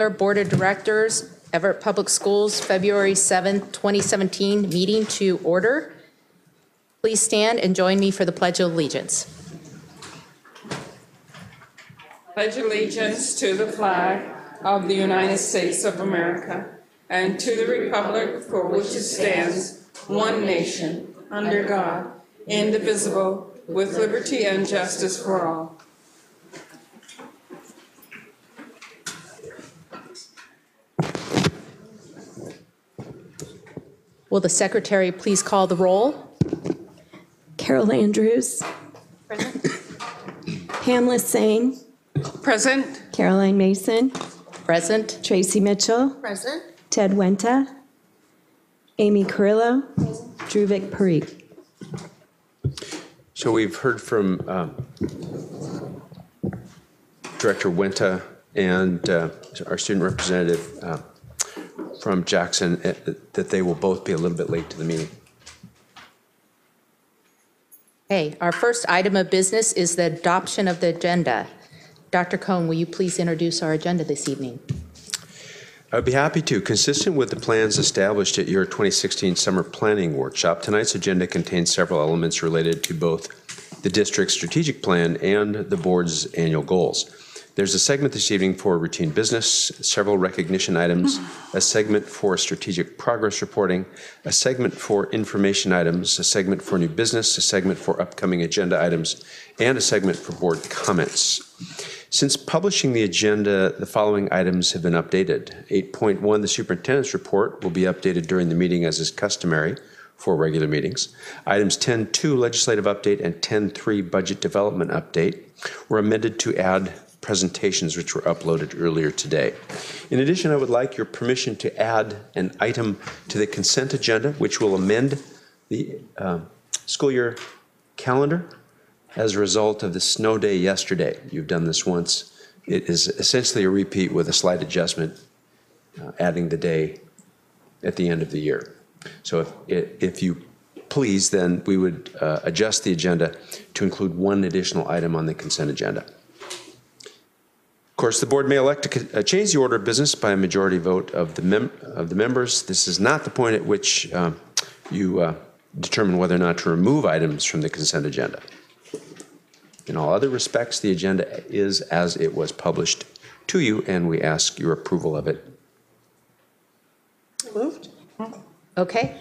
Board of Directors, Everett Public Schools, February 7th, 2017 meeting to order. Please stand and join me for the Pledge of Allegiance. Pledge allegiance to the flag of the United States of America and to the republic for which it stands, one nation, under God, indivisible, with liberty and justice for all. Will the Secretary please call the roll? Carol Andrews. Present. Pamela Sane. Present. Caroline Mason. Present. Tracy Mitchell. Present. Ted Wenta. Amy Carrillo. Druvik Parikh. So we've heard from Director Wenta and our student representative from Jackson that they will both be a little bit late to the meeting. Okay, our first item of business is the adoption of the agenda. Dr. Cohn, will you please introduce our agenda this evening? I'd be happy to. Consistent with the plans established at your 2016 summer planning workshop, tonight's agenda contains several elements related to both the district's strategic plan and the board's annual goals. There's a segment this evening for routine business, several recognition items, a segment for strategic progress reporting, a segment for information items, a segment for new business, a segment for upcoming agenda items, and a segment for board comments. Since publishing the agenda, the following items have been updated. 8.1, the superintendent's report will be updated during the meeting as is customary for regular meetings. Items 10.2, legislative update, and 10.3, budget development update, were amended to add presentations which were uploaded earlier today. In addition, I would like your permission to add an item to the consent agenda which will amend the school year calendar as a result of the snow day yesterday. You've done this once. It is essentially a repeat with a slight adjustment, adding the day at the end of the year. So if you please, then we would adjust the agenda to include one additional item on the consent agenda. Of course, the board may elect to change the order of business by a majority vote of the members. This is not the point at which you determine whether or not to remove items from the consent agenda. In all other respects, the agenda is as it was published to you, and we ask your approval of it. Moved. Okay.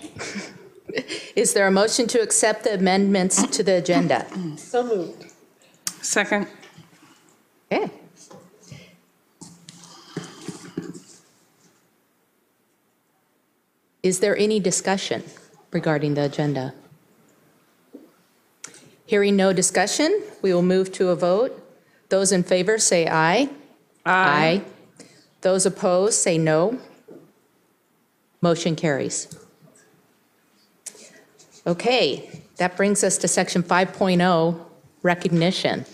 Is there a motion to accept the amendments to the agenda? So moved. Second. Okay. Is there any discussion regarding the agenda? Hearing no discussion, we will move to a vote. Those in favor say aye. Aye. Those opposed say no. Motion carries. Okay, that brings us to section 5.0, recognition.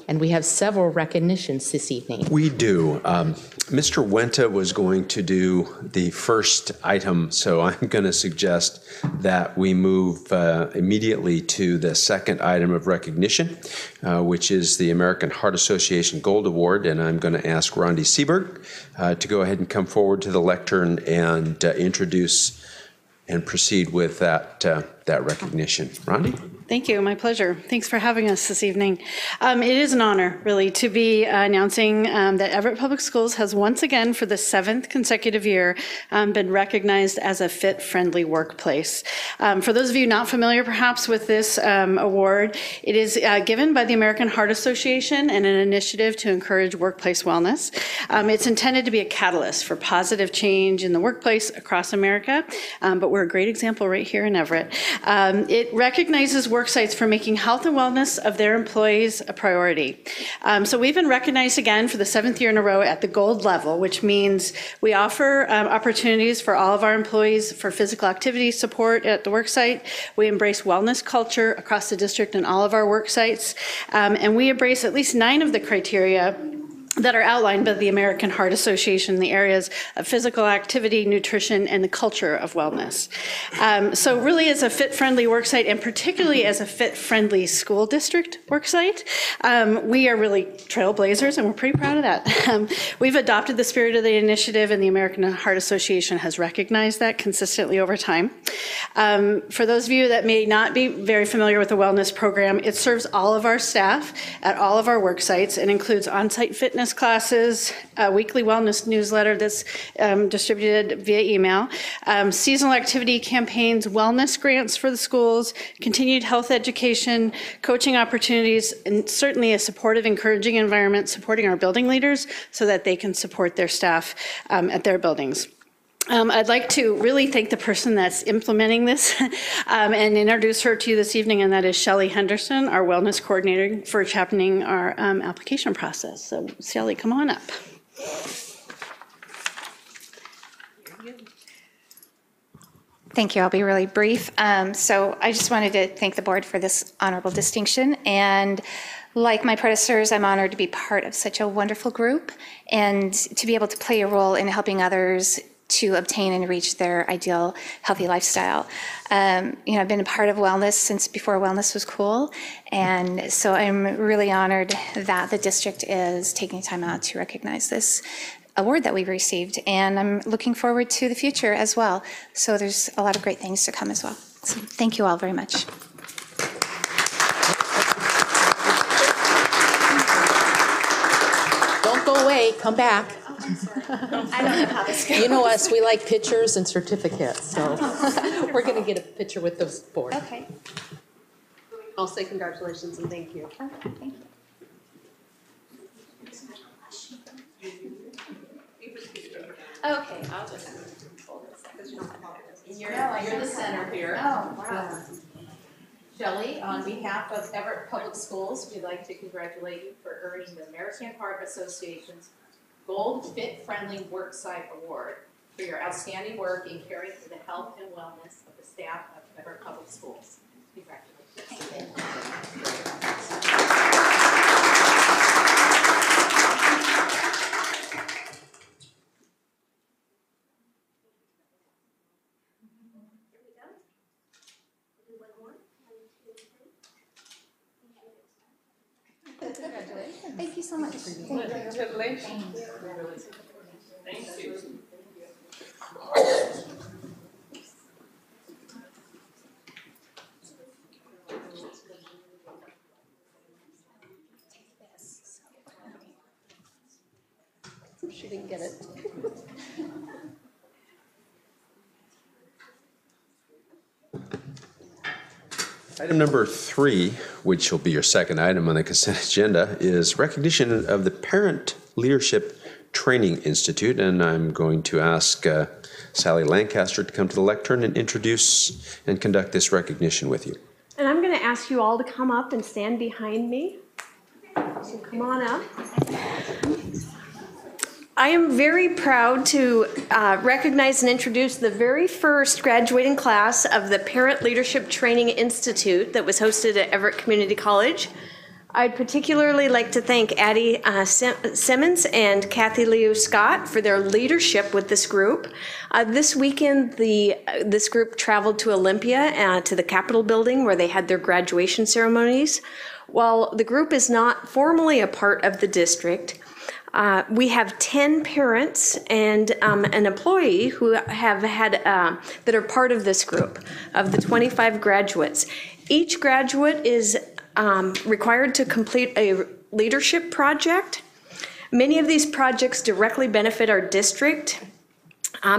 And we have several recognitions this evening. We do. Mr. Wenta was going to do the first item, so I'm going to suggest that we move immediately to the second item of recognition, which is the American Heart Association Gold Award, and I'm going to ask Rondi Seberg to go ahead and come forward to the lectern and introduce and proceed with that recognition. Rondi? Thank you. My pleasure. Thanks for having us this evening. It is an honor, really, to be announcing that Everett Public Schools has once again, for the 7th consecutive year, been recognized as a fit-friendly workplace. For those of you not familiar, perhaps, with this award, it is given by the American Heart Association and an initiative to encourage workplace wellness. It's intended to be a catalyst for positive change in the workplace across America, but we're a great example right here in Everett. It recognizes work sites for making health and wellness of their employees a priority. So we've been recognized again for the 7th year in a row at the gold level, which means we offer opportunities for all of our employees for physical activity support at the work site. We embrace wellness culture across the district and all of our work sites. And we embrace at least 9 of the criteria that are outlined by the American Heart Association in the areas of physical activity, nutrition, and the culture of wellness. So really as a fit-friendly worksite, and particularly as a fit-friendly school district worksite, we are really trailblazers, and we're pretty proud of that. We've adopted the spirit of the initiative, and the American Heart Association has recognized that consistently over time. For those of you that may not be very familiar with the wellness program, it serves all of our staff at all of our work sites and includes on-site fitness classes, a weekly wellness newsletter that's distributed via email, seasonal activity campaigns, wellness grants for the schools, continued health education, coaching opportunities, and certainly a supportive, encouraging environment supporting our building leaders so that they can support their staff at their buildings. I'd like to really thank the person that's implementing this and introduce her to you this evening, and that is Shelley Henderson, our wellness coordinator for championing our application process. So Shelley, come on up. Thank you. I'll be really brief. So I just wanted to thank the board for this honorable distinction. And like my predecessors, I'm honored to be part of such a wonderful group and to be able to play a role in helping others to obtain and reach their ideal healthy lifestyle. I've been a part of wellness since before wellness was cool. And so I'm really honored that the district is taking time out to recognize this award that we've received. And I'm looking forward to the future as well. So there's a lot of great things to come as well. So thank you all very much. Don't go away, come back. I don't know how this goes. You know us, we like pictures and certificates, so we're going to get a picture with the board. Okay. I'll say congratulations and thank you. Okay, thank you. Okay, I'll just hold this because you don't have all this. You're the center here. Oh, wow. Shelley, on behalf of Everett Public Schools, we'd like to congratulate you for earning the American Heart Association's Gold Fit Friendly Worksite Award for your outstanding work in caring for the health and wellness of the staff of Everett Public Schools. Congratulations. Thank you so much. Congratulations. Thank you. She didn't get it. Item number 3, which will be your second item on the consent agenda, is recognition of the Parent Leadership Training Institute. And I'm going to ask Sally Lancaster to come to the lectern and introduce and conduct this recognition with you. And I'm going to ask you all to come up and stand behind me. So come on up. I am very proud to recognize and introduce the very first graduating class of the Parent Leadership Training Institute that was hosted at Everett Community College. I'd particularly like to thank Addie Simmons and Kathy Liu Scott for their leadership with this group. This weekend, this group traveled to Olympia, to the Capitol building where they had their graduation ceremonies. While the group is not formally a part of the district, we have 10 parents and an employee who have had, that are part of this group, of the 25 graduates. Each graduate is required to complete a leadership project. Many of these projects directly benefit our district.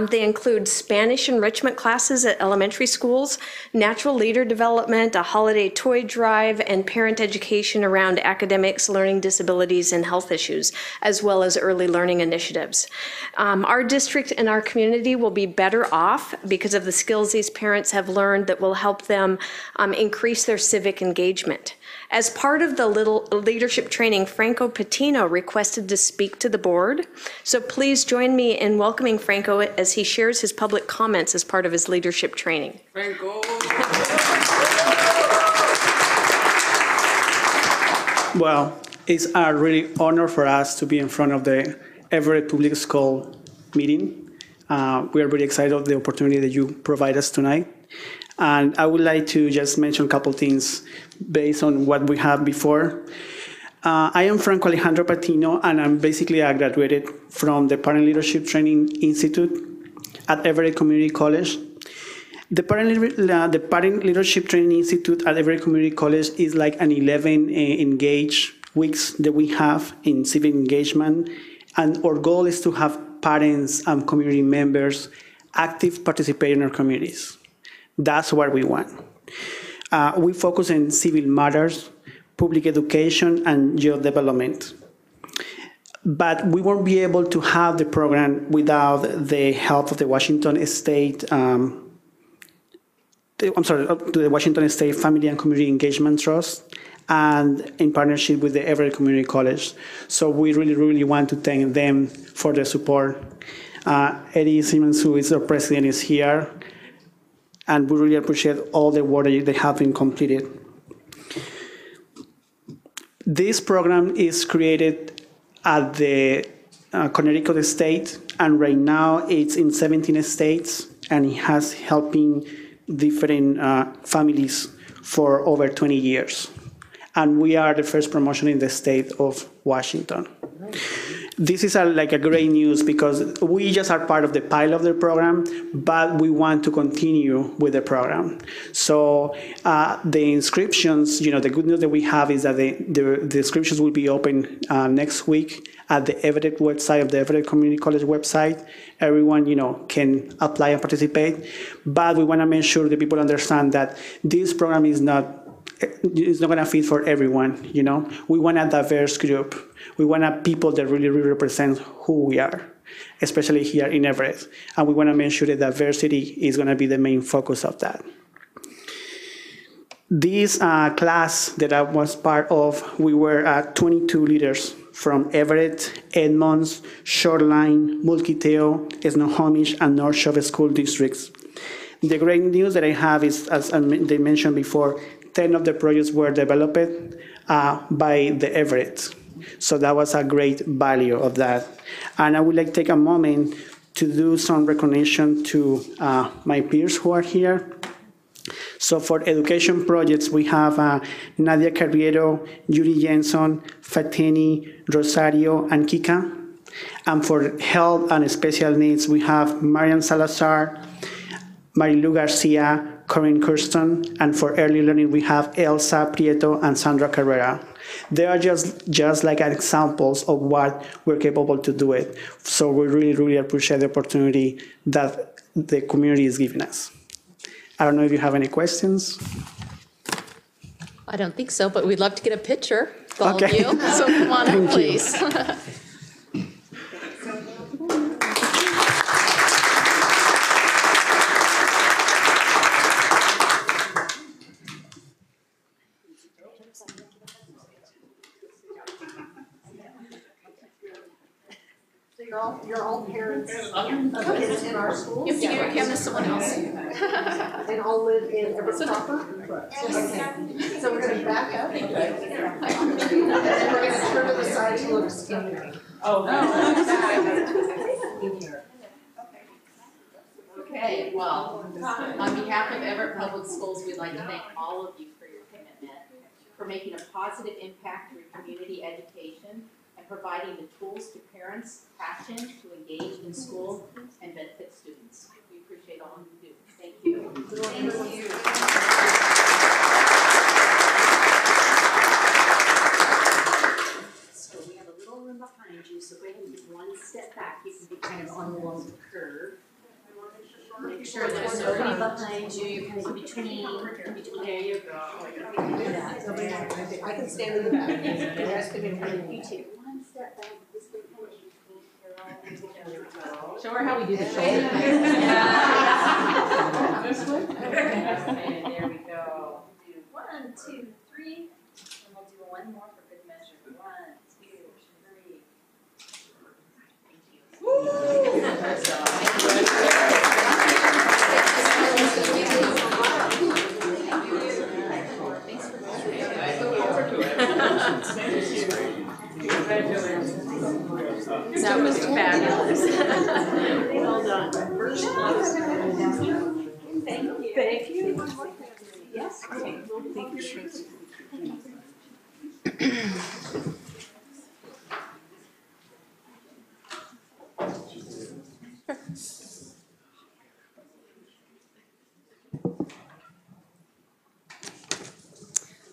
They include Spanish enrichment classes at elementary schools, natural leader development, a holiday toy drive, and parent education around academics, learning disabilities, and health issues, as well as early learning initiatives. Our district and our community will be better off because of the skills these parents have learned that will help them increase their civic engagement. As part of the leadership training, Franco Patino requested to speak to the board. So please join me in welcoming Franco as he shares his public comments as part of his leadership training. Franco. Well, It's a really honor for us to be in front of the Everett Public School meeting. We are really excited of the opportunity that you provide us tonight. And I would like to just mention a couple things based on what we have before. I am Franco Alejandro Patino, and I'm basically a graduated from the Parent Leadership Training Institute at Everett Community College. The Parent Leadership Training Institute at Everett Community College is like an 11 engaged weeks that we have in civic engagement, and our goal is to have parents and community members active participate in our communities. That's what we want. We focus on civil matters, public education, and youth development. But we won't be able to have the program without the help of the Washington State the Washington State Family and Community Engagement Trust, and in partnership with the Everett Community College. So we really want to thank them for their support. Eddie Simmons, who is our president, is here, and we really appreciate all the work that they have been completed. This program is created at the Connecticut State, and right now it's in 17 states, and it has helping different families for over 20 years. And we are the first promotion in the state of Washington. This is like a great news because we just are part of the pilot of the program, but we want to continue with the program. So the inscriptions, the good news that we have is that the inscriptions will be open next week at the Everett website of the Everett Community College website. Everyone, can apply and participate. But we want to make sure that people understand that this program is not going to fit for everyone. We want a diverse group. We want people that really represent who we are, especially here in Everett. And we want to make sure that diversity is going to be the main focus of that. This class that I was part of, we were 22 leaders from Everett, Edmonds, Shoreline, Mulkiteo, Snohomish, and North Shore school districts. The great news that I have is, as they mentioned before, 10 of the projects were developed by the Everett. So that was a great value of that. And I would like to take a moment to do some recognition to my peers who are here. So for education projects, we have Nadia Carriero, Yuri Jensen, Fateni, Rosario, and Kika. And for health and special needs, we have Marian Salazar, Marilu Garcia, Corinne Kirsten, and for early learning, we have Elsa Prieto and Sandra Carrera. They are just like examples of what we're capable to do it. So we really appreciate the opportunity that the community is giving us. I don't know if you have any questions. I don't think so, but we'd love to get a picture with all Okay. of you. So come on up, please. You're all parents of kids in our schools? You have to give your camera to someone else. And all live in Everett proper? Okay. So we're gonna back up. And we're gonna turn to the side to look skinnier. Okay, well, on behalf of Everett Public Schools, we'd like to thank all of you for your commitment, for making a positive impact through community education, and providing the tools to parents' passion to engage in school and benefit students. We appreciate all you do. Thank you. Thank you. So we have a little room behind you, so go ahead and take one step back. You can be kind of on the long curve. Make sure there's nobody behind you. You're kind of between. There you go. I can stand in the back. The rest can be in front of you. Take one step back. This way, show her how we do the shoulder. This way. And there we go. Do 1, 2, 3, and we'll do one more for good measure. 1, 2, 3. Thank you. Thanks for Thank you.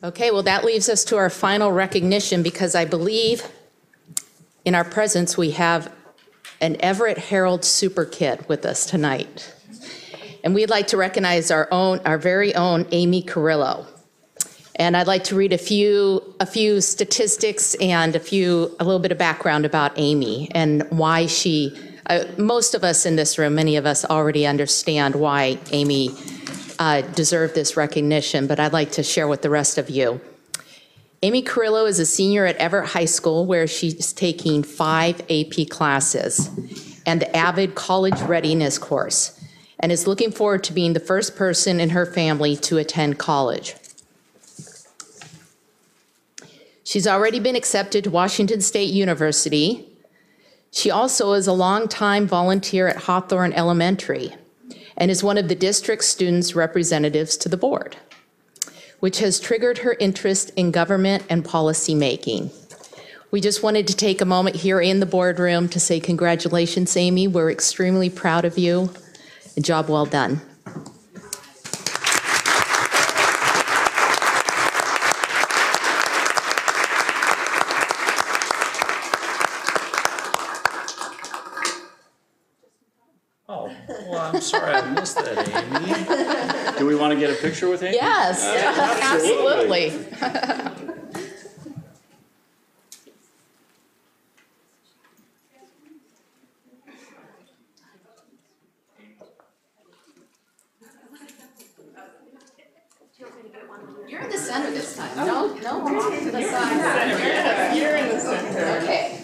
Okay, well, that leaves us to our final recognition because I believe in our presence we have an Everett Herald Super Kid with us tonight. And we'd like to recognize our very own Amy Carrillo. And I'd like to read a few statistics and a little bit of background about Amy and why she, most of us in this room, many of us already understand why Amy deserved this recognition, but I'd like to share with the rest of you. Amy Carrillo is a senior at Everett High School where she's taking 5 AP classes and the Avid College Readiness course and is looking forward to being the first person in her family to attend college. She's already been accepted to Washington State University. She also is a longtime volunteer at Hawthorne Elementary and is one of the district students' representatives to the board, which has triggered her interest in government and policy making. We just wanted to take a moment here in the boardroom to say congratulations, Amy. We're extremely proud of you. A job well done. Oh, well, I'm sorry I missed that, Amy. Do we want to get a picture with Amy? Yes, absolutely. You're in the center this time. No off to the side. You're in the center. Okay.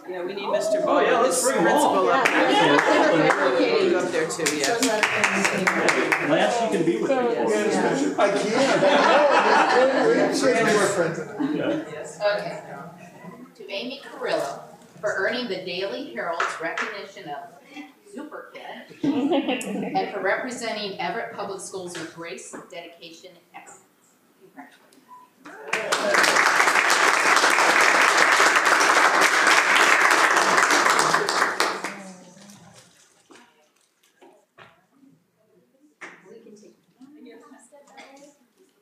Yeah, we need Mr. Oh, yeah, let's bring him on. up there. You up there too, yes. Lance, you can be with me. I can't. Okay. To Amy Carrillo for earning the Daily Herald's recognition of Super Kid and for representing Everett Public Schools with grace, dedication, and excellence. Congratulations.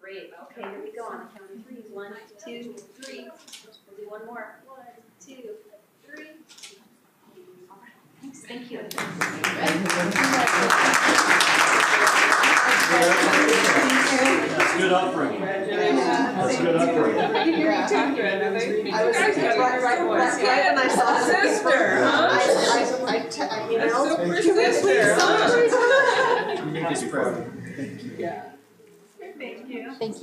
Great. Okay, here we go on the count of 3. 1, 2, 3. We'll do one more. 1, 2, 3. All right. Thanks. Thank you. That's good upbringing. That's good upbringing. I was right voice. Yeah, and I saw sister, huh? Super sister. Yeah.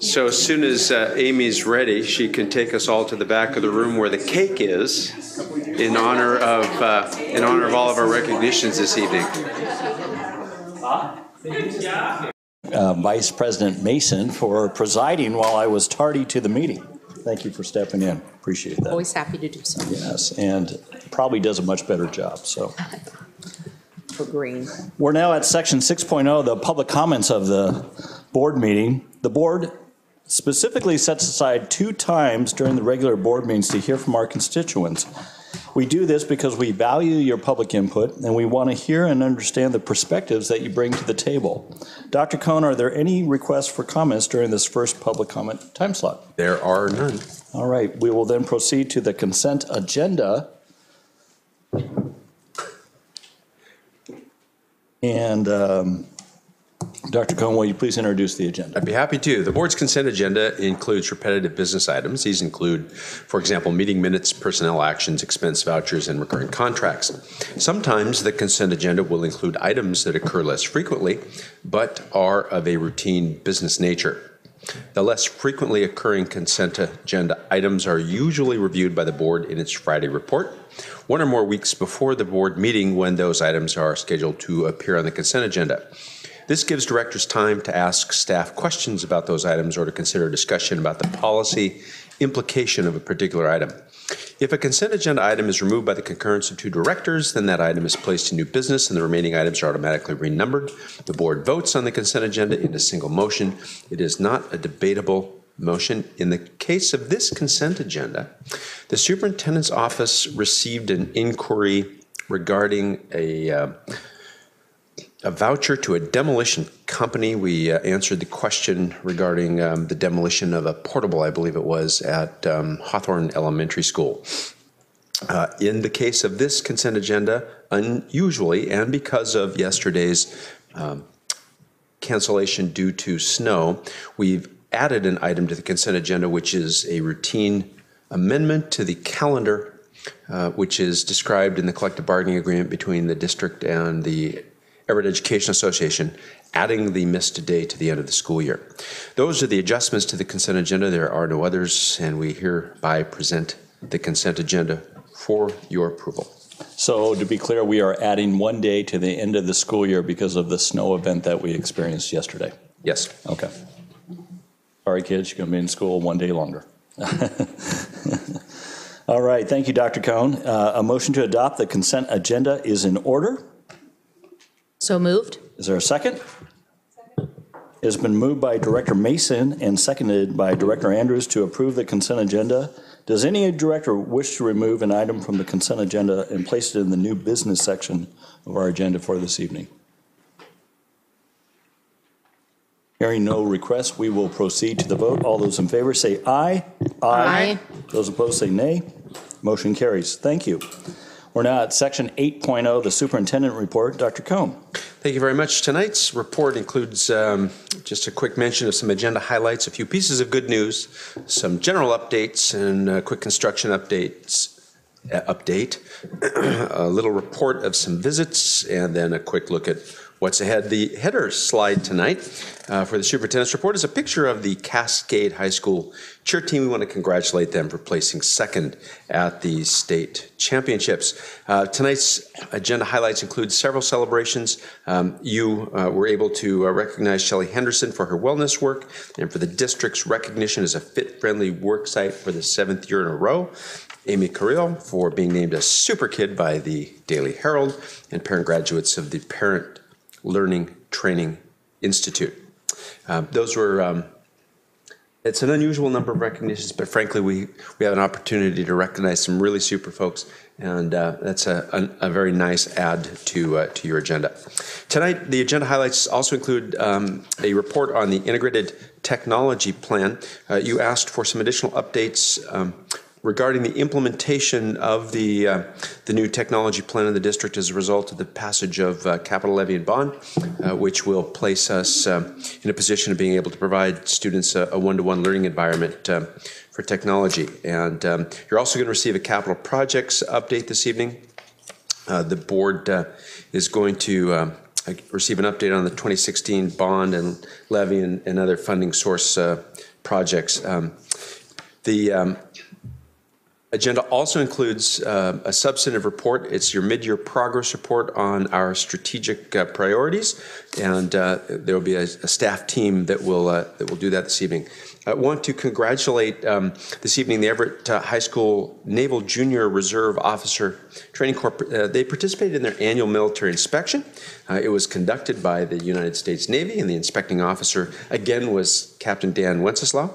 So as soon as Amy's ready, she can take us all to the back of the room where the cake is in honor of all of our recognitions this evening. Vice President Mason for presiding while I was tardy to the meeting. Thank you for stepping in. Appreciate that. Always happy to do so. Yes, and probably does a much better job, so. Agreeing. We're now at section 6.0, the public comments of the board meeting. The board specifically sets aside 2 times during the regular board meetings to hear from our constituents. We do this because we value your public input and we want to hear and understand the perspectives that you bring to the table. Dr. Cohn, are there any requests for comments during this first public comment time slot? There are none. All right, we will then proceed to the consent agenda. And Dr. Cohn, will you please introduce the agenda? I'd be happy to. The board's consent agenda includes repetitive business items. These include, for example, meeting minutes, personnel actions, expense vouchers, and recurring contracts. Sometimes the consent agenda will include items that occur less frequently, but are of a routine business nature. The less frequently occurring consent agenda items are usually reviewed by the board in its Friday report, 1 or more weeks before the board meeting when those items are scheduled to appear on the consent agenda. This gives directors time to ask staff questions about those items or to consider discussion about the policy implication of a particular item. If a consent agenda item is removed by the concurrence of 2 directors, then that item is placed in new business and the remaining items are automatically renumbered. The board votes on the consent agenda in a single motion. It is not a debatable motion. In the case of this consent agenda, the superintendent's office received an inquiry regarding a voucher to a demolition company. We answered the question regarding the demolition of a portable, I believe it was, at Hawthorne Elementary School. In the case of this consent agenda, unusually, and because of yesterday's cancellation due to snow, we've added an item to the consent agenda, which is a routine amendment to the calendar, which is described in the collective bargaining agreement between the district and the Everett Education Association, adding the missed day to the end of the school year. Those are the adjustments to the consent agenda. There are no others, and we hereby present the consent agenda for your approval. So to be clear, we are adding 1 day to the end of the school year because of the snow event that we experienced yesterday. Yes. Okay. Sorry, kids, you're going to be in school 1 day longer. All right, thank you, Dr. Cohn. A motion to adopt the consent agenda is in order. So moved. Is there a second? Second. It has been moved by Director Mason and seconded by Director Andrews to approve the consent agenda. Does any director wish to remove an item from the consent agenda and place it in the new business section of our agenda for this evening? Hearing no requests, we will proceed to the vote. All those in favor say aye. Aye. Those opposed say nay. Motion carries. Thank you. We're now at section 8.0, the superintendent report. Dr. Cohn. Thank you very much. Tonight's report includes just a quick mention of some agenda highlights, a few pieces of good news, some general updates, and a quick construction update, a little report of some visits, and then a quick look at what's ahead. The header slide tonight for the superintendent's report is a picture of the Cascade High School cheer team. We want to congratulate them for placing second at the state championships. Tonight's agenda highlights include several celebrations. You were able to recognize Shelley Henderson for her wellness work and for the district's recognition as a fit-friendly work site for the 7th year in a row. Amy Carrillo for being named a super kid by the Daily Herald, and parent graduates of the Parent Learning Training Institute. Those were, it's an unusual number of recognitions, but frankly, we have an opportunity to recognize some really super folks, and that's a very nice add to your agenda. Tonight, the agenda highlights also include a report on the integrated technology plan. You asked for some additional updates regarding the implementation of the new technology plan in the district as a result of the passage of capital levy and bond, which will place us in a position of being able to provide students a one-to-one learning environment for technology. And you're also going to receive a capital projects update this evening. The board is going to receive an update on the 2016 bond and levy and other funding source projects. The agenda also includes a substantive report. It's your mid-year progress report on our strategic priorities, and there will be a staff team that will do that this evening. I want to congratulate this evening the Everett High School Naval Junior Reserve Officer Training Corps. They participated in their annual military inspection. It was conducted by the United States Navy, and the inspecting officer again was Captain Dan Wenceslaw.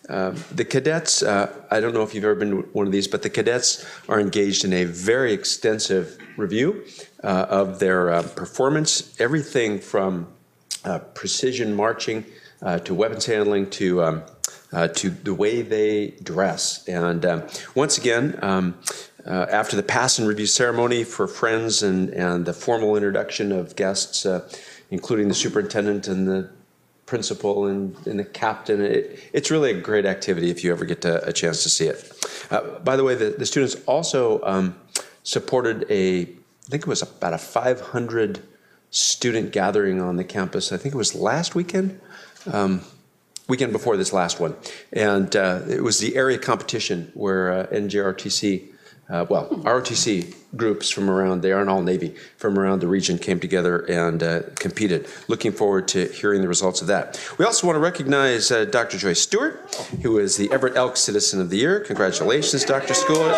The cadets, I don't know if you've ever been to one of these, but the cadets are engaged in a very extensive review of their performance, everything from precision marching to weapons handling to the way they dress. And once again, after the pass and review ceremony for friends and the formal introduction of guests, including the superintendent and the principal and the captain, it's really a great activity if you ever get a chance to see it. By the way, the students also supported I think it was about a 500 student gathering on the campus. I think it was last weekend, weekend before this last one. And it was the area competition where NJRTC ROTC groups from around, they aren't all Navy, from around the region came together and competed. Looking forward to hearing the results of that. We also want to recognize Dr. Joyce Stewart, who is the Everett Elk Citizen of the Year. Congratulations, Dr. Stewart.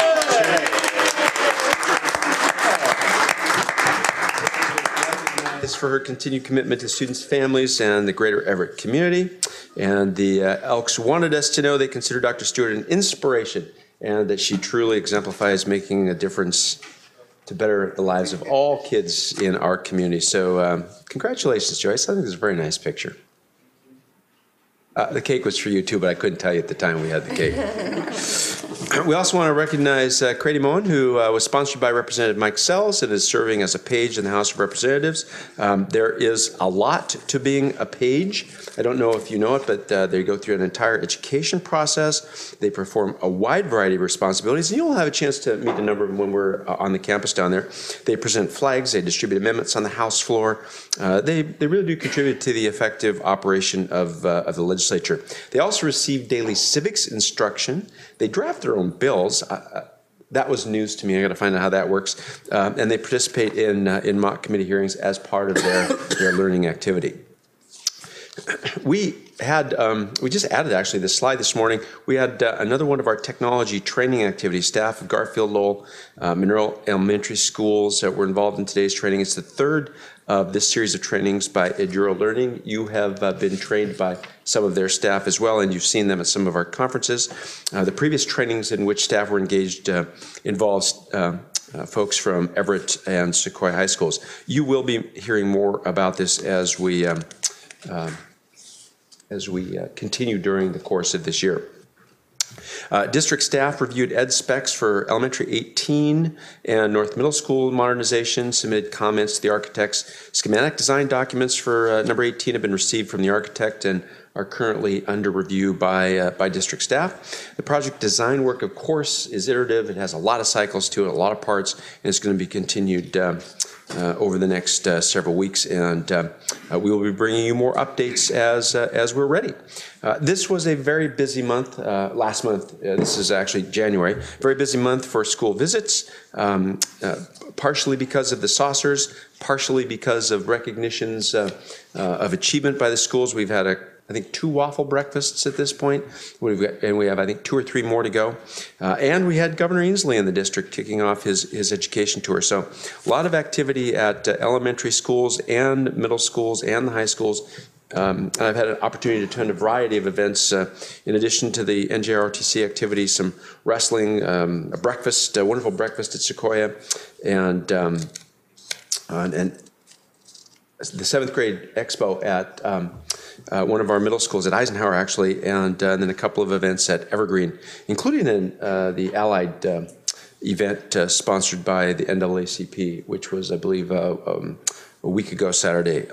For her continued commitment to students, families, and the greater Everett community. And the Elks wanted us to know they consider Dr. Stewart an inspiration and that she truly exemplifies making a difference to better the lives of all kids in our community. So congratulations, Joyce. I think it's a very nice picture. The cake was for you too, but I couldn't tell you at the time we had the cake. We also want to recognize Crady Moen, who was sponsored by Representative Mike Sells and is serving as a page in the House of Representatives. There is a lot to being a page. I don't know if you know it, but they go through an entire education process. They perform a wide variety of responsibilities, and you'll have a chance to meet a number of them when we're on the campus down there. They present flags, they distribute amendments on the House floor. They really do contribute to the effective operation of the legislature. They also receive daily civics instruction. They draft their own bills. That was news to me. I got to find out how that works. And they participate in mock committee hearings as part of their learning activity. We just added actually this slide this morning. We had another one of our technology training activities. Staff of Garfield, Lowell, Monroe Elementary Schools that were involved in today's training. It's the third of this series of trainings by Eduro Learning. You have been trained by some of their staff as well, and you've seen them at some of our conferences. The previous trainings in which staff were engaged involves folks from Everett and Sequoia High Schools. You will be hearing more about this as we continue during the course of this year. District staff reviewed ed specs for Elementary 18 and North Middle School modernization, submitted comments to the architect's schematic design documents for number 18 have been received from the architect and are currently under review by district staff. The project design work, of course, is iterative. It has a lot of cycles to it, a lot of parts, and it's going to be continued over the next several weeks, and we will be bringing you more updates as we're ready. This was a very busy month. Last month, this is actually January, very busy month for school visits, partially because of the saucers, partially because of recognitions of achievement by the schools. We've had I think 2 waffle breakfasts at this point, and we have, I think, 2 or 3 more to go. And we had Governor Inslee in the district kicking off his education tour. So a lot of activity at elementary schools and middle schools and the high schools. I've had an opportunity to attend a variety of events in addition to the NJROTC activities, some wrestling, a breakfast, a wonderful breakfast at Sequoia, and the 7th grade expo at one of our middle schools at Eisenhower, actually, and then a couple of events at Evergreen, including the Allied event sponsored by the NAACP, which was, I believe, a week ago Saturday.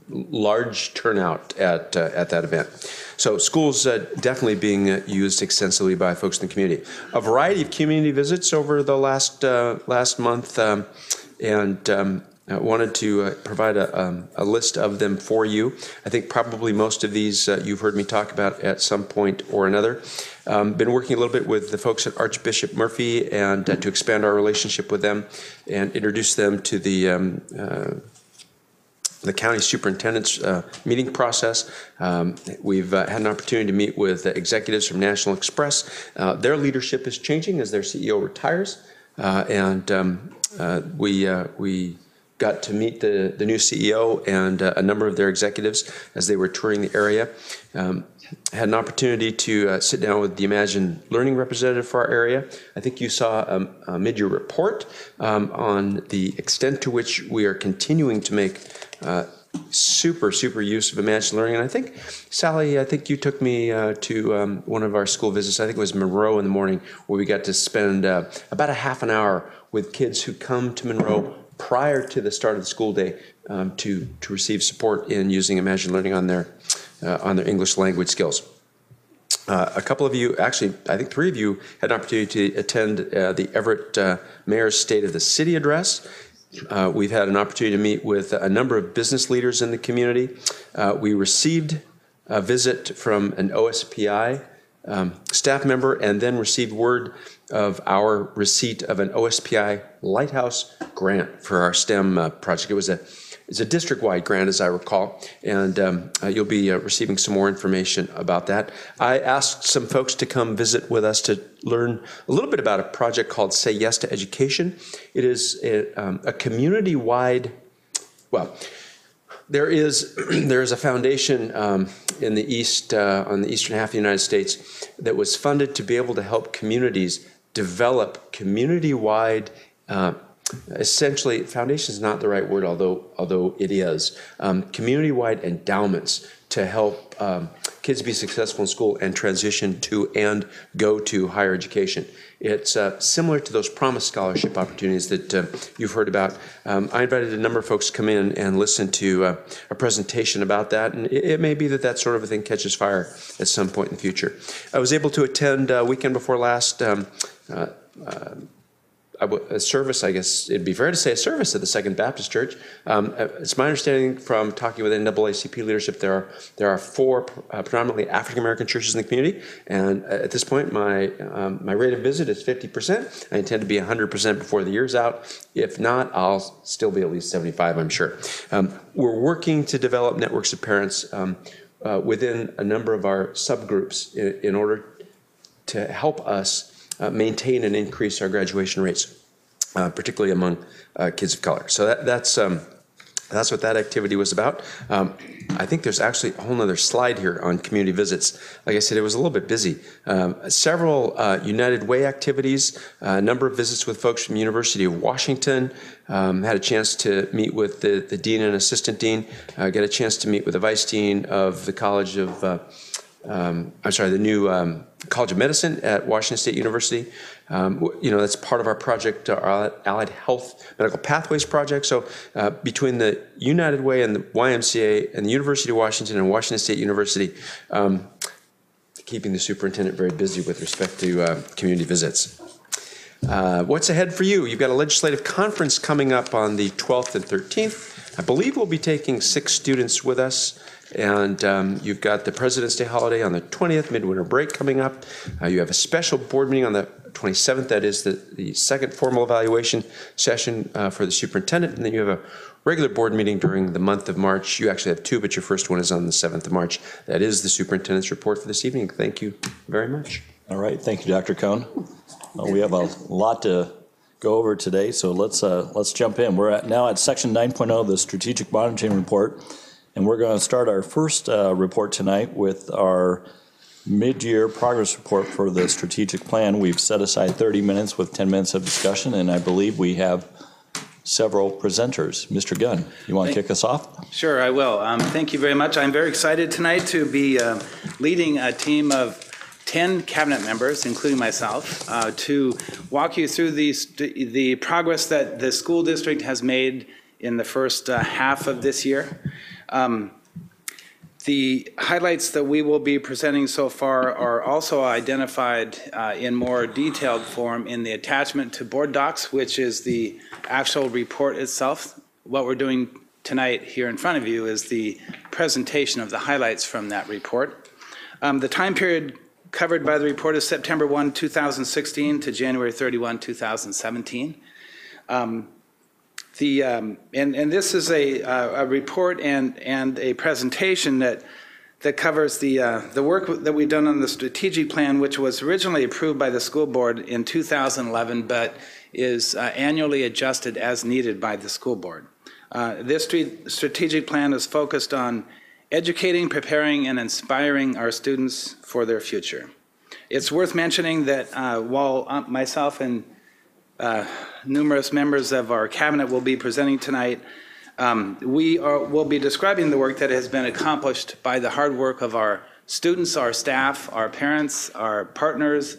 Large turnout at that event. So schools definitely being used extensively by folks in the community. A variety of community visits over the last month, and I wanted to provide a list of them for you. I think probably most of these you've heard me talk about at some point or another. Been working a little bit with the folks at Archbishop Murphy and to expand our relationship with them and introduce them to the county superintendent's meeting process. We've had an opportunity to meet with executives from National Express. Their leadership is changing as their CEO retires, and we got to meet the new CEO and a number of their executives as they were touring the area. Had an opportunity to sit down with the Imagine Learning representative for our area. I think you saw a mid-year report on the extent to which we are continuing to make super use of Imagine Learning. And I think, Sally, you took me to one of our school visits. I think it was Monroe in the morning, where we got to spend about a half an hour with kids who come to Monroe prior to the start of the school day to receive support in using Imagine Learning on their English language skills. A couple of you, actually, I think 3 of you, had an opportunity to attend the Everett Mayor's State of the City address. We've had an opportunity to meet with a number of business leaders in the community. We received a visit from an OSPI staff member, and then received word of our receipt of an OSPI Lighthouse grant for our STEM project. It's a district-wide grant, as I recall, and you'll be receiving some more information about that. I asked some folks to come visit with us to learn a little bit about a project called Say Yes to Education. It is a community-wide, well, there is a foundation in the east, on the eastern half of the United States, that was funded to be able to help communities develop community-wide, essentially, foundation is not the right word, although it is, community-wide endowments to help kids be successful in school and transition to and go to higher education. It's similar to those Promise Scholarship opportunities that you've heard about. I invited a number of folks to come in and listen to a presentation about that, and it may be that that sort of a thing catches fire at some point in the future. I was able to attend weekend before last a service, I guess it'd be fair to say a service at the Second Baptist Church. It's my understanding from talking with NAACP leadership, there are 4 predominantly African American churches in the community, and at this point my rate of visit is 50%. I intend to be 100% before the year's out. If not, I'll still be at least 75, I'm sure. We're working to develop networks of parents within a number of our subgroups in order to help us maintain and increase our graduation rates, particularly among kids of color. So that's what that activity was about. I think there's actually a whole nother slide here on community visits. Like I said, it was a little bit busy. Several United Way activities, a number of visits with folks from University of Washington, had a chance to meet with the dean and assistant dean, get a chance to meet with the vice dean of the College of the new College of Medicine at Washington State University. That's part of our project, our Allied Health Medical Pathways project. So between the United Way and the YMCA and the University of Washington and Washington State University, keeping the superintendent very busy with respect to community visits. What's ahead for you? You've got a legislative conference coming up on the 12th and 13th. I believe we'll be taking 6 students with us. And you've got the President's Day holiday on the 20th, midwinter break coming up. You have a special board meeting on the 27th. That is the second formal evaluation session for the superintendent. And then you have a regular board meeting during the month of March. You actually have 2, but your first one is on the 7th of March. That is the superintendent's report for this evening. Thank you very much. All right. Thank you, Dr. Cohn. We have a lot to go over today, so let's jump in. We're now at section 9.0, the strategic monitoring report. And we're going to start our first report tonight with our mid-year progress report for the strategic plan. We've set aside 30 minutes with 10 minutes of discussion, and I believe we have several presenters. Mr. Gunn, you want to kick us off? Sure, I will. Thank you very much. I'm very excited tonight to be leading a team of 10 cabinet members, including myself, to walk you through the progress that the school district has made in the first half of this year. The highlights that we will be presenting so far are also identified in more detailed form in the attachment to board docs, which is the actual report itself. What we're doing tonight here in front of you is the presentation of the highlights from that report. The time period covered by the report is September 1, 2016 to January 31, 2017. And this is a report and a presentation that covers the work that we've done on the strategic plan, which was originally approved by the school board in 2011, but is annually adjusted as needed by the school board. This strategic plan is focused on educating, preparing, and inspiring our students for their future. It's worth mentioning that while myself and numerous members of our cabinet will be presenting tonight, will be describing the work that has been accomplished by the hard work of our students, our staff, our parents, our partners,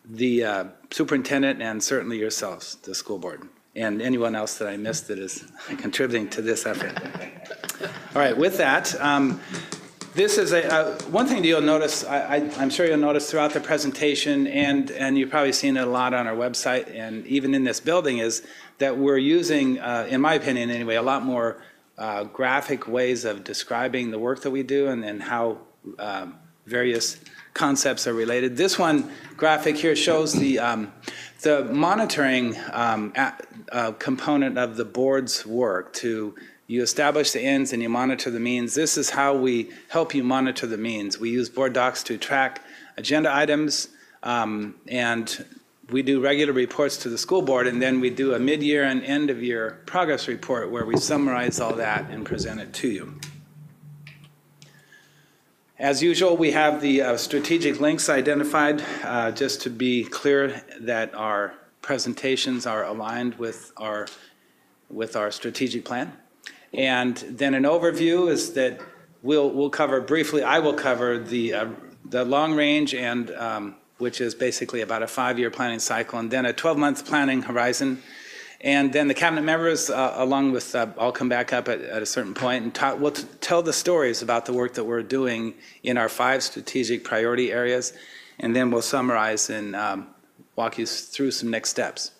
the superintendent, and certainly yourselves, the school board, and anyone else that I missed that is contributing to this effort. All right, with that, this is one thing that you'll notice, I'm sure you'll notice throughout the presentation, and you've probably seen it a lot on our website and even in this building, is that we're using, in my opinion anyway, a lot more graphic ways of describing the work that we do and how various concepts are related. This one graphic here shows the monitoring component of the board's work. You establish the ends and you monitor the means. This is how we help you monitor the means. We use board docs to track agenda items, and we do regular reports to the school board, and then we do a mid-year and end-of-year progress report where we summarize all that and present it to you. As usual, we have the strategic links identified, just to be clear that our presentations are aligned with our strategic plan. And then an overview is that we'll cover briefly, I will cover the long range, and which is basically about a 5-year planning cycle, and then a 12-month planning horizon. And then the cabinet members, along with, I'll come back up at a certain point and we'll tell the stories about the work that we're doing in our 5 strategic priority areas, and then we'll summarize and walk you through some next steps.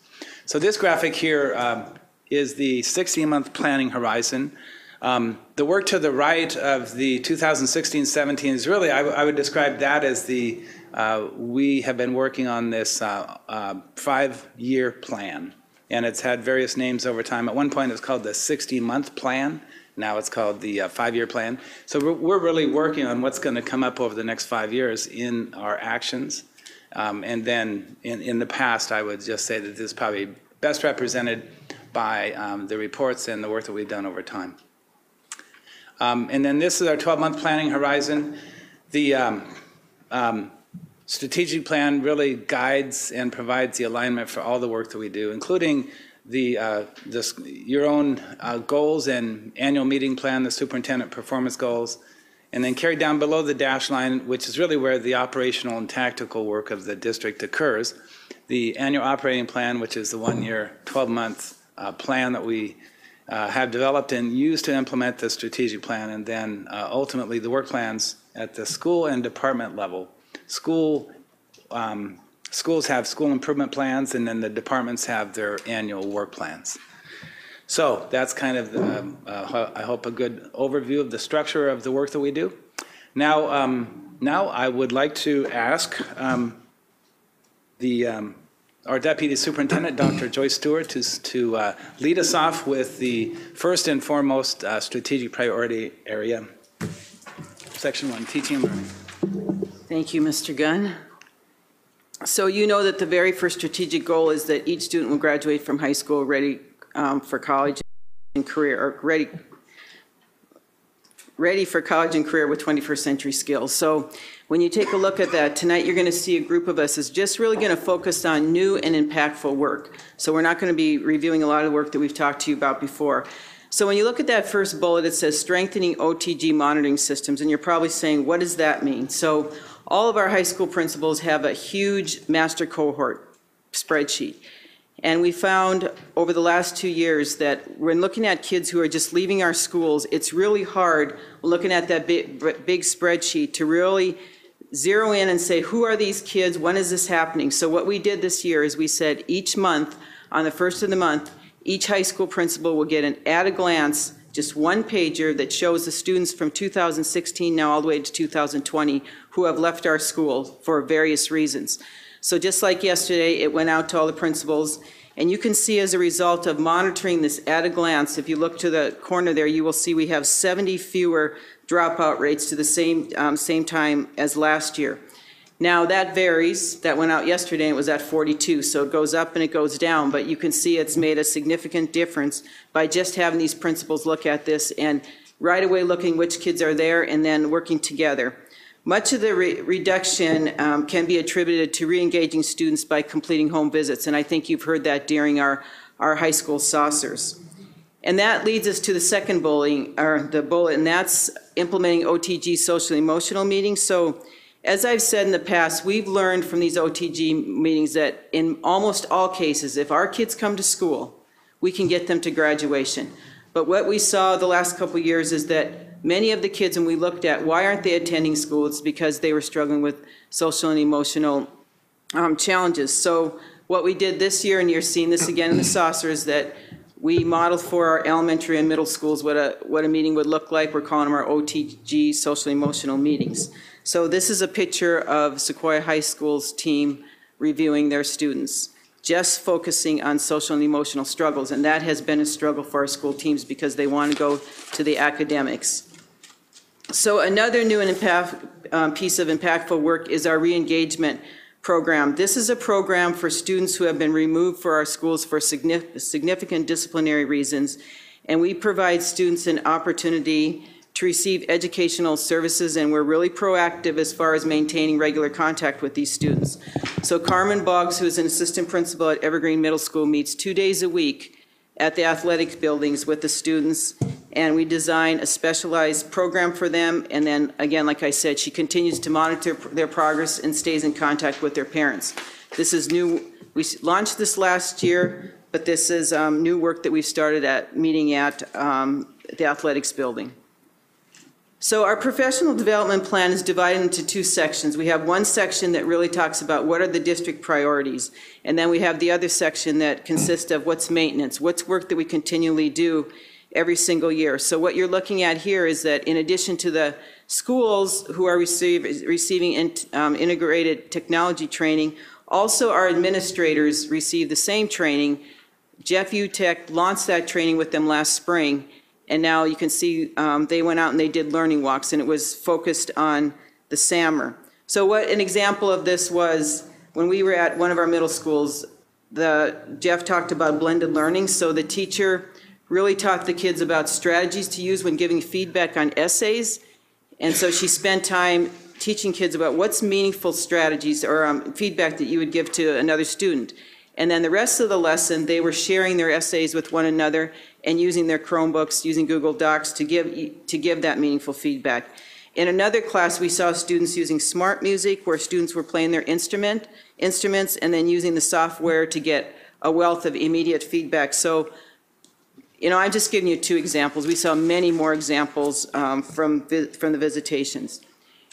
So this graphic here is the 60-month planning horizon. The work to the right of the 2016-17 is really, I would describe that as we have been working on this 5-year plan. And it's had various names over time. At one point it was called the 60-month plan. Now it's called the 5-year plan. So we're really working on what's going to come up over the next 5 years in our actions. And then in the past, I would just say that this is probably best represented by the reports and the work that we've done over time. And then this is our 12-month planning horizon. The strategic plan really guides and provides the alignment for all the work that we do, including your own goals and annual meeting plan, the superintendent performance goals, and then carried down below the dash line, which is really where the operational and tactical work of the district occurs, the annual operating plan, which is the 1-year, 12-month plan that we have developed and used to implement the strategic plan, and then ultimately the work plans at the school and department level. Schools have school improvement plans, and then the departments have their annual work plans. So that's kind of, I hope, a good overview of the structure of the work that we do. Now I would like to ask our Deputy Superintendent, Dr. Joyce Stewart, to lead us off with the first and foremost strategic priority area, Section 1, Teaching and Learning. Thank you, Mr. Gunn. So you know that the very first strategic goal is that each student will graduate from high school ready for college and career, or ready for college and career with 21st century skills. So when you take a look at that, tonight you're going to see a group of us is just really going to focus on new and impactful work. So we're not going to be reviewing a lot of the work that we've talked to you about before. So when you look at that first bullet, it says strengthening OTG monitoring systems, and you're probably saying, what does that mean? So all of our high school principals have a huge master cohort spreadsheet. And we found over the last 2 years that when looking at kids who are just leaving our schools, it's really hard looking at that big spreadsheet to really zero in and say, who are these kids? When is this happening? So what we did this year is we said each month, on the first of the month, each high school principal will get an at-a-glance, just one pager that shows the students from 2016 now all the way to 2020 who have left our school for various reasons. So just like yesterday, it went out to all the principals, and you can see as a result of monitoring this at a glance, if you look to the corner there, you will see we have 70 fewer dropout rates to the same time as last year. Now that varies. That went out yesterday and it was at 42, so it goes up and it goes down, but you can see it's made a significant difference by just having these principals look at this and right away looking which kids are there and then working together. Much of the reduction can be attributed to re-engaging students by completing home visits, and I think you've heard that during our high school saucers. And that leads us to the second bullet, and that's implementing OTG social emotional meetings. So as I've said in the past, we've learned from these OTG meetings that in almost all cases, if our kids come to school, we can get them to graduation. But what we saw the last couple of years is that many of the kids, when we looked at why aren't they attending school, it's because they were struggling with social and emotional challenges. So what we did this year, and you're seeing this again in the saucer, is that we modeled for our elementary and middle schools what a meeting would look like. We're calling them our OTG social emotional meetings. So this is a picture of Sequoia High School's team reviewing their students, just focusing on social and emotional struggles. And that has been a struggle for our school teams because they want to go to the academics. So another new and piece of impactful work is our re-engagement program. This is a program for students who have been removed from our schools for significant disciplinary reasons. And we provide students an opportunity to receive educational services, and we're really proactive as far as maintaining regular contact with these students. So Carmen Boggs, who is an assistant principal at Evergreen Middle School, meets 2 days a week at the athletic buildings with the students, and we design a specialized program for them. And then, again, like I said, she continues to monitor their progress and stays in contact with their parents. This is new. We launched this last year, but this is new work that we've started at meeting at the athletics building. So our professional development plan is divided into 2 sections. We have one section that really talks about what are the district priorities, and then we have the other section that consists of what's maintenance, what's work that we continually do every single year. So what you're looking at here is that in addition to the schools who are receiving integrated technology training, also our administrators receive the same training. Jeff Utek launched that training with them last spring. And now you can see they went out and they did learning walks, and it was focused on the SAMR. So what an example of this was when we were at one of our middle schools, Jeff talked about blended learning. So the teacher really taught the kids about strategies to use when giving feedback on essays. And so she spent time teaching kids about what's meaningful strategies or feedback that you would give to another student. And then the rest of the lesson, they were sharing their essays with one another and using their Chromebooks, using Google Docs to give that meaningful feedback. In another class, we saw students using smart music, where students were playing their instruments and then using the software to get a wealth of immediate feedback. So, you know, I'm just giving you 2 examples. We saw many more examples from the visitations.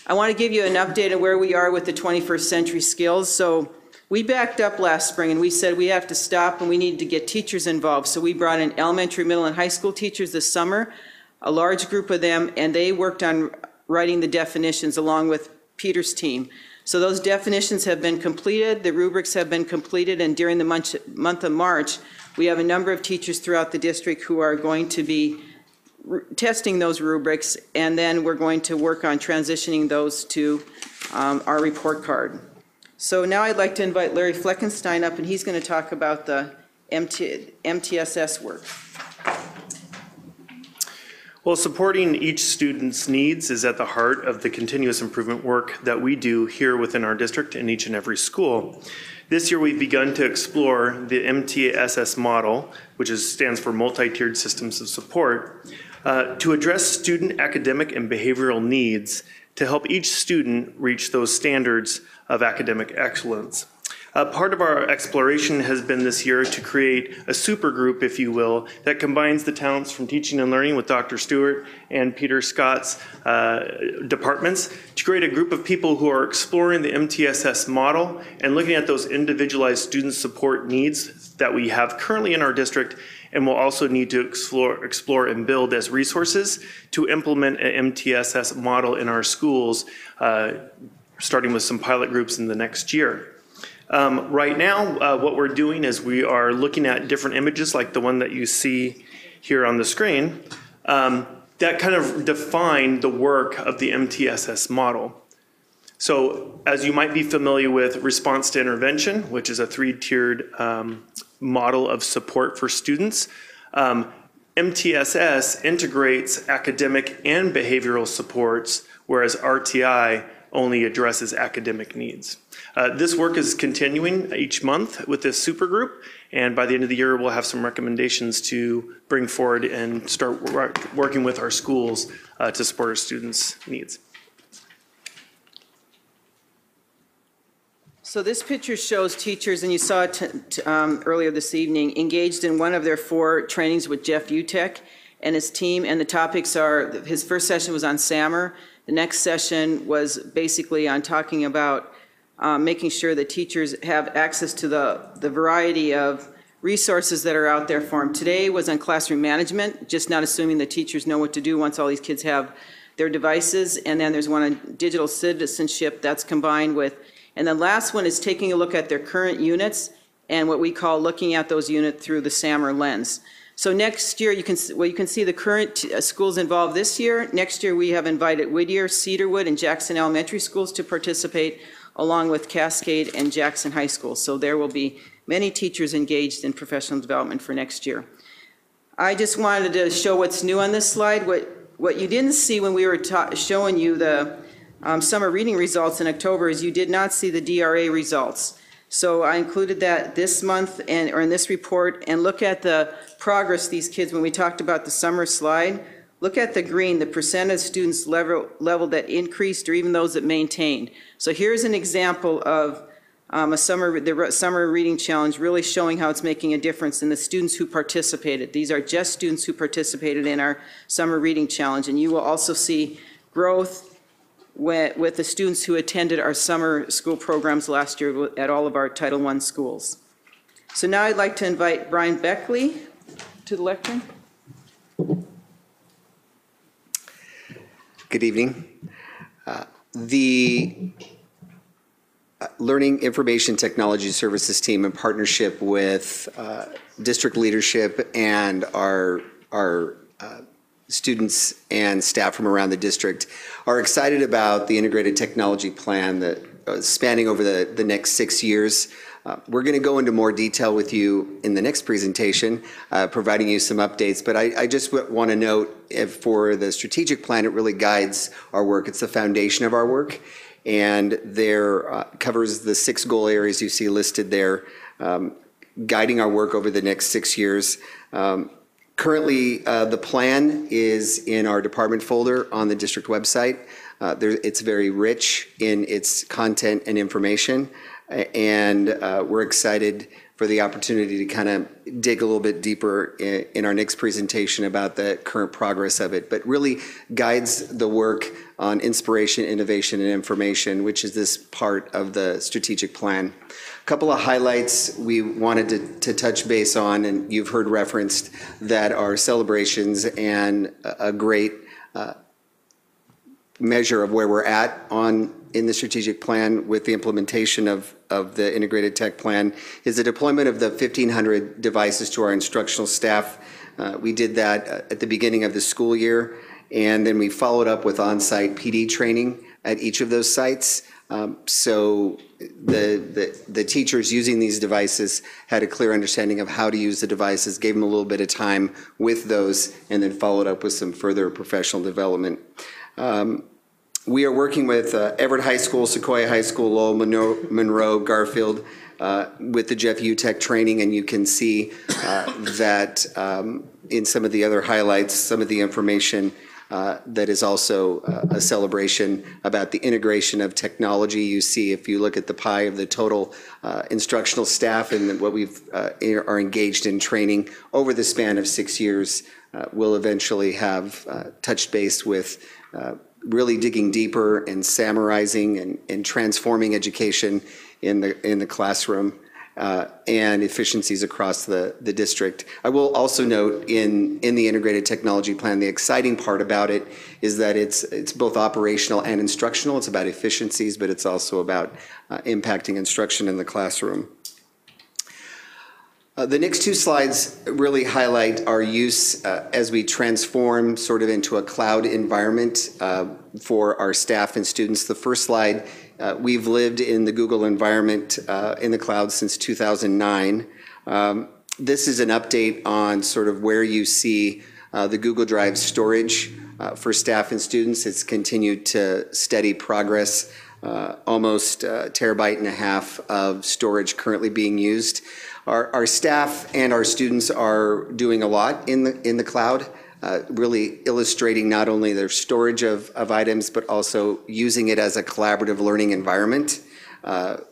I want to give you an update on where we are with the 21st century skills. So we backed up last spring and we said we have to stop and we need to get teachers involved. So we brought in elementary, middle, and high school teachers this summer, a large group of them, and they worked on writing the definitions along with Peter's team. So those definitions have been completed, the rubrics have been completed, and during the month of March, we have a number of teachers throughout the district who are going to be testing those rubrics, and then we're going to work on transitioning those to our report card. So now I'd like to invite Larry Fleckenstein up, and he's going to talk about the MTSS work. Well, supporting each student's needs is at the heart of the continuous improvement work that we do here within our district in each and every school. This year we've begun to explore the MTSS model, which stands for Multi-Tiered Systems of Support, to address student academic and behavioral needs to help each student reach those standards of academic excellence. Part of our exploration has been this year to create a super group, if you will, that combines the talents from teaching and learning with Dr. Stewart and Peter Scott's departments to create a group of people who are exploring the MTSS model and looking at those individualized student support needs that we have currently in our district and will also need to explore and build as resources to implement an MTSS model in our schools, starting with some pilot groups in the next year. Right now, what we're doing is we are looking at different images like the one that you see here on the screen that kind of define the work of the MTSS model. So as you might be familiar with response to intervention, which is a 3-tiered model of support for students, MTSS integrates academic and behavioral supports, whereas RTI only addresses academic needs. This work is continuing each month with this supergroup, and by the end of the year we'll have some recommendations to bring forward and start working with our schools to support our students' needs. So this picture shows teachers, and you saw it earlier this evening, engaged in one of their 4 trainings with Jeff Utek and his team, and the topics are, his first session was on SAMR, the next session was basically on talking about making sure that teachers have access to the variety of resources that are out there for them. Today was on classroom management, just not assuming that teachers know what to do once all these kids have their devices, and then there's one on digital citizenship that's combined with, and the last one is taking a look at their current units and what we call looking at those units through the SAMR lens. So next year, you can see the current schools involved this year. Next year, we have invited Whittier, Cedarwood, and Jackson Elementary Schools to participate, along with Cascade and Jackson High School. So there will be many teachers engaged in professional development for next year. I just wanted to show what's new on this slide. What you didn't see when we were showing you the summer reading results in October is you did not see the DRA results. So I included that this month or in this report, and look at the progress these kids, when we talked about the summer slide, look at the green, the percent of students level that increased or even those that maintained. So here's an example of the summer reading challenge really showing how it's making a difference in the students who participated. These are just students who participated in our summer reading challenge, and you will also see growth with the students who attended our summer school programs last year at all of our Title I schools. So now I'd like to invite Brian Beckley to the lectern. Good evening. The Learning Information Technology Services team, in partnership with district leadership and our students and staff from around the district, are excited about the integrated technology plan that spanning over the next 6 years. We're going to go into more detail with you in the next presentation, providing you some updates. But I just want to note, for the strategic plan, it really guides our work. It's the foundation of our work, and there covers the 6 goal areas you see listed there, guiding our work over the next 6 years. Currently, the plan is in our department folder on the district website. It's very rich in its content and information, and we're excited for the opportunity to kind of dig a little bit deeper in our next presentation about the current progress of it, but really guides the work on inspiration, innovation, and information, which is this part of the strategic plan. A couple of highlights we wanted to touch base on, and you've heard referenced, that are celebrations and a great measure of where we're at in the strategic plan with the implementation of the integrated tech plan is the deployment of the 1,500 devices to our instructional staff. We did that at the beginning of the school year, and then we followed up with on-site PD training at each of those sites. So the teachers using these devices had a clear understanding of how to use the devices, gave them a little bit of time with those, and then followed up with some further professional development. We are working with Everett High School, Sequoia High School, Lowell, Monroe, Garfield, with the Jeff Utek training, and you can see that in some of the other highlights, some of the information that is also a celebration about the integration of technology. You see, if you look at the pie of the total instructional staff and what we've are engaged in training over the span of 6 years, we'll eventually have touched base with really digging deeper and summarizing and transforming education in the classroom and efficiencies across the district. I will also note in the integrated technology plan, the exciting part about it is that it's both operational and instructional. It's about efficiencies, but it's also about impacting instruction in the classroom. The next 2 slides really highlight our use as we transform sort of into a cloud environment for our staff and students. The first slide, we've lived in the Google environment in the cloud since 2009. This is an update on sort of where you see the Google Drive storage for staff and students. It's continued to steady progress, almost a terabyte and a half of storage currently being used. Our staff and our students are doing a lot in the cloud, really illustrating not only their storage of items, but also using it as a collaborative learning environment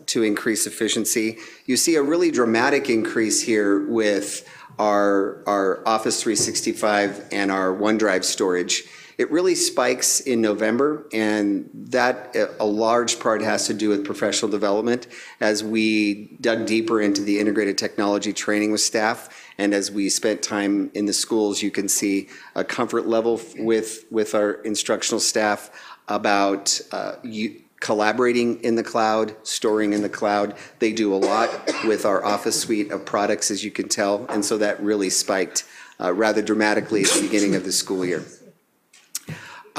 to increase efficiency. You see a really dramatic increase here with our Office 365 and our OneDrive storage. It really spikes in November, and that a large part has to do with professional development. As we dug deeper into the integrated technology training with staff, and as we spent time in the schools, you can see a comfort level with our instructional staff about collaborating in the cloud, storing in the cloud. They do a lot with our Office suite of products, as you can tell, and so that really spiked rather dramatically at the beginning of the school year.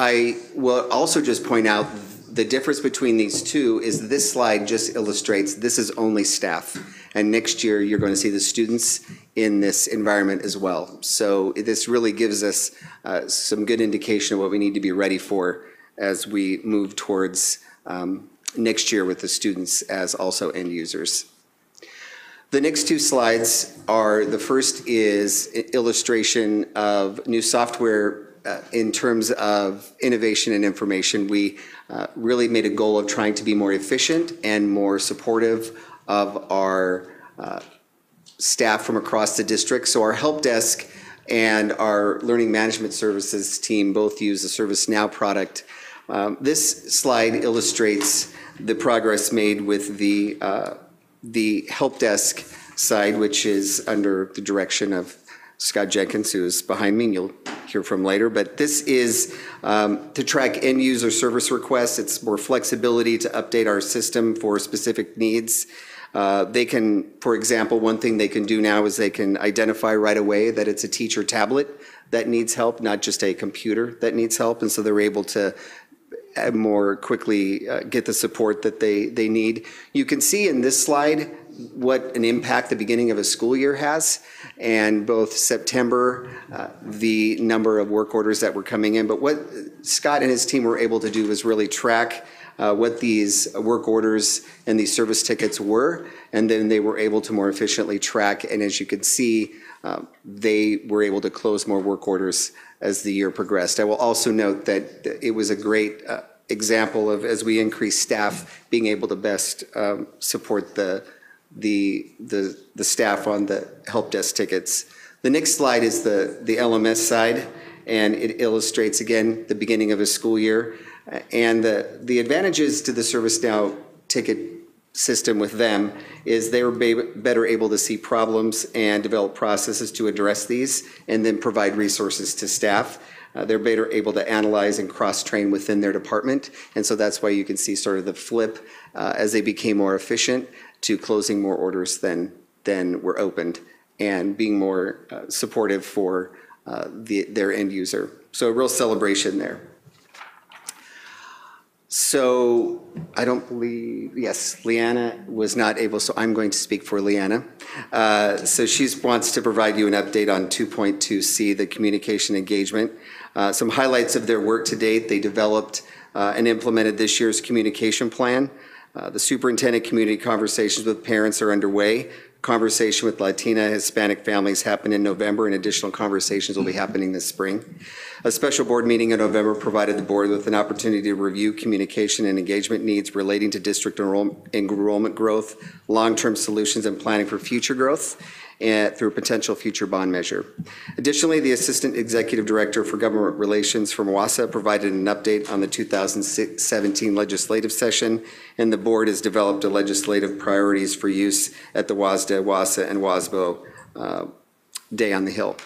I will also just point out the difference between these two is this slide just illustrates this is only staff. And next year, you're going to see the students in this environment as well. So this really gives us some good indication of what we need to be ready for as we move towards next year with the students as also end users. The next two slides are, the first is illustration of new software in terms of innovation and information. We really made a goal of trying to be more efficient and more supportive of our staff from across the district. So our help desk and our learning management services team both use the ServiceNow product. This slide illustrates the progress made with the help desk side, which is under the direction of Scott Jenkins, who is behind me, and you'll hear from later. But this is to track end user service requests. It's more flexibility to update our system for specific needs. They can, for example, one thing they can do now is they can identify right away that it's a teacher tablet that needs help, not just a computer that needs help. And so they're able to more quickly get the support that they need. You can see in this slide what an impact the beginning of a school year has, and both September, the number of work orders that were coming in. But what Scott and his team were able to do was really track what these work orders and these service tickets were, and then they were able to more efficiently track. And as you can see, they were able to close more work orders as the year progressed. I will also note that it was a great example of, as we increase staff, being able to best support the staff on the help desk tickets. The next slide is the LMS side, and it illustrates again the beginning of a school year. And the advantages to the ServiceNow ticket system with them is they were better able to see problems and develop processes to address these, and then provide resources to staff. They're better able to analyze and cross-train within their department, and so that's why you can see sort of the flip as they became more efficient to closing more orders than were opened, and being more supportive for their end user. So a real celebration there. So I don't believe, yes, Leanna was not able, so I'm going to speak for Leanna. So she wants to provide you an update on 2.2C, the communication engagement. Some highlights of their work to date: they developed and implemented this year's communication plan. The superintendent community conversations with parents are underway. Conversation with Latina Hispanic families happened in November, and additional conversations will be happening this spring. A special board meeting in November provided the board with an opportunity to review communication and engagement needs relating to district enrollment growth, long-term solutions, and planning for future growth through a potential future bond measure. Additionally, the Assistant Executive Director for Government Relations from WASA provided an update on the 2017 legislative session, and the board has developed a legislative priorities for use at the WASDA, WASA, and WASBO Day on the Hill.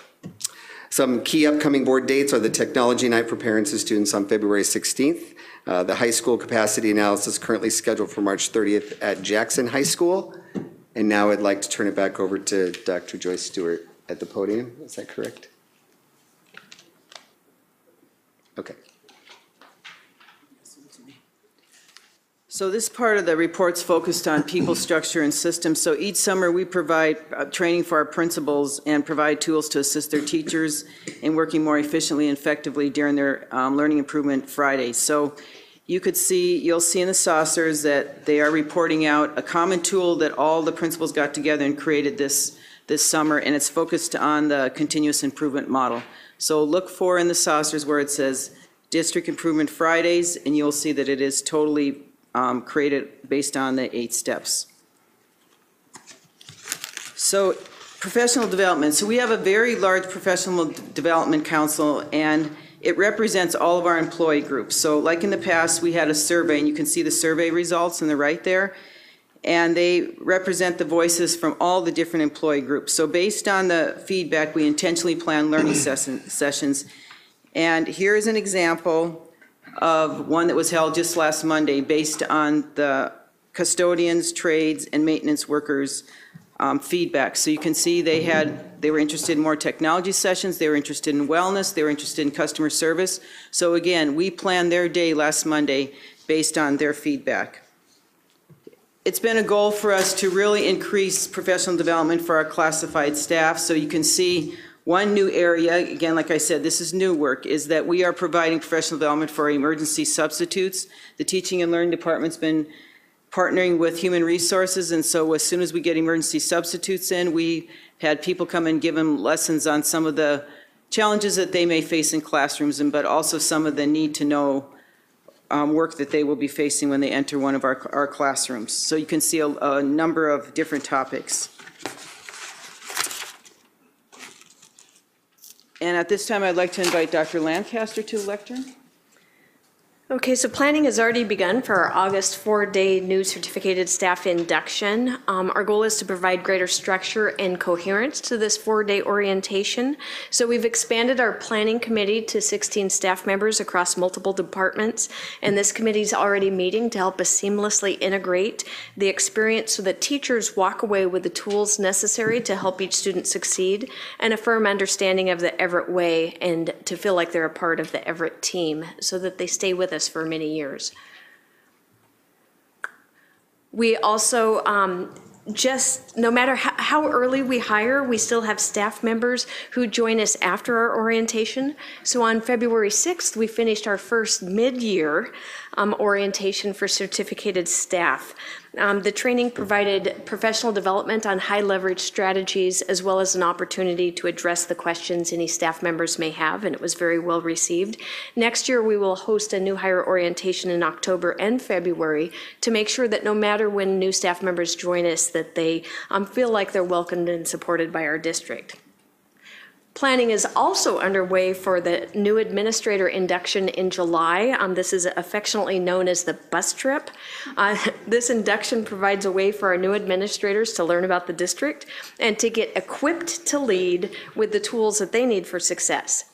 Some key upcoming board dates are the Technology Night for Parents and Students on February 16th. The high school capacity analysis currently scheduled for March 30th at Jackson High School. And now I'd like to turn it back over to Dr. Joyce Stewart at the podium. Is that correct? Okay. So this part of the report's focused on people, structure, and systems. So each summer we provide training for our principals and provide tools to assist their teachers in working more efficiently and effectively during their Learning Improvement Fridays. So you'll see in the saucers that they are reporting out a common tool that all the principals got together and created this summer, and it's focused on the continuous improvement model. So look for in the saucers where it says District Improvement Fridays, and you'll see that it is totally created based on the 8 steps. So professional development. So we have a very large professional development council, and it represents all of our employee groups. So like in the past, we had a survey, and you can see the survey results on the right there, and they represent the voices from all the different employee groups. So based on the feedback, we intentionally plan learning sessions. And here is an example of one that was held just last Monday based on the custodians, trades, and maintenance workers' feedback. So you can see they were interested in more technology sessions, they were interested in wellness, they were interested in customer service. So again, we planned their day last Monday based on their feedback. It's been a goal for us to really increase professional development for our classified staff. So you can see one new area, again, like I said, this is new work, is that we are providing professional development for emergency substitutes. The teaching and learning department's been partnering with human resources, and so as soon as we get emergency substitutes in, we had people come and give them lessons on some of the challenges that they may face in classrooms, but also some of the need to know work that they will be facing when they enter one of our classrooms. So you can see a number of different topics. And at this time, I'd like to invite Dr. Lancaster to the lectern. Okay, so planning has already begun for our August 4-day new certificated staff induction. Our goal is to provide greater structure and coherence to this 4-day orientation. So we've expanded our planning committee to 16 staff members across multiple departments, and this committee is already meeting to help us seamlessly integrate the experience so that teachers walk away with the tools necessary to help each student succeed and a firm understanding of the Everett way, and to feel like they're a part of the Everett team so that they stay with us for many years. We also, no matter how early we hire, we still have staff members who join us after our orientation. So on February 6th, we finished our first mid-year orientation for certificated staff. The training provided professional development on high leverage strategies, as well as an opportunity to address the questions any staff members may have, and it was very well received. Next year, we will host a new hire orientation in October and February to make sure that no matter when new staff members join us, that they feel like they're welcomed and supported by our district. Planning is also underway for the new administrator induction in July. This is affectionately known as the bus trip. This induction provides a way for our new administrators to learn about the district and to get equipped to lead with the tools that they need for success.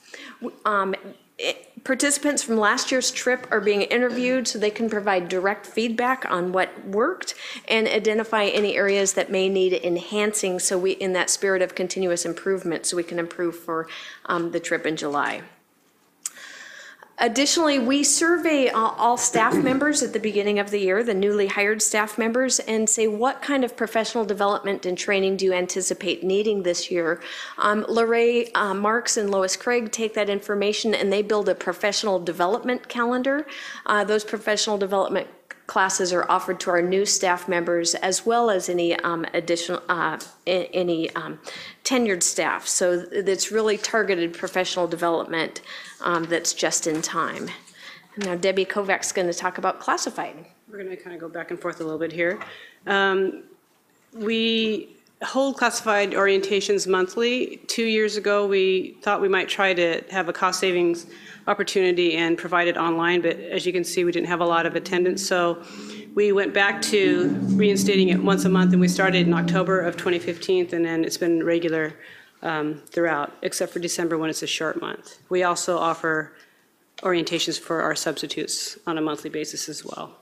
Participants from last year's trip are being interviewed so they can provide direct feedback on what worked and identify any areas that may need enhancing, so we, in that spirit of continuous improvement, so we can improve for the trip in July. Additionally, we survey all staff members at the beginning of the year, the newly hired staff members, and say, what kind of professional development and training do you anticipate needing this year? Lorraine Marks and Lois Craig take that information and they build a professional development calendar. Those professional development classes are offered to our new staff members, as well as any additional tenured staff. So it's really targeted professional development that's just in time. Now Debbie Kovac's going to talk about classified. We're going to kind of go back and forth a little bit here. We hold classified orientations monthly. 2 years ago, we thought we might try to have a cost savings opportunity and provide it online, but as you can see, we didn't have a lot of attendance. So we went back to reinstating it once a month, and we started in October of 2015, and then it's been regular throughout, except for December when it's a short month. We also offer orientations for our substitutes on a monthly basis as well.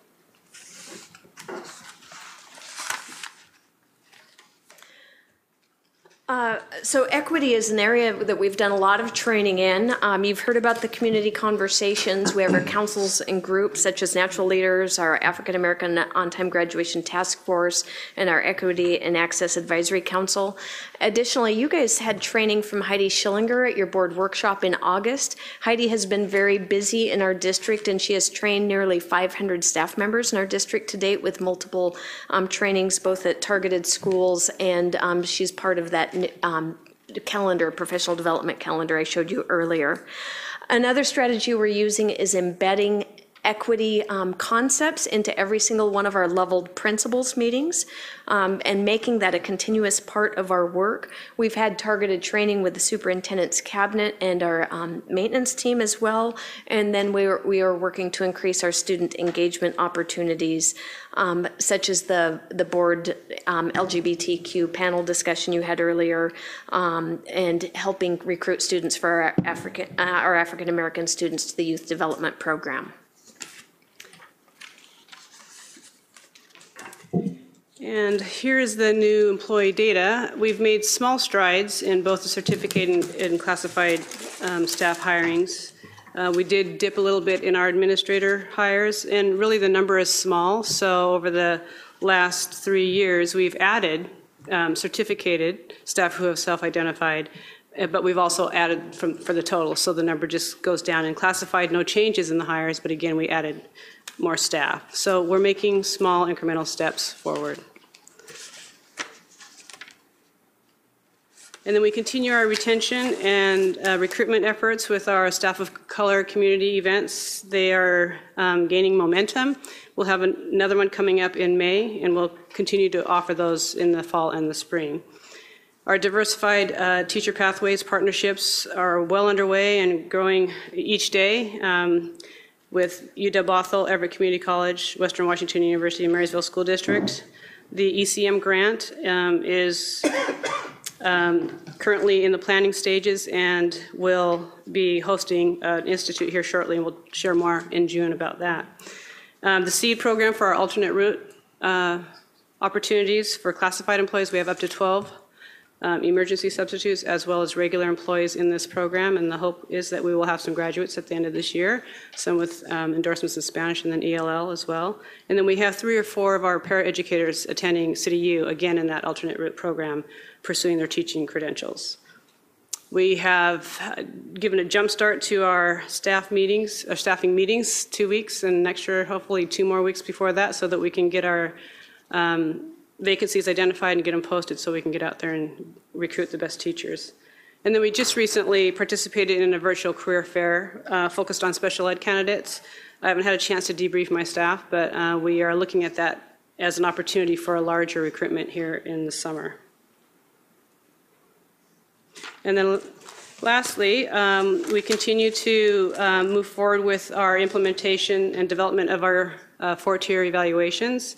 So equity is an area that we've done a lot of training in. You've heard about the community conversations. We have our councils and groups such as Natural Leaders, our African American On-Time Graduation Task Force, and our Equity and Access Advisory Council. Additionally, you guys had training from Heidi Schillinger at your board workshop in August. Heidi has been very busy in our district, and she has trained nearly 500 staff members in our district to date with multiple trainings, both at targeted schools, and she's part of that calendar, professional development calendar I showed you earlier. Another strategy we're using is embedding equity concepts into every single one of our leveled principals meetings, and making that a continuous part of our work. We've had targeted training with the superintendent's cabinet and our maintenance team as well. And then we are working to increase our student engagement opportunities, such as the board LGBTQ panel discussion you had earlier, and helping recruit students for our African American students to the youth development program. And here's the new employee data. We've made small strides in both the certificate and classified staff hirings. We did dip a little bit in our administrator hires, and really the number is small. So over the last 3 years, we've added certificated staff who have self-identified, but we've also added for the total. So the number just goes down. And classified, no changes in the hires, but again, we added more staff. So we're making small incremental steps forward. And then we continue our retention and recruitment efforts with our Staff of Color community events. They are gaining momentum. We'll have another one coming up in May, and we'll continue to offer those in the fall and the spring. Our diversified teacher pathways partnerships are well underway and growing each day with UW-Bothell, Everett Community College, Western Washington University, Marysville School District. The ECM grant is currently in the planning stages and will be hosting an institute here shortly, and we'll share more in June about that. The SEED program for our alternate route opportunities for classified employees, we have up to 12 emergency substitutes as well as regular employees in this program, and the hope is that we will have some graduates at the end of this year, some with endorsements in Spanish and then ELL as well. And then we have 3 or 4 of our paraeducators attending City U, again in that alternate route program, pursuing their teaching credentials. We have given a jump start to our staffing meetings, 2 weeks, and next year hopefully 2 more weeks before that, so that we can get our vacancies identified and get them posted so we can get out there and recruit the best teachers. And then we just recently participated in a virtual career fair focused on special ed candidates. I haven't had a chance to debrief my staff, but we are looking at that as an opportunity for a larger recruitment here in the summer. And then lastly, we continue to move forward with our implementation and development of our 4-tier evaluations.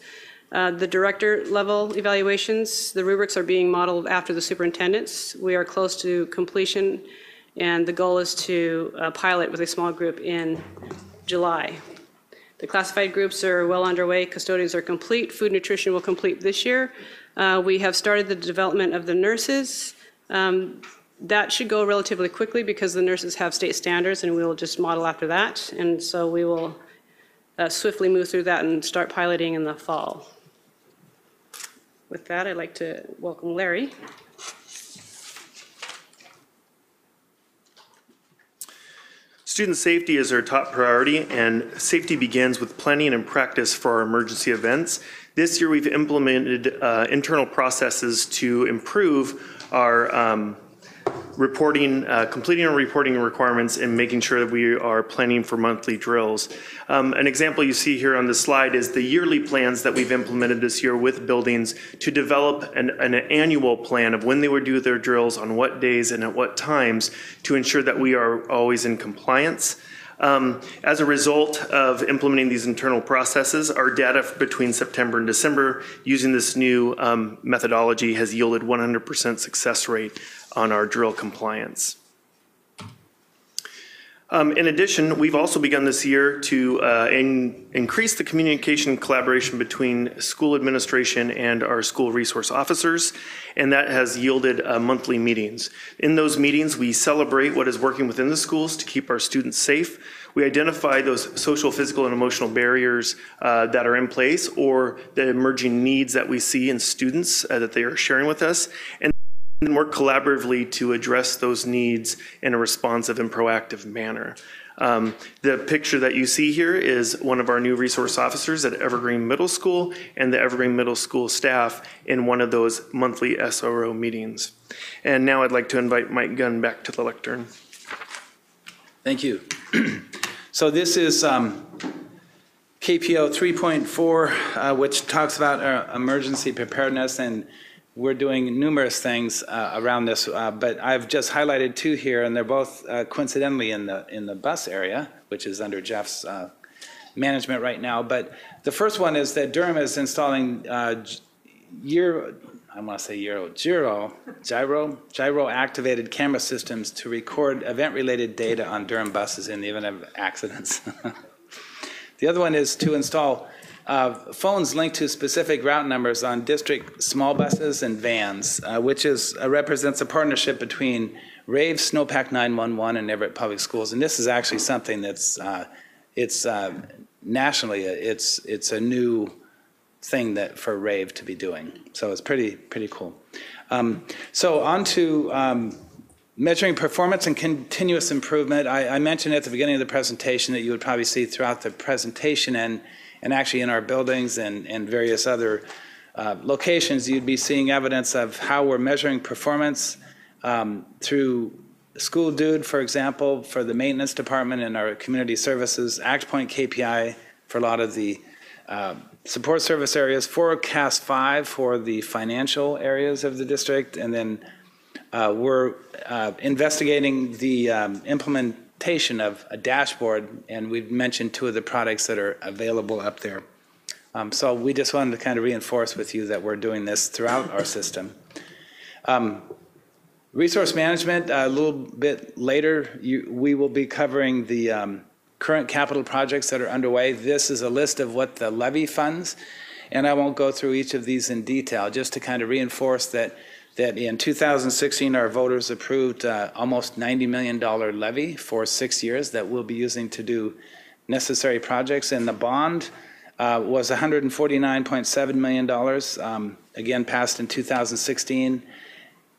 The director level evaluations, the rubrics are being modeled after the superintendent's. We are close to completion, and the goal is to pilot with a small group in July. The classified groups are well underway. Custodians are complete. Food nutrition will complete this year. We have started the development of the nurses. That should go relatively quickly because the nurses have state standards, and we will just model after that. And so we will swiftly move through that and start piloting in the fall. With that, I'd like to welcome Larry. Student safety is our top priority, and safety begins with planning and practice for our emergency events. This year, we've implemented internal processes to improve our completing our reporting requirements and making sure that we are planning for monthly drills. An example you see here on the slide is the yearly plans that we've implemented this year with buildings to develop an annual plan of when they would do their drills, on what days and at what times, to ensure that we are always in compliance. As a result of implementing these internal processes, our data between September and December using this new methodology has yielded 100% success rate on our drill compliance. In addition, we've also begun this year to increase the communication and collaboration between school administration and our school resource officers, and that has yielded monthly meetings. In those meetings, we celebrate what is working within the schools to keep our students safe. We identify those social, physical, and emotional barriers that are in place, or the emerging needs that we see in students that they are sharing with us, and work collaboratively to address those needs in a responsive and proactive manner. The picture that you see here is one of our new resource officers at Evergreen Middle School and the Evergreen Middle School staff in one of those monthly SRO meetings. And now I'd like to invite Mike Gunn back to the lectern. Thank you. So this is KPO 3.4, which talks about emergency preparedness, and we're doing numerous things around this, but I've just highlighted two here, and they're both coincidentally in the bus area, which is under Jeff's management right now. But the first one is that Durham is installing gyro-activated camera systems to record event-related data on Durham buses in the event of accidents. The other one is to install phones linked to specific route numbers on district small buses and vans, which represents a partnership between RAVE, Snowpack 911, and Everett Public Schools. And this is actually something that's nationally, it's a new thing that for RAVE to be doing. So it's pretty cool. So on to measuring performance and continuous improvement. I mentioned at the beginning of the presentation that you would probably see throughout the presentation and actually in our buildings and various other locations, you'd be seeing evidence of how we're measuring performance through School Dude, for example, for the maintenance department and our community services, ActPoint KPI for a lot of the support service areas, Forecast 5 for the financial areas of the district, and then we're investigating the implementation of a dashboard, and we've mentioned two of the products that are available up there. So we just wanted to kind of reinforce with you that we're doing this throughout our system. Resource management, a little bit later, we will be covering the current capital projects that are underway. This is a list of what the levy funds, and I won't go through each of these in detail, just to kind of reinforce that in 2016, our voters approved almost $90 million levy for 6 years that we'll be using to do necessary projects. And the bond was $149.7 million, again, passed in 2016.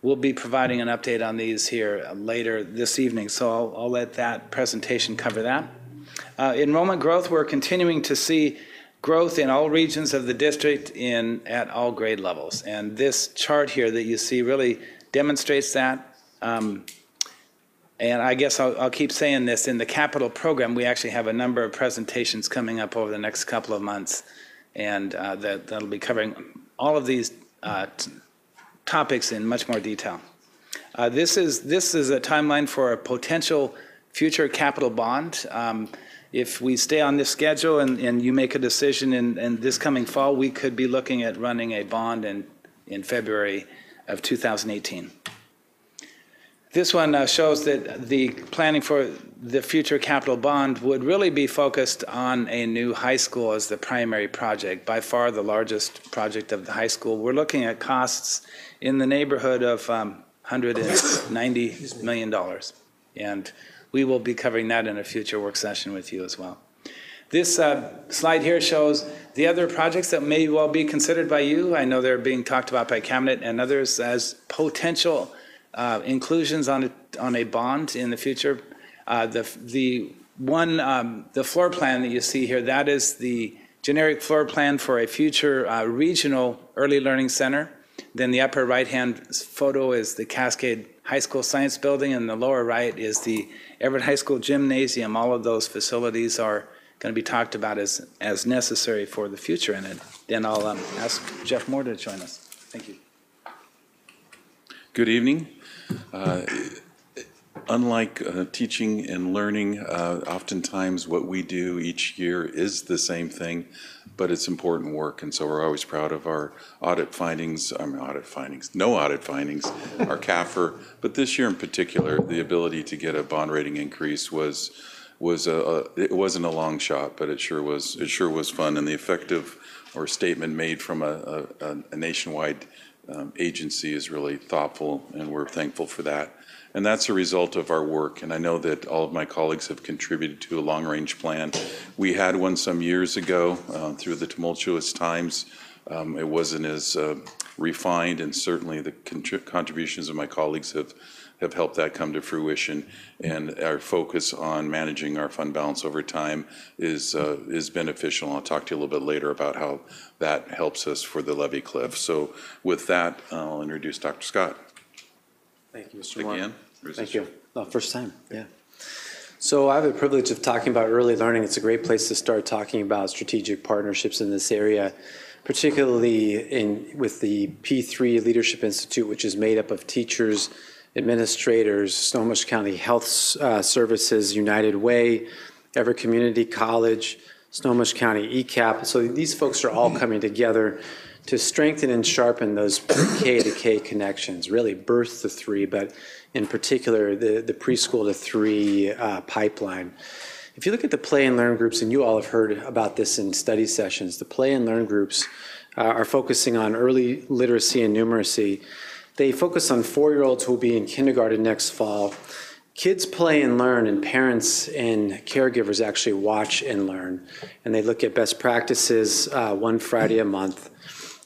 We'll be providing an update on these here later this evening, so I'll let that presentation cover that. Enrollment growth, we're continuing to see growth in all regions of the district at all grade levels. And this chart here that you see really demonstrates that. And I guess I'll keep saying this, in the capital program, we actually have a number of presentations coming up over the next couple of months, and that'll be covering all of these topics in much more detail. This is a timeline for a potential future capital bond. If we stay on this schedule and you make a decision in this coming fall, we could be looking at running a bond in February of 2018. This one shows that the planning for the future capital bond would really be focused on a new high school as the primary project, by far the largest project of the high school. We're looking at costs in the neighborhood of $190 million. And we will be covering that in a future work session with you as well. This slide here shows the other projects that may well be considered by you. I know they're being talked about by Cabinet and others as potential inclusions on a bond in the future. The floor plan that you see here, that is the generic floor plan for a future regional early learning center. Then the upper right-hand photo is the Cascade High School Science Building, and the lower right is the Everett High School Gymnasium. All of those facilities are going to be talked about as necessary for the future in it. Then I'll ask Jeff Moore to join us. Thank you. Good evening. Unlike teaching and learning, oftentimes what we do each year is the same thing, but it's important work, and so we're always proud of our audit findings, our CAFR, but this year in particular, the ability to get a bond rating increase it wasn't a long shot, but it sure was fun, and the effective or statement made from a nationwide agency is really thoughtful, and we're thankful for that. And that's a result of our work, and I know that all of my colleagues have contributed to a long-range plan. We had one some years ago through the tumultuous times. It wasn't as refined, and certainly the contributions of my colleagues have helped that come to fruition. And our focus on managing our fund balance over time is beneficial. I'll talk to you a little bit later about how that helps us for the levy cliff. So with that, I'll introduce Dr. Scott. Thank you, Mr. Moore. Again? Thank you. First time, yeah. So I have the privilege of talking about early learning. It's a great place to start talking about strategic partnerships in this area, particularly with the P3 Leadership Institute, which is made up of teachers, administrators, Snohomish County Health Services, United Way, Everett Community College, Snohomish County ECAP. So these folks are all coming together to strengthen and sharpen those K to K connections, really birth to three, but in particular the preschool to three pipeline. If you look at the play and learn groups, and you all have heard about this in study sessions, the play and learn groups are focusing on early literacy and numeracy. They focus on 4-year-olds who will be in kindergarten next fall. Kids play and learn, and parents and caregivers actually watch and learn. And they look at best practices one Friday a month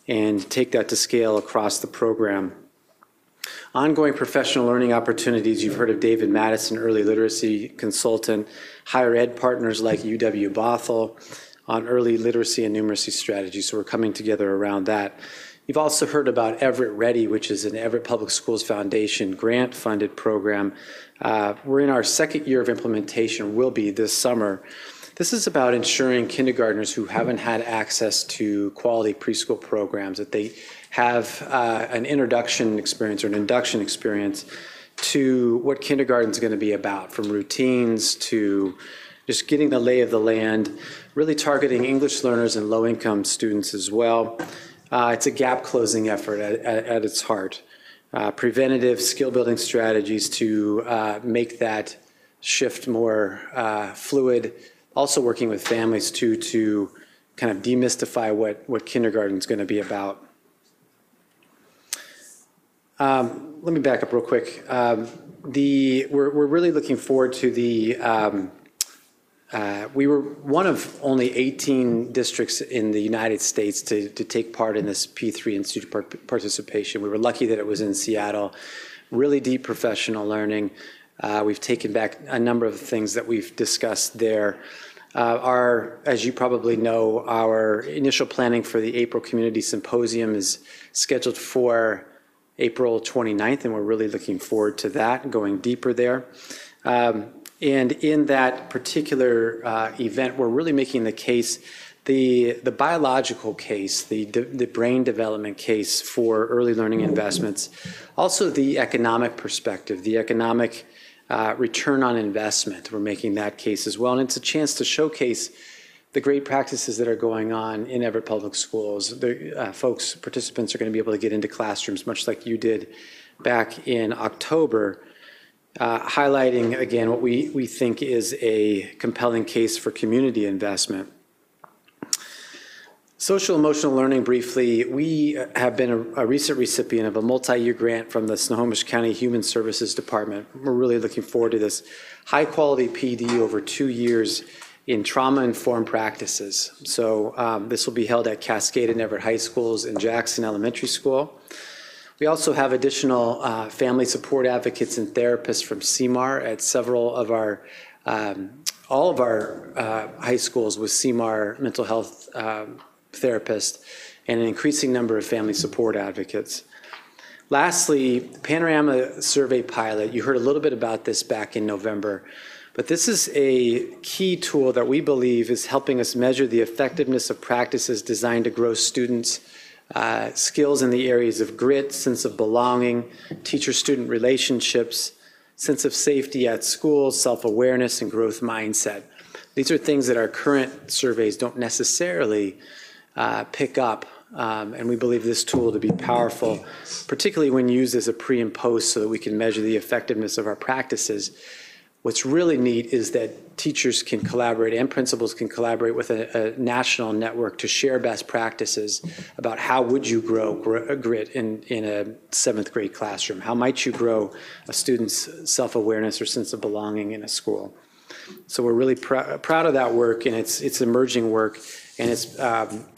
and take that to scale across the program. Ongoing professional learning opportunities. You've heard of David Madison, early literacy consultant, higher ed partners like UW-Bothell on early literacy and numeracy strategies. So we're coming together around that. You've also heard about Everett Ready, which is an Everett Public Schools Foundation grant-funded program. We're in our second year of implementation, will be this summer. This is about ensuring kindergartners who haven't had access to quality preschool programs that they have an introduction experience or an induction experience to what kindergarten is going to be about, from routines to just getting the lay of the land, really targeting English learners and low-income students as well. It's a gap-closing effort at its heart. Preventative skill-building strategies to make that shift more fluid. Also working with families to kind of demystify what kindergarten is going to be about. Let me back up real quick. We're really looking forward to the. We were one of only 18 districts in the United States to take part in this P3 Institute participation. We were lucky that it was in Seattle. Really deep professional learning. We've taken back a number of things that we've discussed there. As you probably know, our initial planning for the April Community Symposium is scheduled for April 29th, and we're really looking forward to that, going deeper there. And in that particular event, we're really making the case, the biological case, the brain development case for early learning investments, also the economic perspective, the economic return on investment. We're making that case as well, and it's a chance to showcase the great practices that are going on in Everett Public Schools. The participants are going to be able to get into classrooms, much like you did back in October, highlighting again what we think is a compelling case for community investment. Social emotional learning, briefly, we have been a recent recipient of a multi-year grant from the Snohomish County Human Services Department. We're really looking forward to this high-quality PD over 2 years in trauma-informed practices. So this will be held at Cascade and Everett High Schools and Jackson Elementary School. We also have additional family support advocates and therapists from CMAR at several of our, all of our high schools with CMAR mental health therapists and an increasing number of family support advocates. Lastly, Panorama Survey Pilot. You heard a little bit about this back in November, but this is a key tool that we believe is helping us measure the effectiveness of practices designed to grow students' skills in the areas of grit, sense of belonging, teacher-student relationships, sense of safety at school, self-awareness, and growth mindset. These are things that our current surveys don't necessarily pick up, and we believe this tool to be powerful, particularly when used as a pre and post so that we can measure the effectiveness of our practices. What's really neat is that teachers can collaborate and principals can collaborate with a national network to share best practices about how would you grow grit in a 7th grade classroom? How might you grow a student's self-awareness or sense of belonging in a school? So we're really proud of that work, and it's emerging work, and it's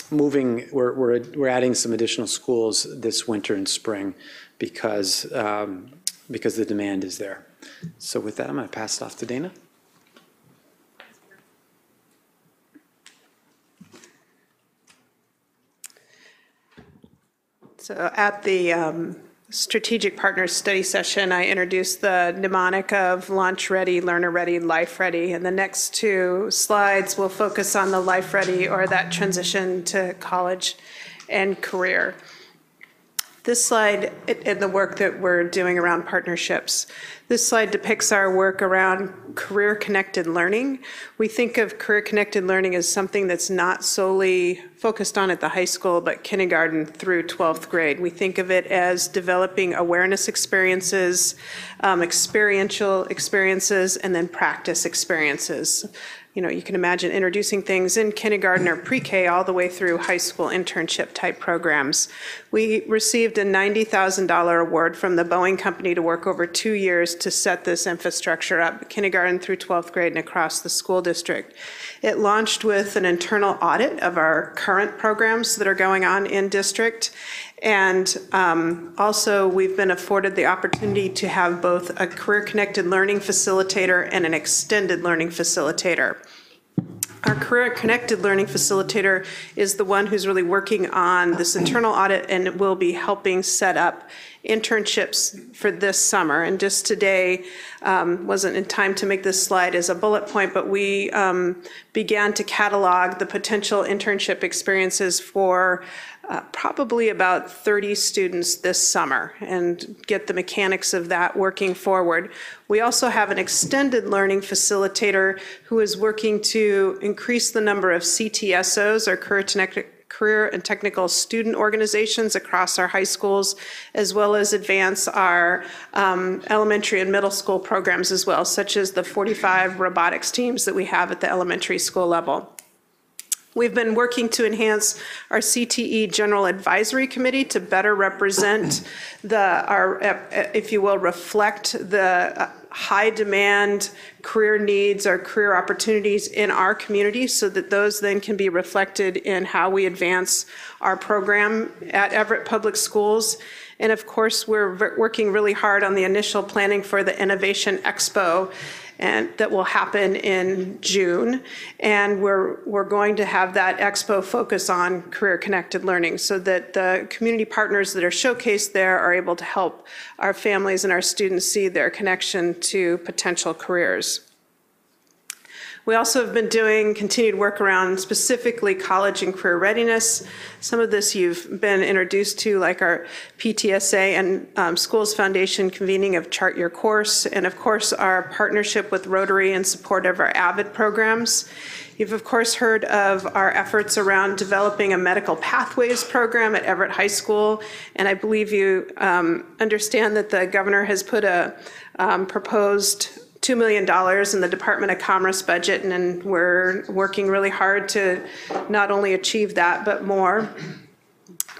moving. We're adding some additional schools this winter and spring because the demand is there. So with that, I'm going to pass it off to Dana. So at the strategic partners study session, I introduced the mnemonic of launch ready, learner ready, life ready. And the next two slides will focus on the life ready, or that transition to college and career. This slide and the work that we're doing around partnerships. This slide depicts our work around career-connected learning. We think of career-connected learning as something that's not solely focused on at the high school, but kindergarten through 12th grade. We think of it as developing awareness experiences, experiential experiences, and then practice experiences. You know, you can imagine introducing things in kindergarten or pre-K all the way through high school internship type programs. We received a $90,000 award from the Boeing Company to work over 2 years to set this infrastructure up, kindergarten through 12th grade and across the school district. It launched with an internal audit of our current programs that are going on in district. And also, we've been afforded the opportunity to have both a career-connected learning facilitator and an extended learning facilitator. Our career-connected learning facilitator is the one who's really working on this internal audit and will be helping set up internships for this summer. And just today, wasn't in time to make this slide as a bullet point, but we began to catalog the potential internship experiences for probably about 30 students this summer and get the mechanics of that working forward. We also have an extended learning facilitator who is working to increase the number of CTSOs, or career and technical student organizations across our high schools, as well as advance our elementary and middle school programs as well, such as the 45 robotics teams that we have at the elementary school level. We've been working to enhance our CTE General Advisory Committee to better represent if you will, reflect the high demand career needs or career opportunities in our community, so that those then can be reflected in how we advance our program at Everett Public Schools. And of course, we're working really hard on the initial planning for the Innovation Expo, and that will happen in June. And we're going to have that expo focus on career-connected learning, so that the community partners that are showcased there are able to help our families and our students see their connection to potential careers. We also have been doing continued work around specifically college and career readiness. Some of this you've been introduced to, like our PTSA and Schools Foundation convening of Chart Your Course, and of course our partnership with Rotary in support of our AVID programs. You've of course heard of our efforts around developing a medical pathways program at Everett High School, and I believe you understand that the governor has put a proposed $2 million in the Department of Commerce budget, and we're working really hard to not only achieve that, but more.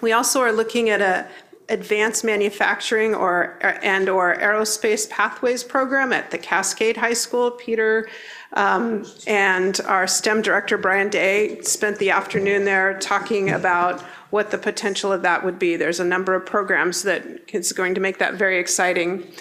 We also are looking at a advanced manufacturing or aerospace pathways program at the Cascade High School. Peter and our STEM director, Brian Day, spent the afternoon there talking about what the potential of that would be. There's a number of programs that is going to make that very exciting.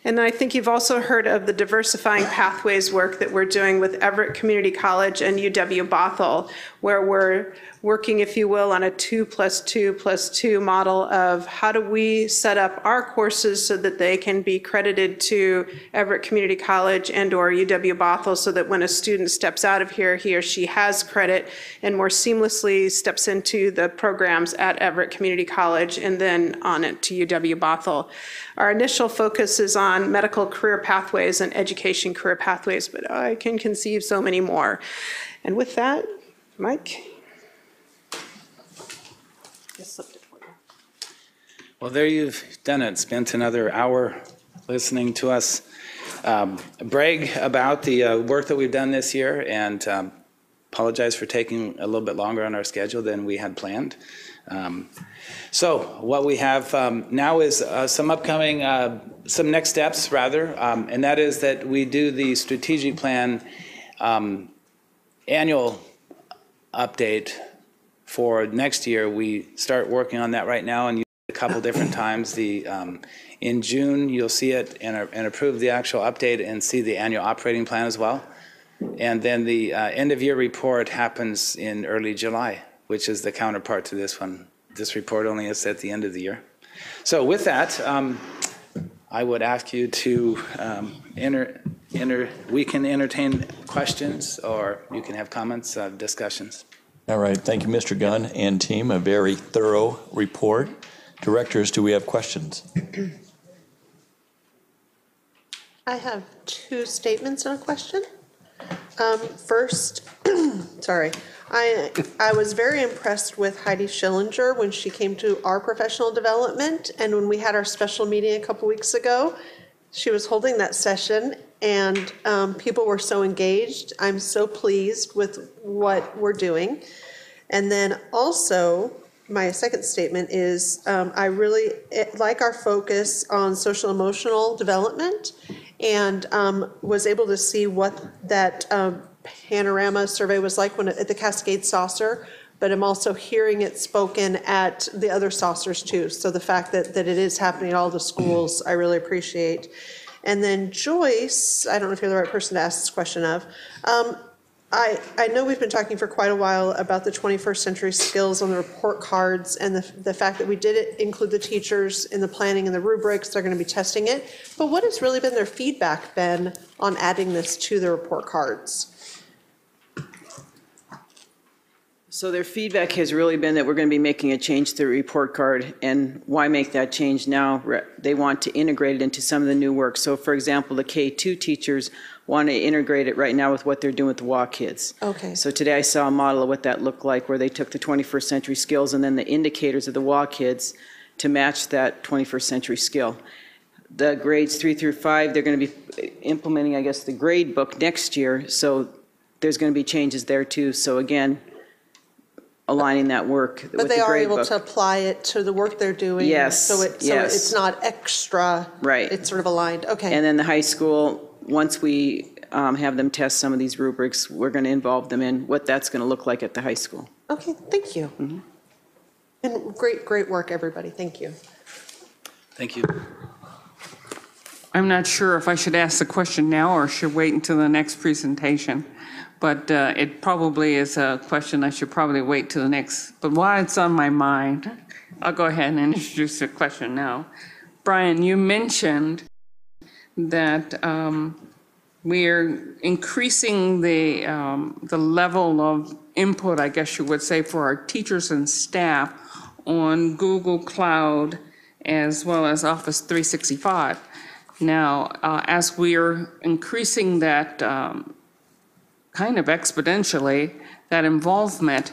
And then I think you've also heard of the diversifying pathways work that we're doing with Everett Community College and UW-Bothell, where we're working, if you will, on a 2+2+2 model of how do we set up our courses so that they can be credited to Everett Community College and or UW-Bothell, so that when a student steps out of here, he or she has credit and more seamlessly steps into the programs at Everett Community College and then on it to UW-Bothell. Our initial focus is on medical career pathways and education career pathways, but I can conceive so many more. And with that, Mike. Just slipped it for you. Well, there you've done it. Spent another hour listening to us brag about the work that we've done this year, and apologize for taking a little bit longer on our schedule than we had planned. So what we have now is some upcoming, some next steps rather, and that is that we do the strategic plan annual update for next year. We start working on that right now and use it a couple different times. In June, you'll see it and approve the actual update and see the annual operating plan as well. And then the end of year report happens in early July, which is the counterpart to this one. This report only is at the end of the year. So with that, I would ask you to we can entertain questions, or you can have comments, discussions. All right, thank you, Mr. Gunn and team, a very thorough report. Directors, do we have questions? I have two statements and a question. First, sorry, I was very impressed with Heidi Schillinger when she came to our professional development, and when we had our special meeting a couple weeks ago, she was holding that session, and people were so engaged. I'm so pleased with what we're doing. And then also, my second statement is I really like our focus on social emotional development, and was able to see what that panorama survey was like when at the Cascade Saucer, but I'm also hearing it spoken at the other saucers too. So the fact that it is happening at all the schools, I really appreciate. And then Joyce, I don't know if you're the right person to ask this question of, I know we've been talking for quite a while about the 21st century skills on the report cards, and the fact that we did include the teachers in the planning and the rubrics, they're going to be testing it. But what has really been their feedback been on adding this to the report cards? So their feedback has really been that we're going to be making a change to the report card, and why make that change now? They want to integrate it into some of the new work. So for example, the K2 teachers want to integrate it right now with what they're doing with the WA kids. Okay. So today I saw a model of what that looked like, where they took the 21st century skills and then the indicators of the WA kids to match that 21st century skill. The grades 3 through 5, they're going to be implementing, I guess, the grade book next year. So there's going to be changes there too. So again, aligning that work with the grade book. But they are able to apply it to the work they're doing. Yes, So it's not extra. Right. It's sort of aligned. Okay. And then the high school, once we have them test some of these rubrics, we're going to involve them in what that's going to look like at the high school. Okay, thank you. Mm-hmm. And great work, everybody. Thank you. Thank you. I'm not sure if I should ask the question now or should wait until the next presentation. But it probably is a question I should probably wait till the next. But while it's on my mind, I'll go ahead and introduce the question now. Brian, you mentioned that we're increasing the level of input, I guess you would say, for our teachers and staff on Google Cloud as well as Office 365. Now, as we're increasing that kind of exponentially, that involvement,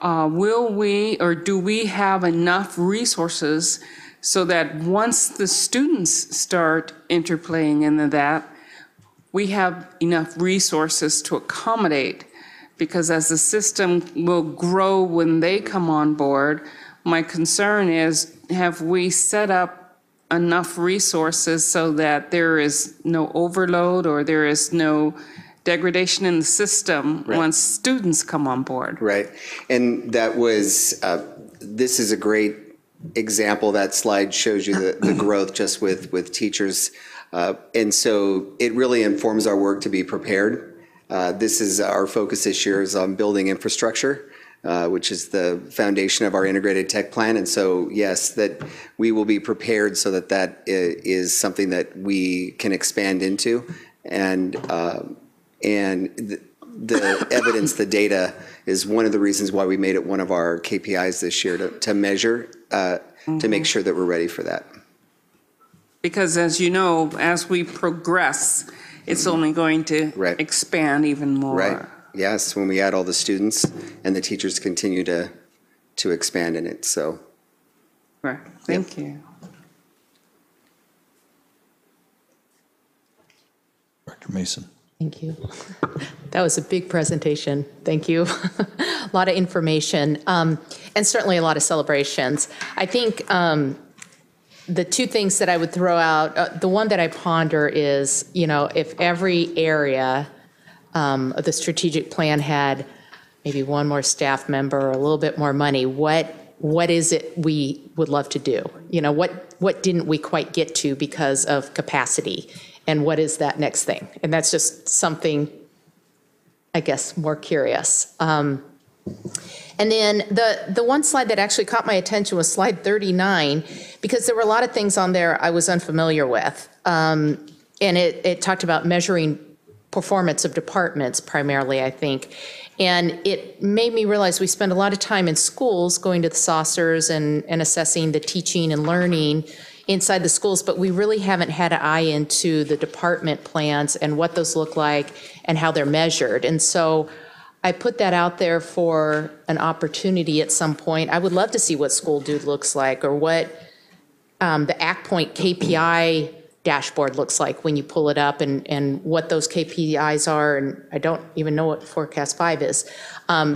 will we or do we have enough resources so that once the students start interplaying into that, we have enough resources to accommodate? Because as the system will grow when they come on board, my concern is, have we set up enough resources so that there is no overload or there is no degradation in the system once students come on board? Right. And that was, this is a great example. That slide shows you the growth just with teachers. And so it really informs our work to be prepared. This is our focus this year is on building infrastructure, which is the foundation of our integrated tech plan. And so, yes, that we will be prepared so that is something that we can expand into. And the evidence, the data, is one of the reasons why we made it one of our KPIs this year to measure, to make sure that we're ready for that. Because as you know, as we progress, it's only going to expand even more. Right. Yes, when we add all the students and the teachers continue to expand in it. So. Right. Thank you. Dr. Mason. Thank you. That was a big presentation. Thank you. A lot of information, and certainly a lot of celebrations. I think the two things that I would throw out, the one that I ponder is, if every area of the strategic plan had maybe one more staff member or a little bit more money, what is it we would love to do? What didn't we quite get to because of capacity? And what is that next thing? And that's just something, I guess, more curious. And then the one slide that actually caught my attention was slide 39, because there were a lot of things on there I was unfamiliar with. And it talked about measuring performance of departments primarily, I think. And it made me realize we spend a lot of time in schools going to the saucers and assessing the teaching and learning inside the schools, but we really haven't had an eye into the department plans and what those look like and how they're measured. And so I put that out there for an opportunity at some point. I would love to see what School Dude looks like, or what the ACT Point KPI dashboard looks like when you pull it up, and what those KPIs are, and I don't even know what Forecast 5 is.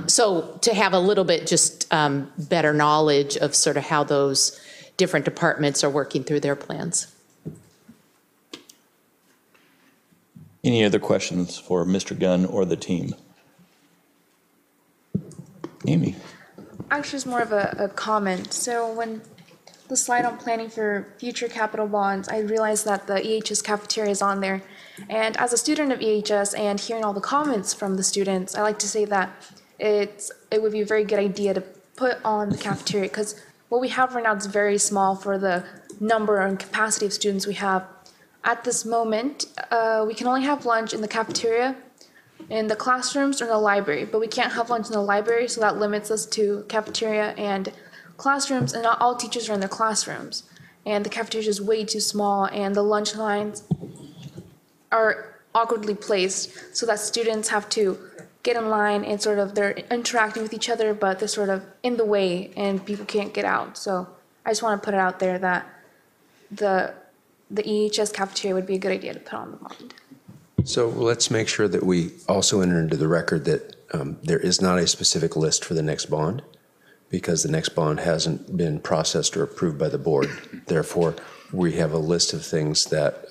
So to have a little bit just better knowledge of sort of how those different departments are working through their plans. Any other questions for Mr. Gunn or the team? Amy. Actually, it's more of a comment. So when the slide on planning for future capital bonds, I realized that the EHS cafeteria is on there. And as a student of EHS and hearing all the comments from the students, I like to say that it would be a very good idea to put on the cafeteria, because what we have right now is very small for the number and capacity of students we have. At this moment, we can only have lunch in the cafeteria, in the classrooms, or in the library, but we can't have lunch in the library, so that limits us to cafeteria and classrooms, and not all teachers are in their classrooms. And the cafeteria is way too small, and the lunch lines are awkwardly placed so that students have to get in line and sort of they're interacting with each other, but they're sort of in the way and people can't get out. So I just want to put it out there that the EHS cafeteria would be a good idea to put on the bond. So let's make sure that we also enter into the record that there is not a specific list for the next bond, because the next bond hasn't been processed or approved by the board. Therefore, we have a list of things that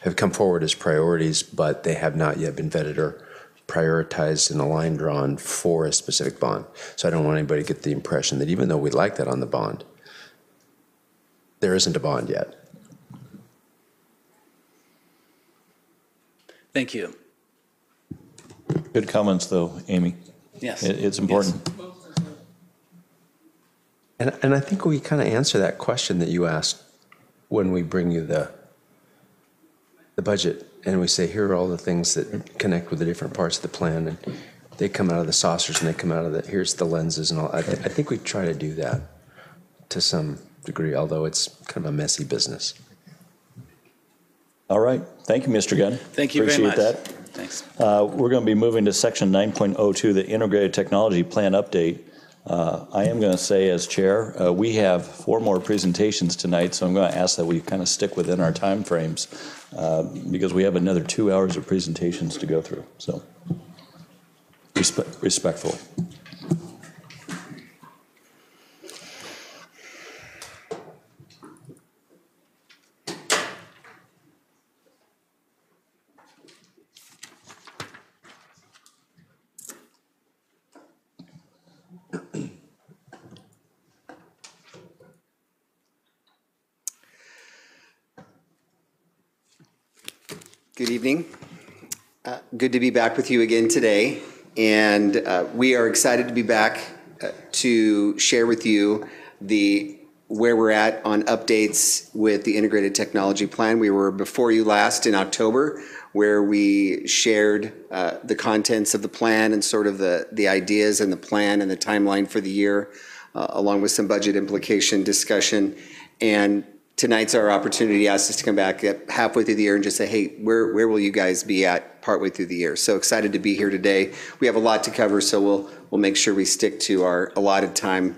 have come forward as priorities, but they have not yet been vetted or prioritized and a line drawn for a specific bond. So I don't want anybody to get the impression that even though we like that on the bond, there isn't a bond yet. Thank you. Good comments, though, Amy. Yes. It's important. Yes. And I think we kind of answer that question that you asked when we bring you the budget, and we say, here are all the things that connect with the different parts of the plan, and they come out of the saucers and they come out of the, here's the lenses and all. I think we try to do that to some degree, although it's kind of a messy business. All right. Thank you, Mr. Gunn. Thank you Appreciate very much. That. Thanks. We're going to be moving to section 9.02, the Integrated Technology Plan Update. I am going to say, as chair, we have 4 more presentations tonight, so I'm going to ask that we kind of stick within our time frames because we have another 2 hours of presentations to go through. So, respectful. Good evening. Good to be back with you again today. And we are excited to be back to share with you where we're at on updates with the Integrated Technology Plan. We were before you last in October, where we shared the contents of the plan and sort of the ideas and the plan and the timeline for the year, along with some budget implication discussion. And tonight's our opportunity. Asked us to come back at halfway through the year and just say, hey, where will you guys be at partway through the year? So excited to be here today. We have a lot to cover, so we'll make sure we stick to our allotted time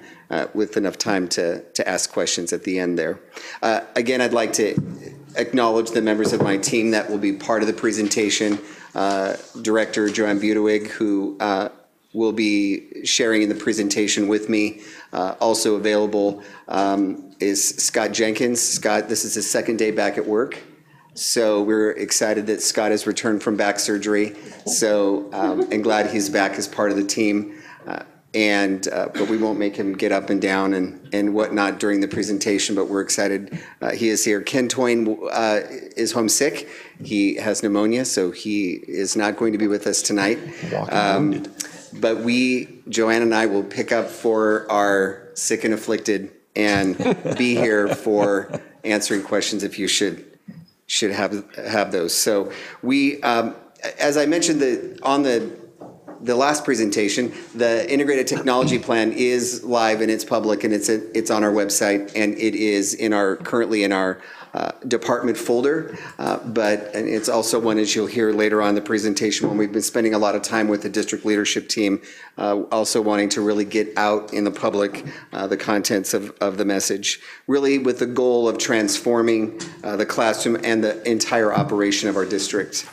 with enough time to ask questions at the end there. Again, I'd like to acknowledge the members of my team that will be part of the presentation. Director Joanne Budewig, who will be sharing in the presentation with me. Also available is Scott Jenkins. Scott, this is his second day back at work. So we're excited that Scott has returned from back surgery. So, and glad he's back as part of the team. But we won't make him get up and down and whatnot during the presentation, but we're excited he is here. Ken Twain is homesick. He has pneumonia, so he is not going to be with us tonight. But we Joanne and I will pick up for our sick and afflicted and be here for answering questions if you should have those. So we, as I mentioned on the last presentation, the integrated technology plan is live and it's public and it's on our website, and it is currently in our department folder, and it's also one, as you'll hear later on in the presentation, when we've been spending a lot of time with the district leadership team, also wanting to really get out in the public the contents of the message, really with the goal of transforming the classroom and the entire operation of our district.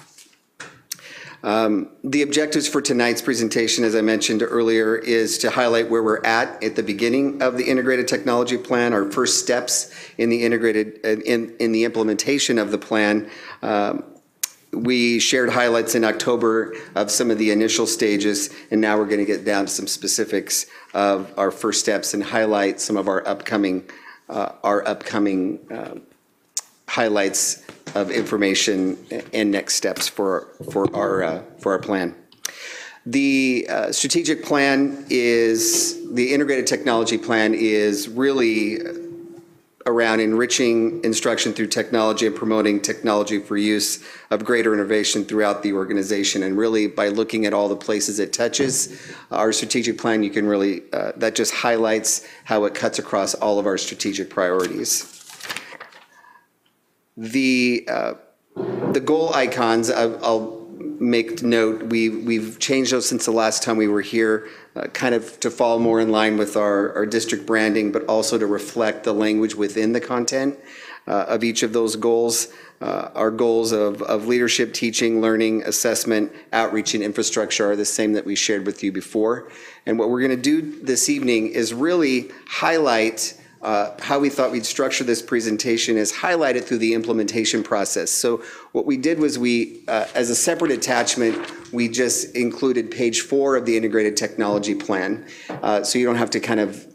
The objectives for tonight's presentation, as I mentioned earlier, is to highlight where we're at the beginning of the integrated technology plan, our first steps in the in the implementation of the plan. We shared highlights in October of some of the initial stages, and now we're going to get down to some specifics of our first steps and highlight some of our upcoming highlights of information and next steps for our plan. The strategic plan the integrated technology plan is really around enriching instruction through technology and promoting technology for use of greater innovation throughout the organization. And really, by looking at all the places it touches, our strategic plan, you can really, that just highlights how it cuts across all of our strategic priorities. The goal icons, I'll make note, we've changed those since the last time we were here, kind of to fall more in line with our district branding, but also to reflect the language within the content of each of those goals. Our goals of leadership, teaching, learning, assessment, outreach, and infrastructure are the same that we shared with you before. And what we're going to do this evening is really highlight how we thought we'd structure this presentation is highlight it through the implementation process. So what we did was as a separate attachment, we just included page 4 of the integrated technology plan. So you don't have to kind of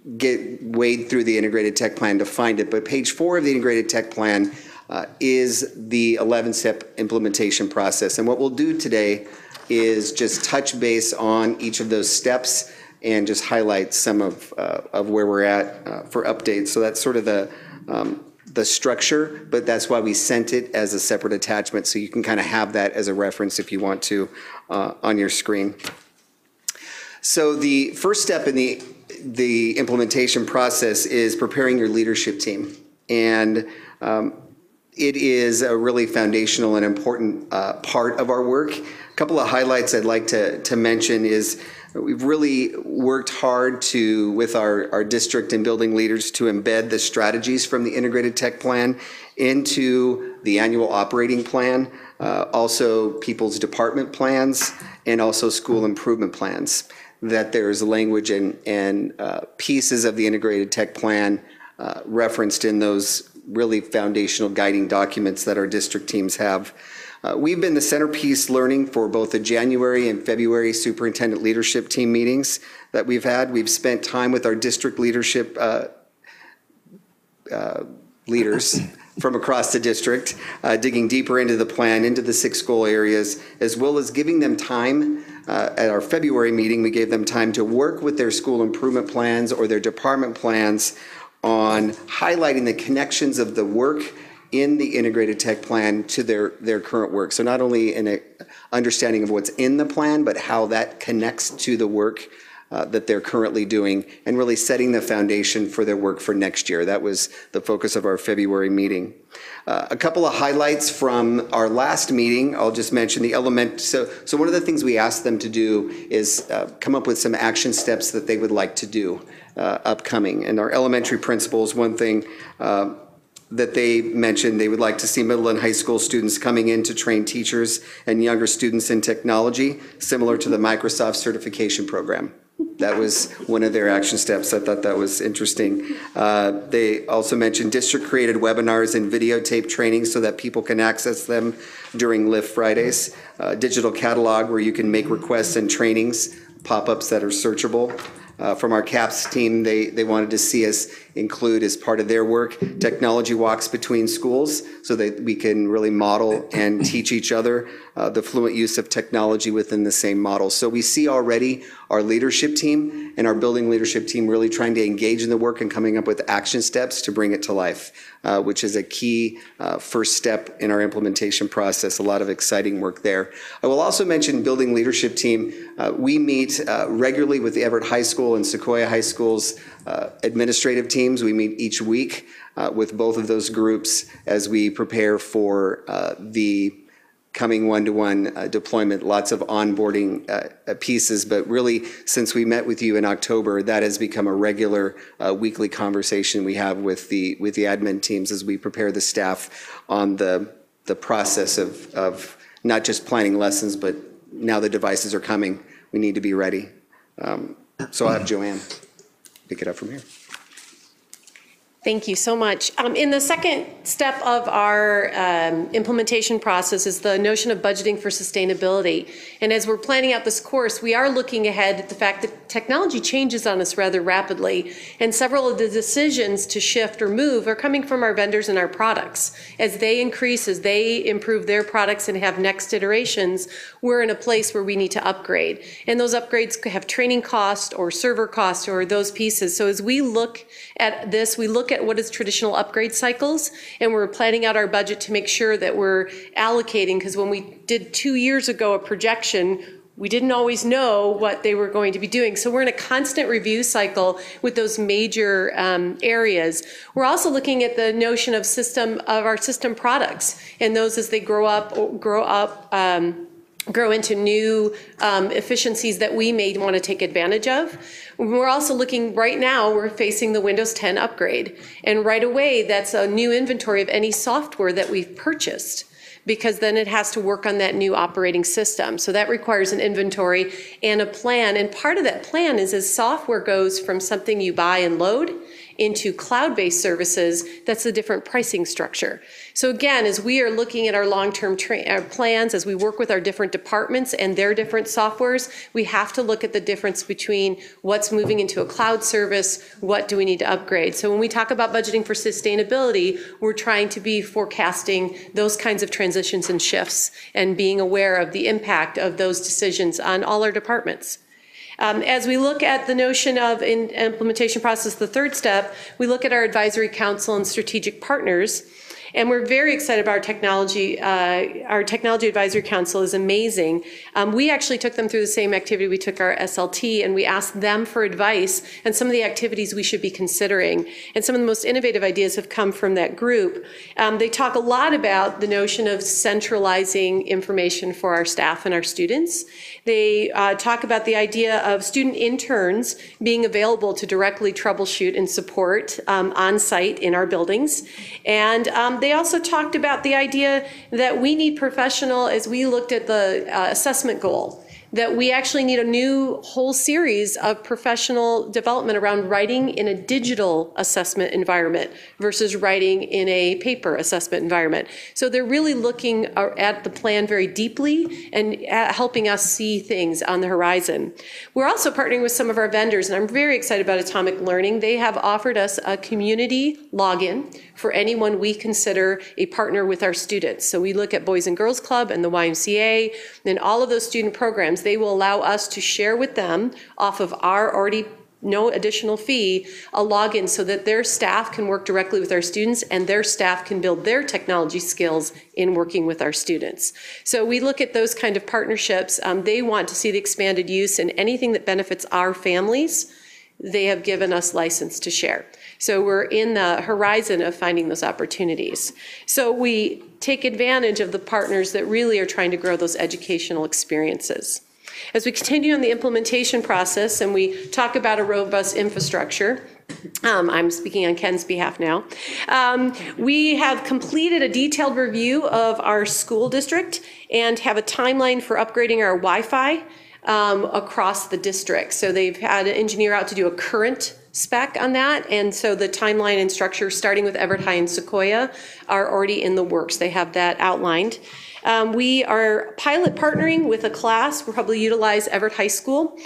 wade through the integrated tech plan to find it. But page 4 of the integrated tech plan is the 11-step implementation process. And what we'll do today is just touch base on each of those steps and just highlight some of where we're at for updates. So that's sort of the structure, but that's why we sent it as a separate attachment, so you can kind of have that as a reference if you want to on your screen. So the first step in the implementation process is preparing your leadership team. And it is a really foundational and important part of our work. A couple of highlights I'd like to mention is we've really worked hard with our district and building leaders to embed the strategies from the integrated tech plan into the annual operating plan, also people's department plans, and also school improvement plans. That there's language and pieces of the integrated tech plan referenced in those really foundational guiding documents that our district teams have. We've been the centerpiece learning for both the January and February superintendent leadership team meetings that we've had. We've spent time with our district leadership leaders from across the district, digging deeper into the plan, into the 6 goal areas, as well as giving them time. At our February meeting, we gave them time to work with their school improvement plans or their department plans on highlighting the connections of the work in the integrated tech plan to their current work. So not only an understanding of what's in the plan, but how that connects to the work that they're currently doing, and really setting the foundation for their work for next year. That was the focus of our February meeting. A couple of highlights from our last meeting, I'll just mention the element. So one of the things we asked them to do is come up with some action steps that they would like to do upcoming. And our elementary principals, one thing that they mentioned, they would like to see middle and high school students coming in to train teachers and younger students in technology, similar to the Microsoft certification program. That was one of their action steps. I thought that was interesting. They also mentioned district-created webinars and videotape training so that people can access them during Lift Fridays. Digital catalog where you can make requests and trainings, pop-ups that are searchable. From our CAPS team, they wanted to see us include as part of their work technology walks between schools so that we can really model and teach each other the fluent use of technology within the same model. So we see already our leadership team and our building leadership team really trying to engage in the work and coming up with action steps to bring it to life, which is a key first step in our implementation process. A lot of exciting work there. I will also mention building leadership team. We meet regularly with the Everett High School and Sequoia High School's administrative teams. We meet each week with both of those groups as we prepare for the coming one-to-one deployment, lots of onboarding pieces, but really since we met with you in October, that has become a regular weekly conversation we have with the admin teams as we prepare the staff on the process of not just planning lessons, but now the devices are coming. We need to be ready. So I'll have Joanne pick it up from here. Thank you so much. In the second step of our implementation process is the notion of budgeting for sustainability. And as we're planning out this course, we are looking ahead at the fact that technology changes on us rather rapidly. And several of the decisions to shift or move are coming from our vendors and our products. As they increase, as they improve their products and have next iterations, we're in a place where we need to upgrade. And those upgrades could have training cost or server cost or those pieces. So as we look at this, we look at what is traditional upgrade cycles, and we're planning out our budget to make sure that we're allocating, because when we did 2 years ago a projection, we didn't always know what they were going to be doing. So we're in a constant review cycle with those major areas. We're also looking at the notion of our system products, and those as they grow into new efficiencies that we may want to take advantage of. We're also looking right now, we're facing the Windows 10 upgrade. And right away, that's a new inventory of any software that we've purchased, because then it has to work on that new operating system. So that requires an inventory and a plan. And part of that plan is as software goes from something you buy and load into cloud-based services, that's a different pricing structure. So again, as we are looking at our long-term plans, as we work with our different departments and their different softwares, we have to look at the difference between what's moving into a cloud service, what do we need to upgrade. So when we talk about budgeting for sustainability, we're trying to be forecasting those kinds of transitions and shifts and being aware of the impact of those decisions on all our departments. As we look at the notion of implementation process, the third step, we look at our advisory council and strategic partners. And we're very excited about our technology. Our technology advisory council is amazing. We actually took them through the same activity we took our SLT, and we asked them for advice on some of the activities we should be considering. And some of the most innovative ideas have come from that group. They talk a lot about the notion of centralizing information for our staff and our students. They talk about the idea of student interns being available to directly troubleshoot and support on site in our buildings. And they also talked about the idea that we need professional, as we looked at the assessment goal, that we actually need a new whole series of professional development around writing in a digital assessment environment versus writing in a paper assessment environment. So they're really looking at the plan very deeply and helping us see things on the horizon. We're also partnering with some of our vendors, and I'm very excited about Atomic Learning. They have offered us a community login for anyone we consider a partner with our students. So we look at Boys and Girls Club and the YMCA and all of those student programs. They will allow us to share with them off of our already no additional fee, a login so that their staff can work directly with our students and their staff can build their technology skills in working with our students. So we look at those kind of partnerships. They want to see the expanded use, and anything that benefits our families, they have given us license to share. So we're in the horizon of finding those opportunities. So we take advantage of the partners that really are trying to grow those educational experiences. As we continue on the implementation process and we talk about a robust infrastructure, I'm speaking on Ken's behalf now. We have completed a detailed review of our school district and have a timeline for upgrading our Wi-Fi across the district. So they've had an engineer out to do a current spec on that, and so the timeline and structure starting with Everett High and Sequoia are already in the works. They have that outlined. We are pilot partnering with a class. We'll probably utilize Everett High School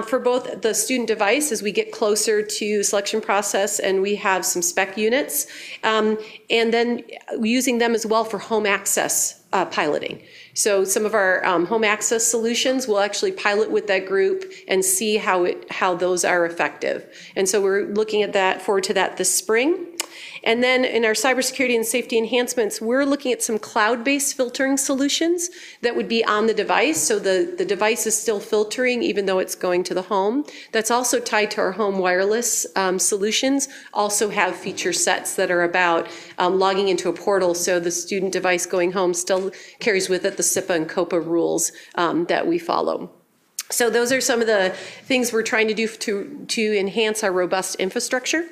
for both the student device as we get closer to selection process and we have some spec units, and then using them as well for home access piloting. So some of our home access solutions we'll actually pilot with that group and see how those are effective. And so we're looking at that, forward to that this spring. And then in our cybersecurity and safety enhancements, we're looking at some cloud-based filtering solutions that would be on the device. So the device is still filtering even though it's going to the home. That's also tied to our home wireless solutions, also have feature sets that are about logging into a portal so the student device going home still carries with it the SIPA and COPA rules that we follow. So those are some of the things we're trying to do to enhance our robust infrastructure.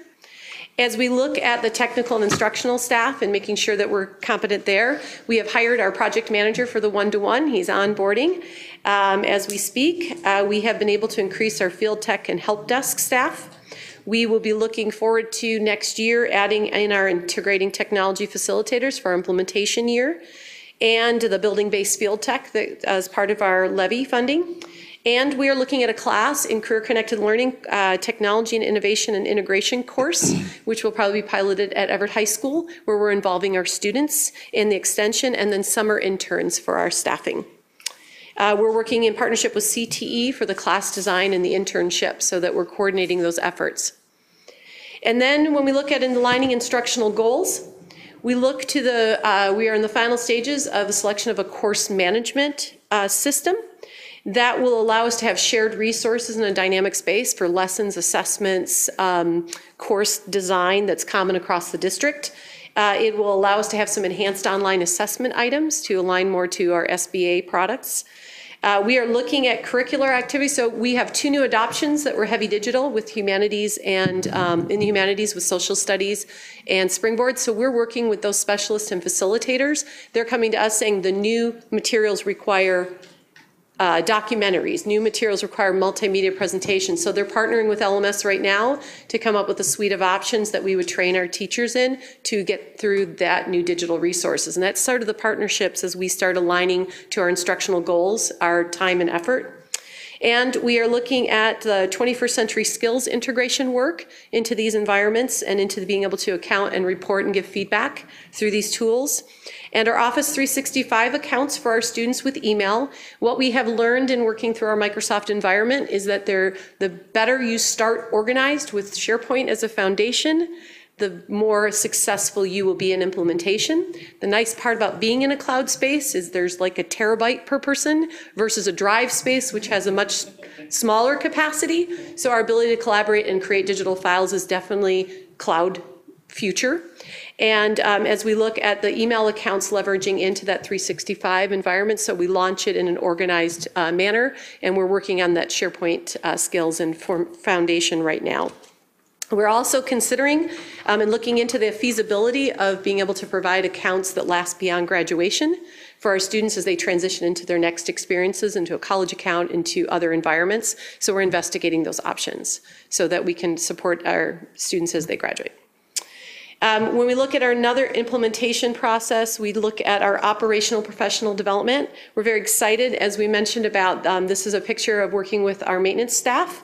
As we look at the technical and instructional staff and making sure that we're competent there, we have hired our project manager for the one-to-one. He's onboarding as we speak. We have been able to increase our field tech and help desk staff. We will be looking forward to next year adding in our integrating technology facilitators for our implementation year and the building-based field tech that, as part of our levy funding. And we are looking at a class in career-connected learning, technology and innovation and integration course, which will probably be piloted at Everett High School, where we're involving our students in the extension and then summer interns for our staffing. We're working in partnership with CTE for the class design and the internship so that we're coordinating those efforts. And then when we look at aligning instructional goals, we look to we are in the final stages of the selection of a course management system that will allow us to have shared resources in a dynamic space for lessons, assessments, course design that's common across the district. It will allow us to have some enhanced online assessment items to align more to our SBA products. We are looking at curricular activities. So we have 2 new adoptions that were heavy digital with humanities and in the humanities with social studies and Springboard. So we're working with those specialists and facilitators. They're coming to us saying the new materials require documentaries, new materials require multimedia presentations. So they're partnering with LMS right now to come up with a suite of options that we would train our teachers in to get through that new digital resources. And that's sort of the partnerships as we start aligning to our instructional goals, our time and effort. And we are looking at the 21st century skills integration work into these environments and into being able to account and report and give feedback through these tools. And our Office 365 accounts for our students with email. What we have learned in working through our Microsoft environment is that the better you start organized with SharePoint as a foundation, the more successful you will be in implementation. The nice part about being in a cloud space is there's like a terabyte per person versus a drive space, which has a much smaller capacity. So our ability to collaborate and create digital files is definitely cloud future. And as we look at the email accounts leveraging into that 365 environment, so we launch it in an organized manner, and we're working on that SharePoint skills and foundation right now. We're also considering and looking into the feasibility of being able to provide accounts that last beyond graduation for our students as they transition into their next experiences, into a college account, into other environments. So we're investigating those options so that we can support our students as they graduate. When we look at another implementation process, we look at our operational professional development. We're very excited, as we mentioned about, this is a picture of working with our maintenance staff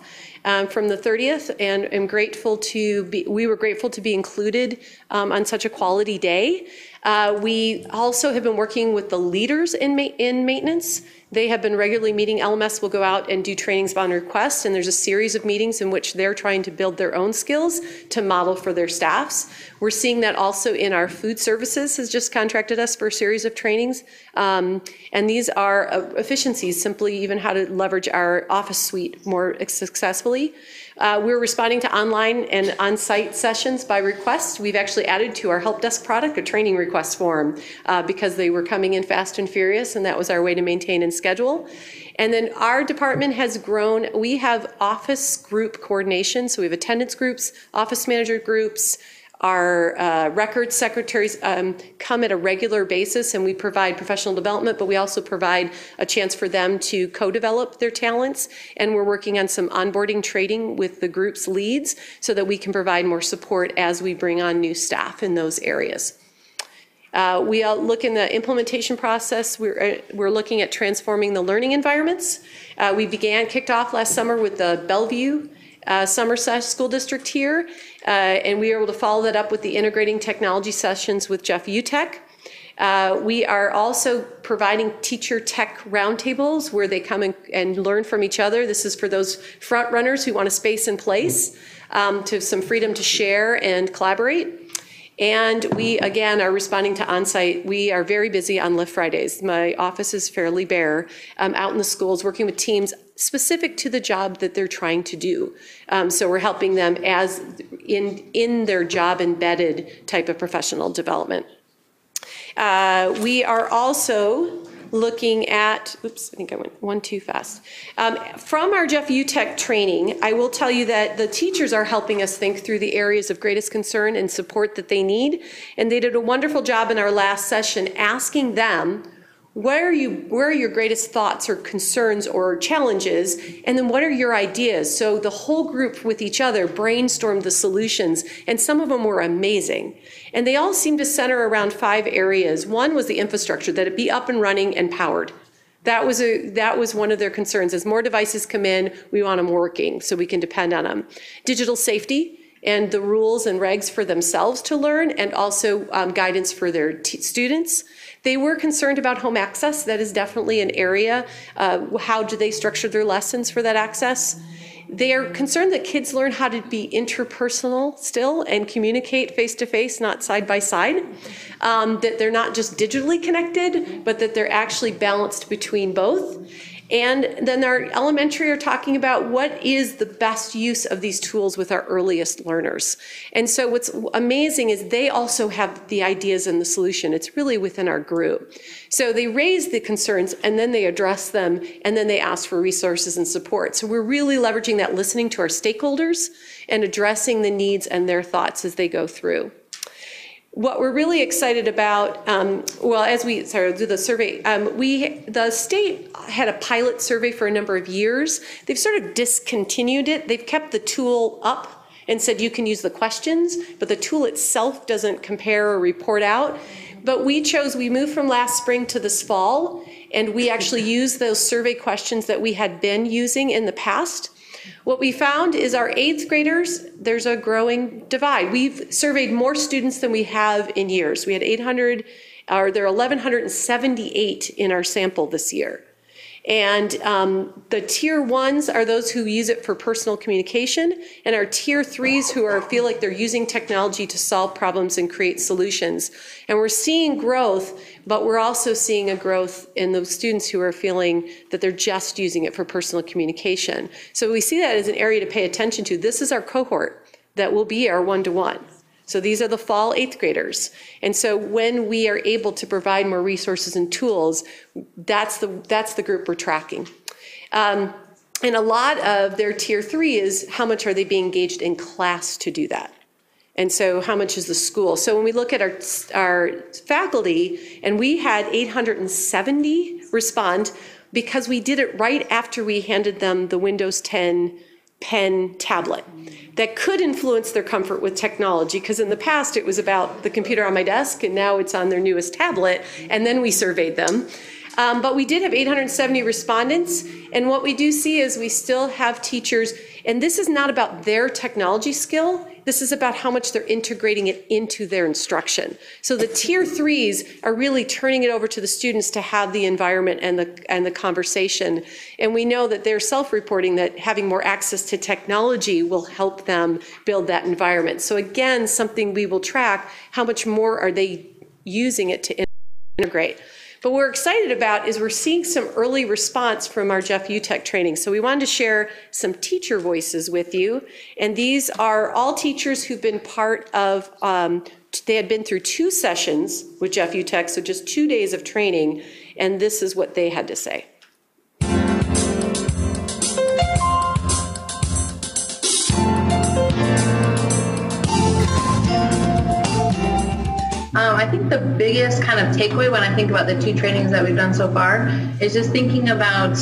from the 30th, and we were grateful to be included on such a quality day. We also have been working with the leaders in maintenance. They have been regularly meeting. LMS will go out and do trainings upon request, and there's a series of meetings in which they're trying to build their own skills to model for their staffs. We're seeing that also in our food services has just contracted us for a series of trainings. And these are efficiencies, simply even how to leverage our office suite more successfully. We're responding to online and on-site sessions by request. We've actually added to our help desk product a training request form because they were coming in fast and furious, and that was our way to maintain and schedule. And then our department has grown. We have office group coordination, so we have attendance groups, office manager groups. Our records secretaries come at a regular basis, and we provide professional development, but we also provide a chance for them to co-develop their talents. And we're working on some onboarding training with the group's leads so that we can provide more support as we bring on new staff in those areas. We look in the implementation process. We're looking at transforming the learning environments. We kicked off last summer with the Bellevue Summer School District here, and we were able to follow that up with the integrating technology sessions with Jeff Utek. We are also providing teacher tech roundtables where they come and learn from each other. This is for those front runners who want a space and place, to some freedom to share and collaborate. And we, again, are responding to on-site. We are very busy on Lift Fridays. My office is fairly bare, out in the schools, working with teams specific to the job that they're trying to do. So we're helping them as in their job-embedded type of professional development. We are also looking at, oops, I think I went one too fast. From our Jeff Utek training, I will tell you that the teachers are helping us think through the areas of greatest concern and support that they need. And they did a wonderful job in our last session asking them, where are your greatest thoughts or concerns or challenges? And then what are your ideas? So the whole group with each other brainstormed the solutions, and some of them were amazing. And they all seemed to center around 5 areas. One was the infrastructure, that it be up and running and powered. That was one of their concerns. As more devices come in, we want them working so we can depend on them. Digital safety and the rules and regs for themselves to learn, and also guidance for their students. They were concerned about home access. That is definitely an area. How do they structure their lessons for that access? They are concerned that kids learn how to be interpersonal still and communicate face-to-face, not side-by-side. That they're not just digitally connected, but that they're actually balanced between both. And then our elementary are talking about what is the best use of these tools with our earliest learners. And so what's amazing is they also have the ideas and the solution. It's really within our group. So they raise the concerns and then they address them and then they ask for resources and support. So we're really leveraging that, listening to our stakeholders and addressing the needs and their thoughts as they go through. What we're really excited about, well, as we do the survey, the state had a pilot survey for a number of years. They've sort of discontinued it. They've kept the tool up and said you can use the questions, but the tool itself doesn't compare or report out. But we moved from last spring to this fall, and we actually used those survey questions that we had been using in the past. What we found is our 8th graders, there's a growing divide. We've surveyed more students than we have in years. We had 800, or there are 1,178 in our sample this year. And the tier 1s are those who use it for personal communication, and our tier 3s who feel like they're using technology to solve problems and create solutions. And we're seeing growth, but we're also seeing a growth in those students who are feeling that they're just using it for personal communication. So we see that as an area to pay attention to. This is our cohort that will be our one-to-one. So these are the fall 8th graders. And so when we are able to provide more resources and tools, that's the group we're tracking. And a lot of their tier 3 is how much are they being engaged in class to do that? And so how much is the school? So when we look at our faculty, and we had 870 respond because we did it right after we handed them the Windows 10 pen tablet. That could influence their comfort with technology, because in the past it was about the computer on my desk and now it's on their newest tablet, and then we surveyed them. But we did have 870 respondents, and what we do see is we still have teachers, and this is not about their technology skill, this is about how much they're integrating it into their instruction. So the tier 3s are really turning it over to the students to have the environment and the conversation. And we know that they're self-reporting that having more access to technology will help them build that environment. So again, something we will track, how much more are they using it to integrate. But what we're excited about is we're seeing some early response from our Jeff Utek training. So we wanted to share some teacher voices with you. And these are all teachers who've been part of, they had been through 2 sessions with Jeff Utek, so just 2 days of training. And this is what they had to say. I think the biggest kind of takeaway when I think about the 2 trainings that we've done so far is just thinking about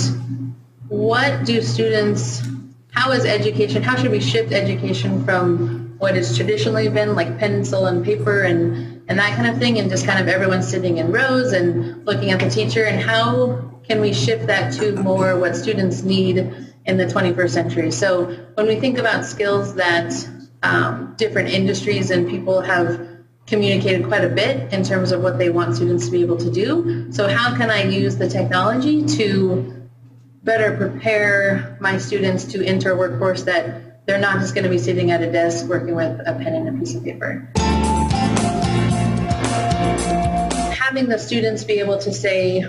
what do students, how is education, how should we shift education from what has traditionally been like pencil and paper and and that kind of thing, and just kind of everyone sitting in rows and looking at the teacher, and how can we shift that to more what students need in the 21st century. So when we think about skills that different industries and people have communicated quite a bit in terms of what they want students to be able to do. So how can I use the technology to better prepare my students to enter a workforce that they're not just going to be sitting at a desk working with a pen and a piece of paper. Having the students be able to say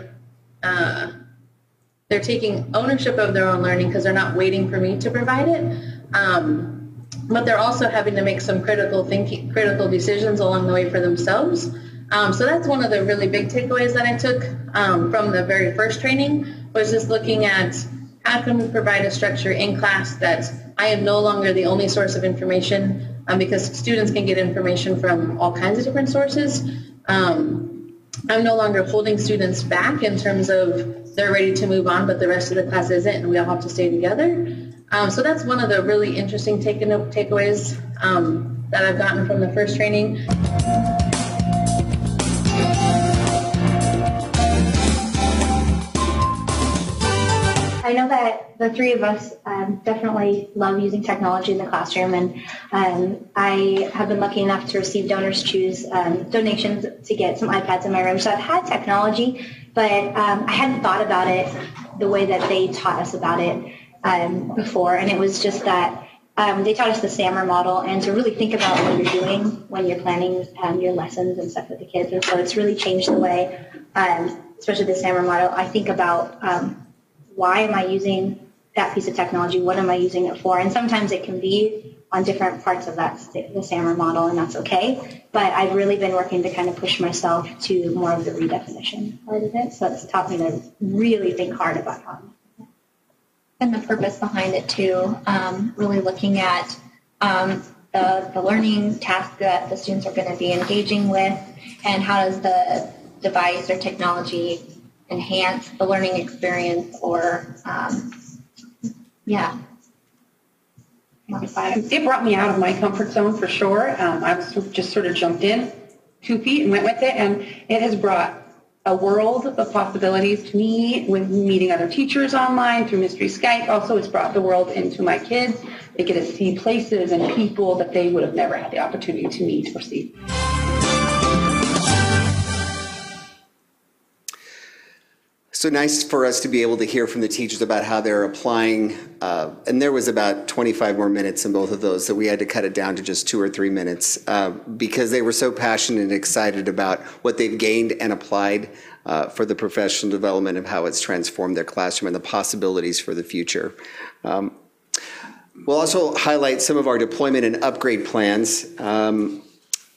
they're taking ownership of their own learning because they're not waiting for me to provide it. But they're also having to make some critical decisions along the way for themselves. So that's one of the really big takeaways that I took from the very first training, was just looking at how can we provide a structure in class that I am no longer the only source of information, because students can get information from all kinds of different sources. I'm no longer holding students back in terms of they're ready to move on, but the rest of the class isn't, and we all have to stay together. So that's one of the really interesting takeaways that I've gotten from the first training. I know that the three of us definitely love using technology in the classroom, and I have been lucky enough to receive Donors Choose donations to get some iPads in my room. So I've had technology, but I hadn't thought about it the way that they taught us about it before, and it was just that they taught us the SAMR model and to really think about what you're doing when you're planning your lessons and stuff with the kids. And so it's really changed the way, especially the SAMR model, I think about why am I using that piece of technology? What am I using it for? And sometimes it can be on different parts of that, the SAMR model, and that's okay. But I've really been working to kind of push myself to more of the redefinition part of it. So it's taught me to really think hard about how. And the purpose behind it too, really looking at the learning task that the students are going to be engaging with, and how does the device or technology enhance the learning experience, or It brought me out of my comfort zone for sure. I was just sort of jumped in 2 feet and went with it, and it has brought a world of possibilities to me with meeting other teachers online through Mystery Skype. Also, it's brought the world into my kids. They get to see places and people that they would have never had the opportunity to meet or see. So nice for us to be able to hear from the teachers about how they're applying. And there was about 25 more minutes in both of those, so we had to cut it down to just 2 or 3 minutes because they were so passionate and excited about what they've gained and applied for the professional development of how it's transformed their classroom and the possibilities for the future. We'll also highlight some of our deployment and upgrade plans.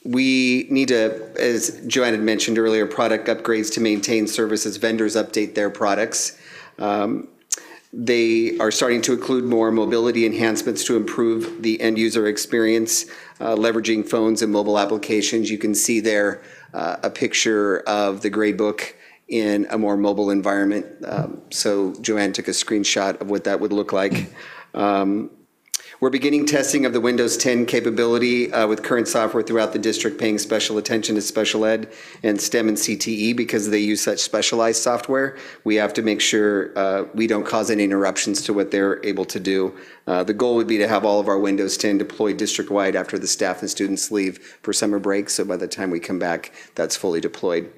We need to, as Joanne had mentioned earlier, product upgrades to maintain services. Vendors update their products. They are starting to include more mobility enhancements to improve the end user experience, leveraging phones and mobile applications. You can see there a picture of the gradebook in a more mobile environment. So Joanne took a screenshot of what that would look like. We're beginning testing of the Windows 10 capability with current software throughout the district, paying special attention to special ed and STEM and CTE because they use such specialized software. We have to make sure we don't cause any interruptions to what they're able to do. The goal would be to have all of our Windows 10 deployed district-wide after the staff and students leave for summer break, so by the time we come back, that's fully deployed.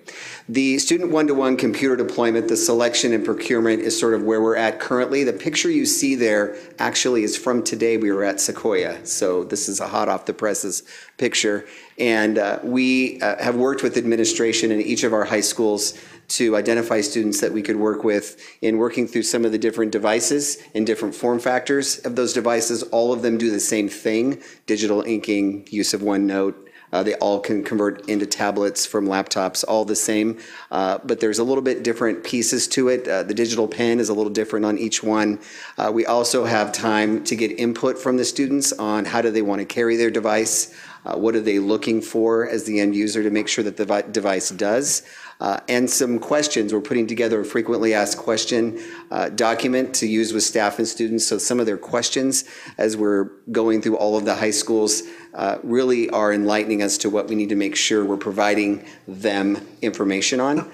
The student one-to-one computer deployment, the selection and procurement is sort of where we're at currently. The picture you see there actually is from today. We were at Sequoia, so this is a hot off the presses picture. And we have worked with administration in each of our high schools to identify students that we could work with in working through some of the different devices and different form factors of those devices. All of them do the same thing: digital inking, use of OneNote. They all can convert into tablets from laptops, all the same. But there's a little bit different pieces to it. The digital pen is a little different on each one. We also have time to get input from the students on how do they want to carry their device. What are they looking for as the end user to make sure that the device does? And some questions. We're putting together a frequently asked question document to use with staff and students. So some of their questions as we're going through all of the high schools really are enlightening us to what we need to make sure we're providing them information on,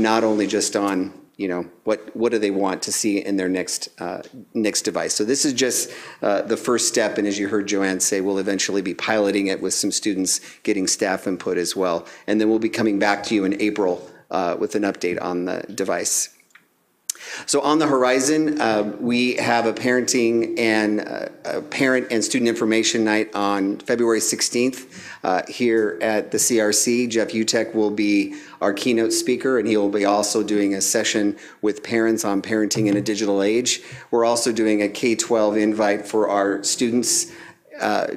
not only just on what do they want to see in their next device. So this is just the first step, and as you heard Joanne say, we'll eventually be piloting it with some students, getting staff input as well. And then we'll be coming back to you in April with an update on the device. So on the horizon, we have a parent and student information night on February 16th here at the CRC. Jeff Utek will be our keynote speaker, and he will be also doing a session with parents on parenting in a digital age. We're also doing a K-12 invite for our students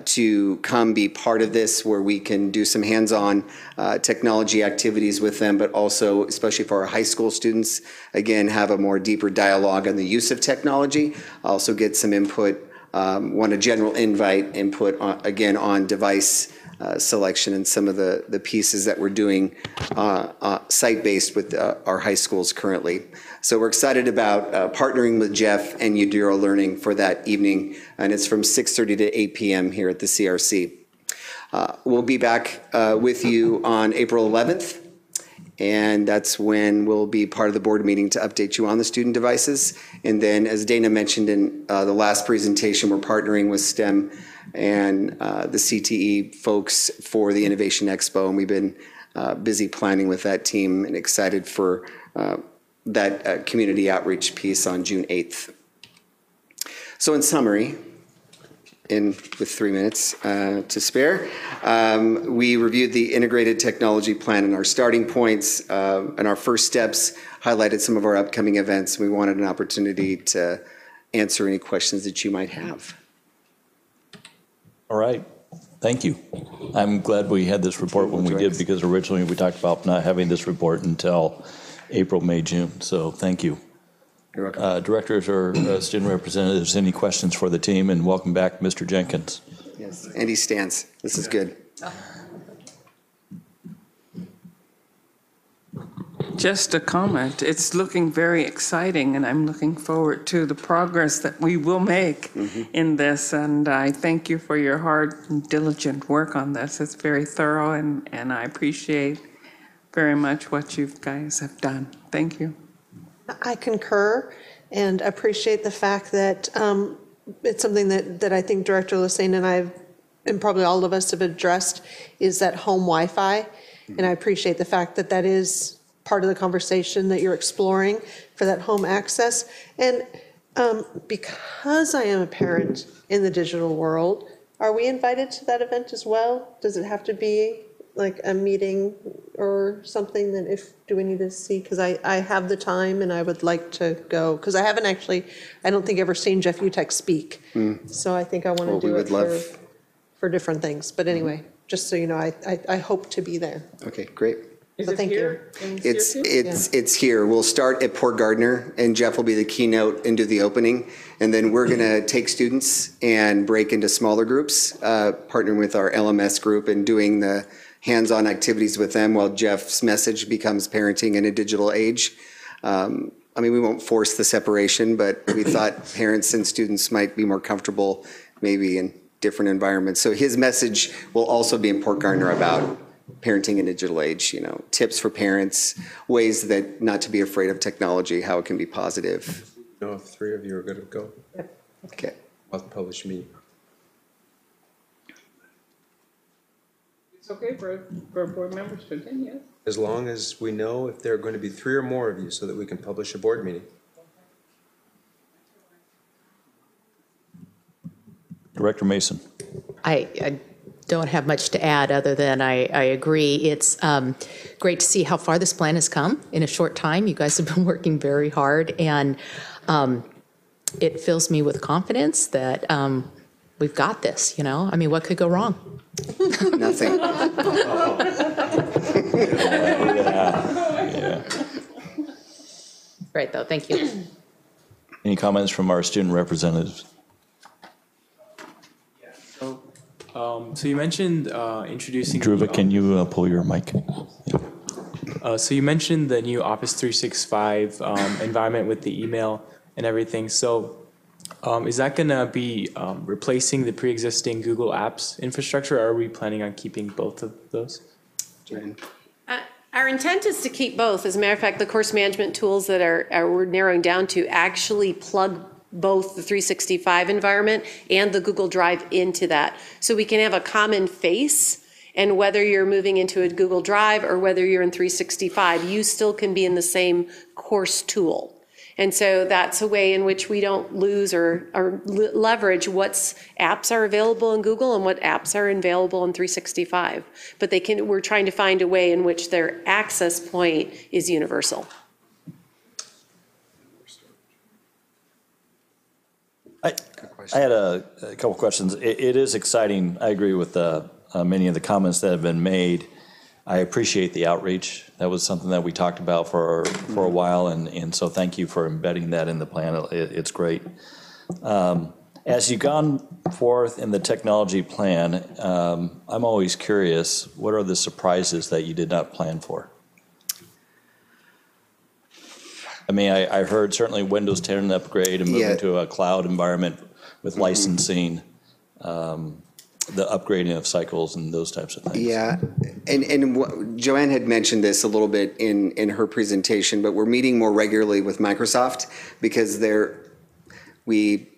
to come be part of this, where we can do some hands-on technology activities with them, but also, especially for our high school students, again, have a more deeper dialogue on the use of technology. Also get some input, want a general invite input, again, on device selection and some of the pieces that we're doing site-based with our high schools currently. So we're excited about partnering with Jeff and Udiro Learning for that evening, and it's from 6:30 to 8 p.m. here at the CRC. We'll be back with you on April 11th, and that's when we'll be part of the board meeting to update you on the student devices. And then, as Dana mentioned in the last presentation, we're partnering with STEM and the CTE folks for the Innovation Expo, and we've been busy planning with that team and excited for that community outreach piece on June 8th. So in summary, with 3 minutes to spare, we reviewed the integrated technology plan and our starting points and our first steps, highlighted some of our upcoming events. We wanted an opportunity to answer any questions that you might have. All right. Thank you. I'm glad we had this report when we did, because originally we talked about not having this report until April, May, June. So thank you. You're welcome. Directors or student representatives, any questions for the team? And welcome back, Mr. Jenkins. Yes, and he stands. This is good. Just a comment. It's looking very exciting, and I'm looking forward to the progress that we will make in this. And I thank you for your hard and diligent work on this. It's very thorough, and I appreciate very much what you guys have done. Thank you. I concur and appreciate the fact that it's something that I think Director Lassane and probably all of us have addressed, is that home Wi-Fi. And I appreciate the fact that that is part of the conversation that you're exploring for that home access. And because I am a parent in the digital world, are we invited to that event as well? Does it have to be like a meeting or something that do we need to see? Because I have the time and I would like to go, because I haven't actually, I don't think ever seen Jeff Utek speak. So I think I want to do it for different things. But anyway, just so you know, I hope to be there. Okay, great. So thank you. It's here. We'll start at Port Gardner, and Jeff will be the keynote and do the opening. And then we're going to take students and break into smaller groups, partnering with our LMS group and doing the hands-on activities with them while Jeff's message becomes parenting in a digital age. I mean, we won't force the separation, but we thought parents and students might be more comfortable maybe in different environments. So his message will also be in Port Gardner about parenting in a digital age, tips for parents, ways that not to be afraid of technology, how it can be positive. Know if 3 of you are good to go? Okay. I'll publish me. It's okay for board members to attend, yes? As long as we know if there are going to be 3 or more of you, so that we can publish a board meeting. Director Mason. I don't have much to add other than I agree. It's great to see how far this plan has come in a short time. You guys have been working very hard, and it fills me with confidence that we've got this, I mean, what could go wrong? Nothing. Right, though. Thank you. Any comments from our student representatives? So you mentioned introducing. Dhruva, can you pull your mic? So you mentioned the new Office 365 environment with the email and everything. So is that going to be replacing the pre-existing Google Apps infrastructure, or are we planning on keeping both of those? Our intent is to keep both. As a matter of fact, the course management tools that we're narrowing down to actually plug both the 365 environment and the Google Drive into that. So we can have a common face, and whether you're moving into a Google Drive or whether you're in 365, you still can be in the same course tool. And so that's a way in which we don't lose or leverage what apps are available in Google and what apps are available in 365. But we're trying to find a way in which their access point is universal. I had a couple questions. It is exciting. I agree with many of the comments that have been made. I appreciate the outreach. That was something that we talked about for a while, and so thank you for embedding that in the plan. It's great. As you've gone forth in the technology plan, I'm always curious, what are the surprises that you did not plan for? I mean, I heard certainly Windows 10 upgrade and moving to a cloud environment with licensing, the upgrading of cycles and those types of things. Yeah, and Joanne had mentioned this a little bit in her presentation, but we're meeting more regularly with Microsoft because we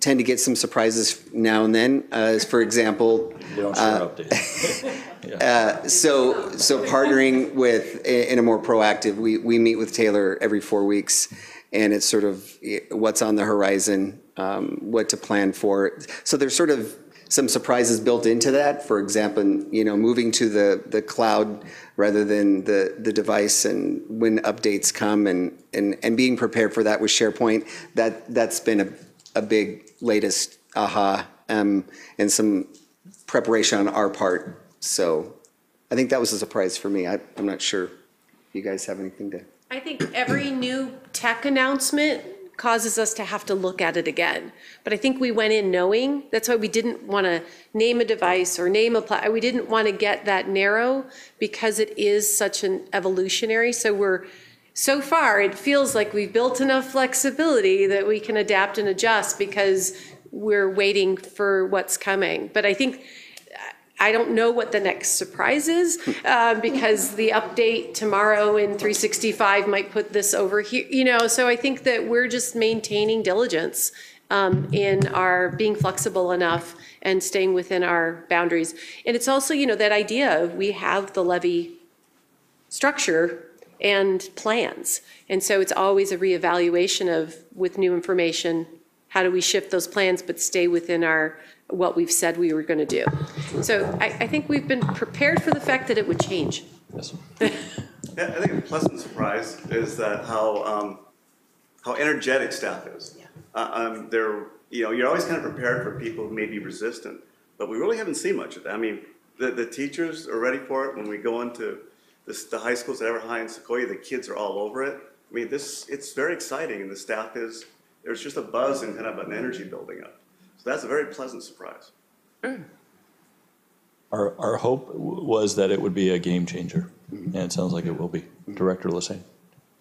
tend to get some surprises now and then. As for example, they don't share updates. So partnering with in a more proactive, we meet with Taylor every 4 weeks, and it's sort of what's on the horizon, what to plan for. So there's sort of some surprises built into that. For example, moving to the cloud rather than the device, and when updates come, and being prepared for that with SharePoint. That's been a big latest aha, and some preparation on our part. So I think that was a surprise for me. I'm not sure if you guys have anything to. I think every new tech announcement causes us to have to look at it again. But I think we went in knowing, that's why we didn't want to name a device or name a we didn't want to get that narrow, because it is such an evolutionary. So far, it feels like we've built enough flexibility that we can adapt and adjust because we're waiting for what's coming. But I think, I don't know what the next surprise is, because the update tomorrow in 365 might put this over here, so I think that we're just maintaining diligence in our being flexible enough and staying within our boundaries. And it's also, that idea of we have the levy structure and plans. And so it's always a reevaluation of, with new information, how do we shift those plans but stay within what we've said we were going to do. So I think we've been prepared for the fact that it would change. Yes. I think a pleasant surprise is that how energetic staff is. You're always kind of prepared for people who may be resistant, but we really haven't seen much of that. I mean, the teachers are ready for it. When we go into the high schools at Everett High and Sequoia, the kids are all over it. I mean, it's very exciting, and the staff there's just a buzz and kind of an energy building up. So that's a very pleasant surprise. Our hope was that it would be a game changer, and it sounds like it will be. Director Lassane.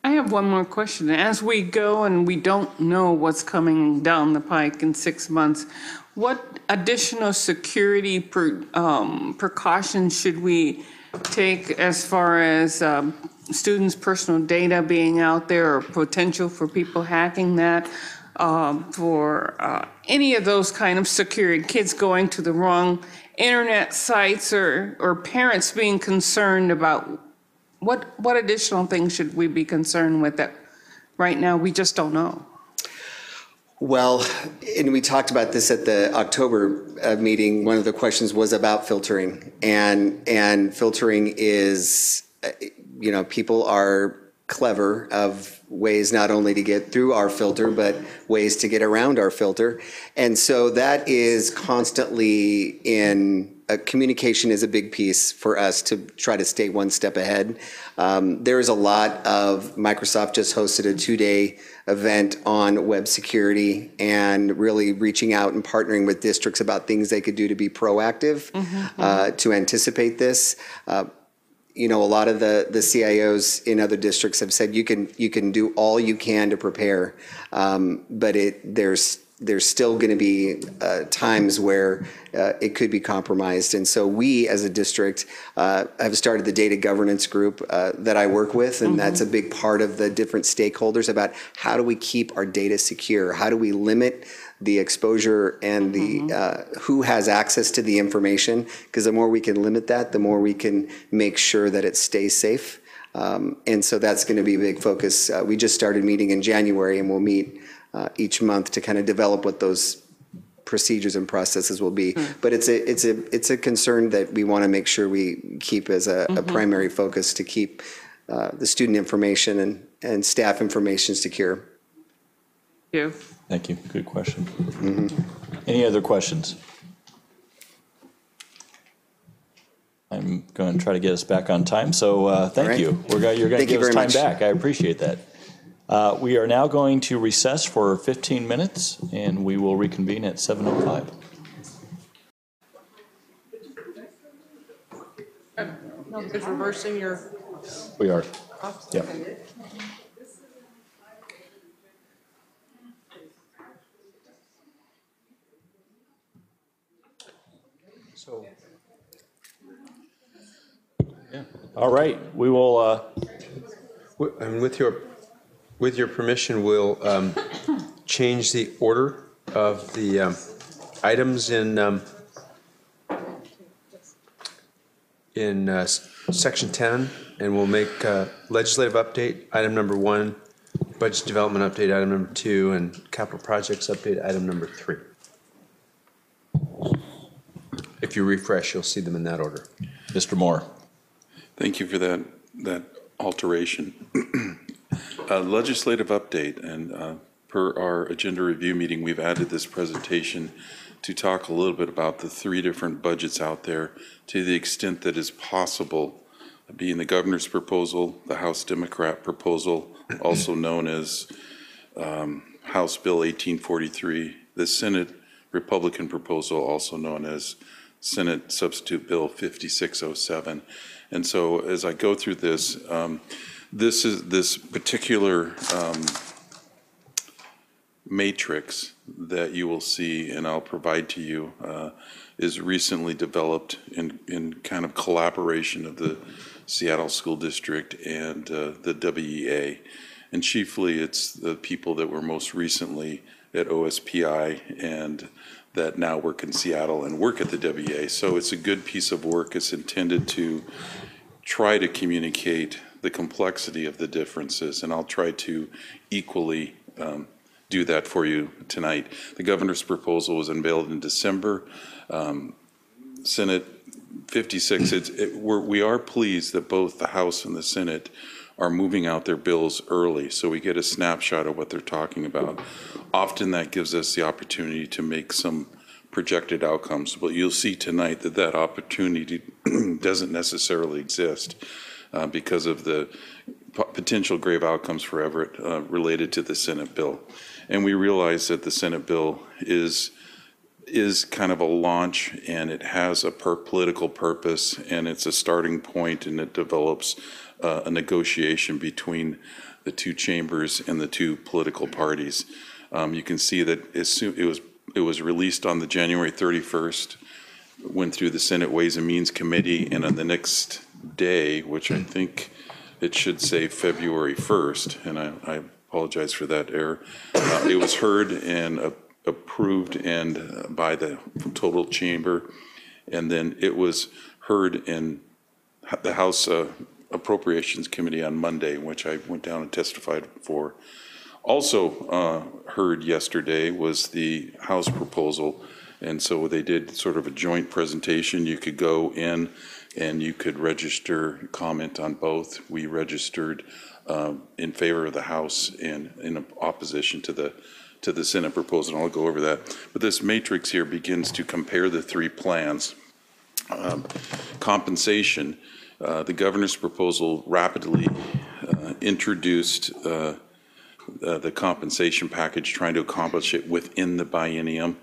I have one more question. As we go and we don't know what's coming down the pike in 6 months, what additional security precautions should we take as far as students' personal data being out there, or potential for people hacking that, for any of those kind of security, kids going to the wrong internet sites, or parents being concerned about what additional things should we be concerned with that right now we just don't know? Well, and we talked about this at the October meeting. One of the questions was about filtering, and filtering is, people are clever of ways not only to get through our filter, but ways to get around our filter. And so that is constantly in communication is a big piece for us to try to stay one step ahead. There is a lot of, Microsoft just hosted a 2-day event on web security and really reaching out and partnering with districts about things they could do to be proactive, to anticipate this. You know, a lot of the CIOs in other districts have said you can do all you can to prepare, but there's still going to be times where it could be compromised. And so we, as a district, have started the data governance group that I work with, and that's a big part of the different stakeholders about how do we keep our data secure? How do we limit the exposure and the who has access to the information? Because the more we can limit that, the more we can make sure that it stays safe. And so that's going to be a big focus. We just started meeting in January, and we'll meet each month to kind of develop what those procedures and processes will be. But it's a concern that we want to make sure we keep as a primary focus to keep the student information and staff information secure. Thank you. Thank you. Good question. Any other questions? I'm going to try to get us back on time. So thank you. You're going to give us time back. I appreciate that. We are now going to recess for 15 minutes, and we will reconvene at 7:05. Is reversing your... We are. Yeah. So, yeah. All right. We will. And with your permission, we'll change the order of the items in section 10, and we'll make legislative update item number 1, budget development update item number 2, and capital projects update item number 3. If you refresh, you'll see them in that order. Mr. Moore. Thank you for that alteration. Legislative update, and per our agenda review meeting, we've added this presentation to talk a little bit about the 3 different budgets out there to the extent that is possible, being the governor's proposal, the House Democrat proposal, also known as House Bill 1843, the Senate Republican proposal, also known as Senate Substitute Bill 5607. And so as I go through this, this particular matrix that you will see, and I'll provide to you, is recently developed in kind of collaboration of the Seattle School District and the WEA. And chiefly, it's the people that were most recently at OSPI and that now work in Seattle and work at the WEA. So it's a good piece of work. It's intended to try to communicate the complexity of the differences, and I'll try to equally do that for you tonight. The governor's proposal was unveiled in December. Senate 56, we are pleased that both the House and the Senate are moving out their bills early, so we get a snapshot of what they're talking about. Often that gives us the opportunity to make some projected outcomes, but you'll see tonight that that opportunity doesn't necessarily exist because of the potential grave outcomes for Everett related to the Senate bill. And we realize that the Senate bill is kind of a launch, and it has a political purpose, and it's a starting point, and it develops a negotiation between the 2 chambers and the 2 political parties. You can see that it was released on the January 31st, went through the Senate Ways and Means Committee, and on the next day, which I think it should say February 1st, and I apologize for that error, it was heard and approved and by the total chamber, and then it was heard in the House Appropriations Committee on Monday, which I went down and testified for. Also heard yesterday was the House proposal, and so they did sort of a joint presentation. You could go in and you could register comment on both. We registered in favor of the House and in opposition to the Senate proposal, and I'll go over that. But this matrix here begins to compare the 3 plans. compensation, the governor's proposal rapidly introduced the compensation package, trying to accomplish it within the biennium.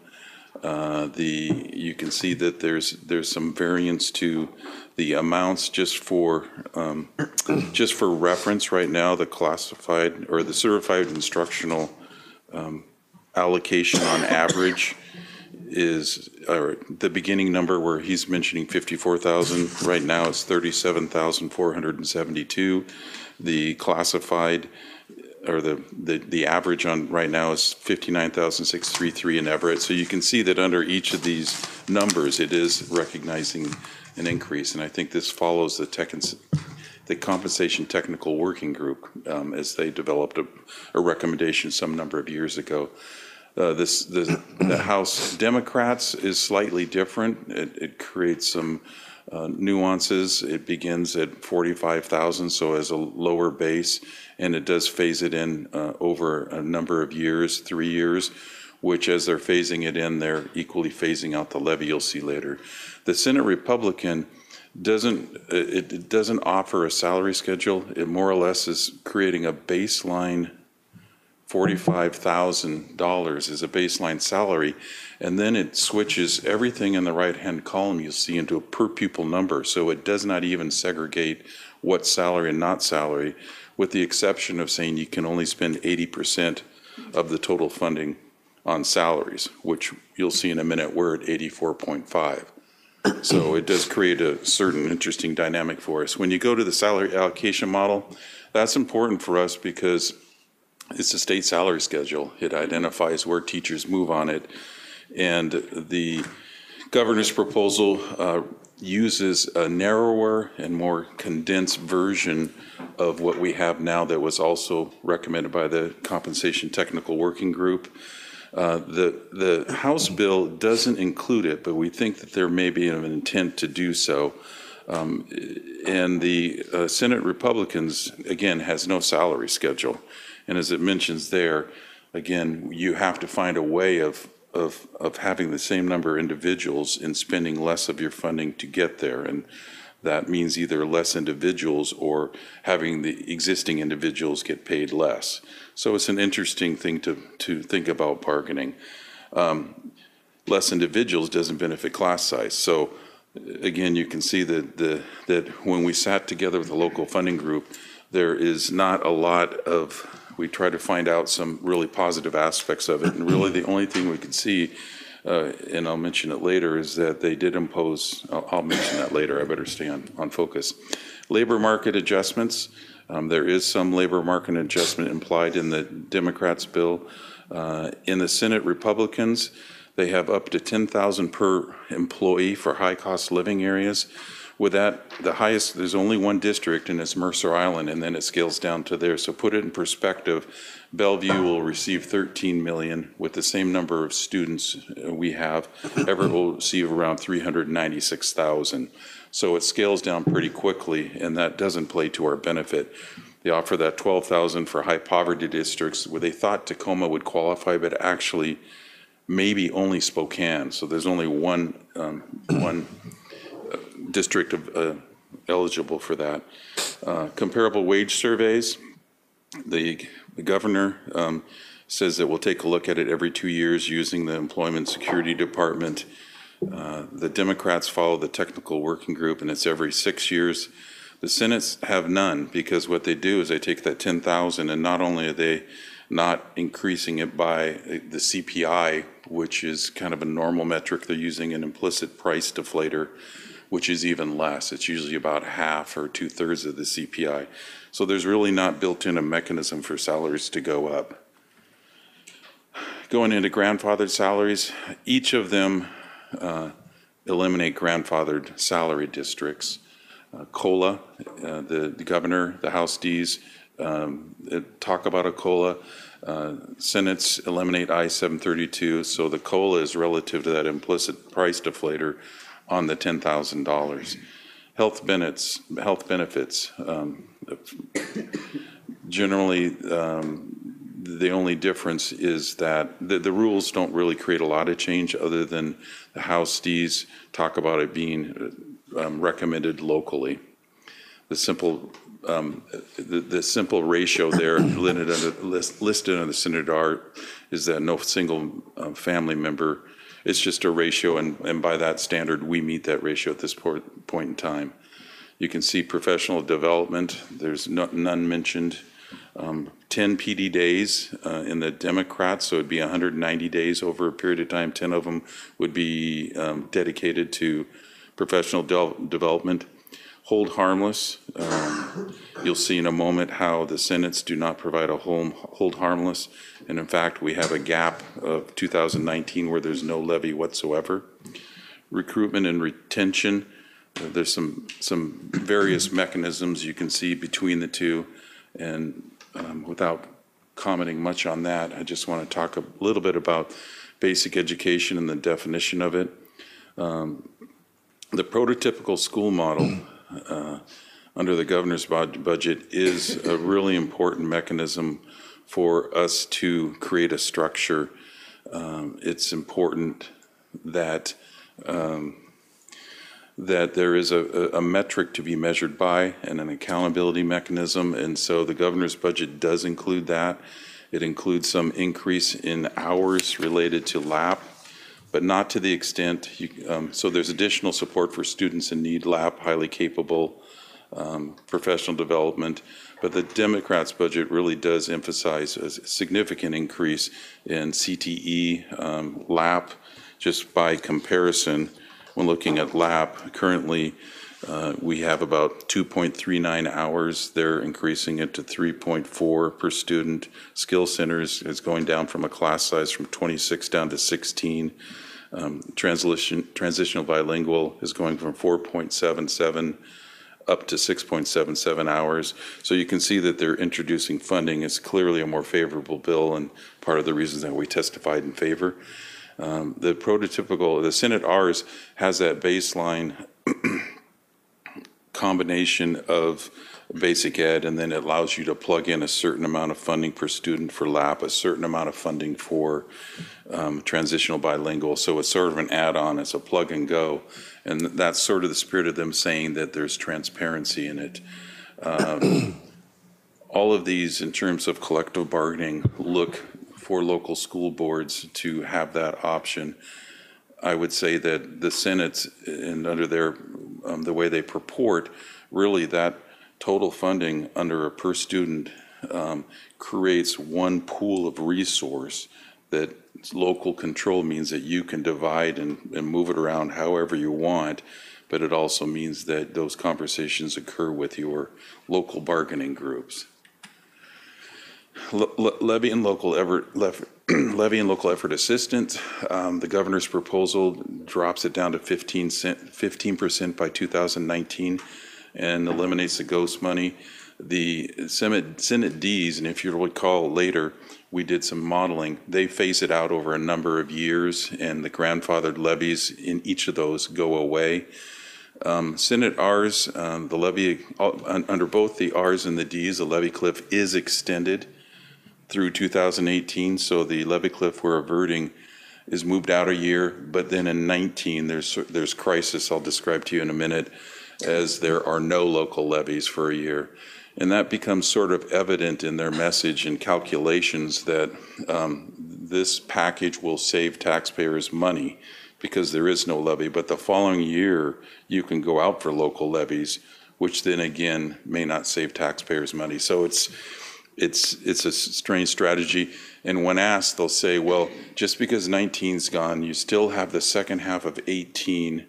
You can see that there's some variance to the amounts just for reference. Right now, the classified or the certified instructional allocation on average is, or the beginning number where he's mentioning 54,000, right now it's 37,472. The classified, or the average on right now is 59,633 in Everett. So you can see that under each of these numbers, it is recognizing an increase. And I think this follows the Compensation Technical Working Group as they developed a recommendation some number of years ago. The House Democrats is slightly different. It creates some nuances. It begins at 45,000, so as a lower base, and it does phase it in over a number of years, 3 years, which as they're phasing it in, they're equally phasing out the levy you'll see later. The Senate Republican doesn't offer a salary schedule. It more or less is creating a baseline $45,000 as a baseline salary, and then it switches everything in the right-hand column you'll see into a per pupil number, so it does not even segregate what's salary and not salary, with the exception of saying you can only spend 80% of the total funding on salaries, which you'll see in a minute we're at 84.5. So it does create a certain interesting dynamic for us. When you go to the salary allocation model, that's important for us because it's a state salary schedule. It identifies where teachers move on it. And the governor's proposal uses a narrower and more condensed version of what we have now that was also recommended by the Compensation Technical Working Group. The House bill doesn't include it, but we think that there may be an intent to do so. And the Senate Republicans, again, has no salary schedule. And as it mentions there, again, you have to find a way of having the same number of individuals and spending less of your funding to get there. And that means either less individuals or having the existing individuals get paid less. So it's an interesting thing to think about bargaining. Less individuals doesn't benefit class size. So again, you can see that when we sat together with the local funding group, there is not a lot of, we try to find out some really positive aspects of it. And really the only thing we could see, and I'll mention it later, is that they did impose, I'll mention that later, I better stay on focus. Labor market adjustments. There is some labor market adjustment implied in the Democrats' bill. In the Senate Republicans, they have up to $10,000 per employee for high-cost living areas. With that, the highest, there's only one district, and it's Mercer Island, and then it scales down to there. So put it in perspective, Bellevue will receive $13 million with the same number of students we have. Everett will receive around $396,000. So it scales down pretty quickly, and that doesn't play to our benefit. They offer that $12,000 for high poverty districts where they thought Tacoma would qualify, but actually maybe only Spokane. So there's only one district eligible for that. Comparable wage surveys, the governor says that we'll take a look at it every 2 years using the Employment Security Department. The Democrats follow the Technical Working Group, and it's every 6 years. The Senates have none, because what they do is they take that 10,000, and not only are they not increasing it by the CPI, which is kind of a normal metric, they're using an implicit price deflator, which is even less. It's usually about half or 2/3 of the CPI. So there's really not built in a mechanism for salaries to go up. Going into grandfathered salaries, each of them eliminate grandfathered salary districts. COLA, the governor, the House Ds talk about a COLA. Senates eliminate I-732, so the COLA is relative to that implicit price deflator on the $10,000. Health benefits. Generally, the only difference is that the rules don't really create a lot of change other than the House Ds talk about it being recommended locally. The simple ratio there listed under the Senate R is that no single family member. It's just a ratio, and by that standard, we meet that ratio at this point in time. You can see professional development. There's none mentioned. 10 PD days in the Democrats, so it'd be 190 days over a period of time. 10 of them would be dedicated to professional development. Hold harmless. You'll see in a moment how the Senates do not provide a hold harmless, and in fact we have a gap of 2019 where there's no levy whatsoever. Recruitment and retention. There's some various mechanisms you can see between the two, and without commenting much on that, I just want to talk a little bit about basic education and the definition of it. The prototypical school model under the governor's budget is a really important mechanism for us to create a structure. It's important that that there is a metric to be measured by and an accountability mechanism, and so the governor's budget does include that. It includes some increase in hours related to LAP, but not to the extent, so there's additional support for students in need, LAP, highly capable, professional development, but the Democrats' budget really does emphasize a significant increase in CTE, LAP. Just by comparison, when looking at LAP, currently we have about 2.39 hours. They're increasing it to 3.4 per student. Skill Centers is going down from a class size from 26 down to 16. Transitional bilingual is going from 4.77 up to 6.77 hours. So you can see that they're introducing funding. It's clearly a more favorable bill, and part of the reasons that we testified in favor. The Senate R's has that baseline combination of basic ed, and then it allows you to plug in a certain amount of funding per student for LAP, a certain amount of funding for transitional bilingual. So it's sort of an add-on, it's a plug and go. And that's sort of the spirit of them saying that there's transparency in it. All of these, in terms of collective bargaining, look for local school boards to have that option. I would say that the Senate's, and under their the way they purport, really that total funding under a per student creates one pool of resource that local control means that you can divide and move it around however you want, but it also means that those conversations occur with your local bargaining groups. Levy and local effort assistance. The governor's proposal drops it down to 15% by 2019 and eliminates the ghost money. The Senate Ds, and if you recall later, we did some modeling. They phase it out over a number of years, and the grandfathered levies in each of those go away. Senate Rs, the levy under both the Rs and the Ds, the levy cliff is extended through 2018, so the levy cliff we're averting is moved out a year, but then in 19 there's crisis I'll describe to you in a minute, as there are no local levies for a year. And that becomes sort of evident in their message and calculations that this package will save taxpayers money because there is no levy, but the following year you can go out for local levies, which then again may not save taxpayers money. So it's a strange strategy. And when asked, they'll say, well, just because 19's gone, you still have the second half of 18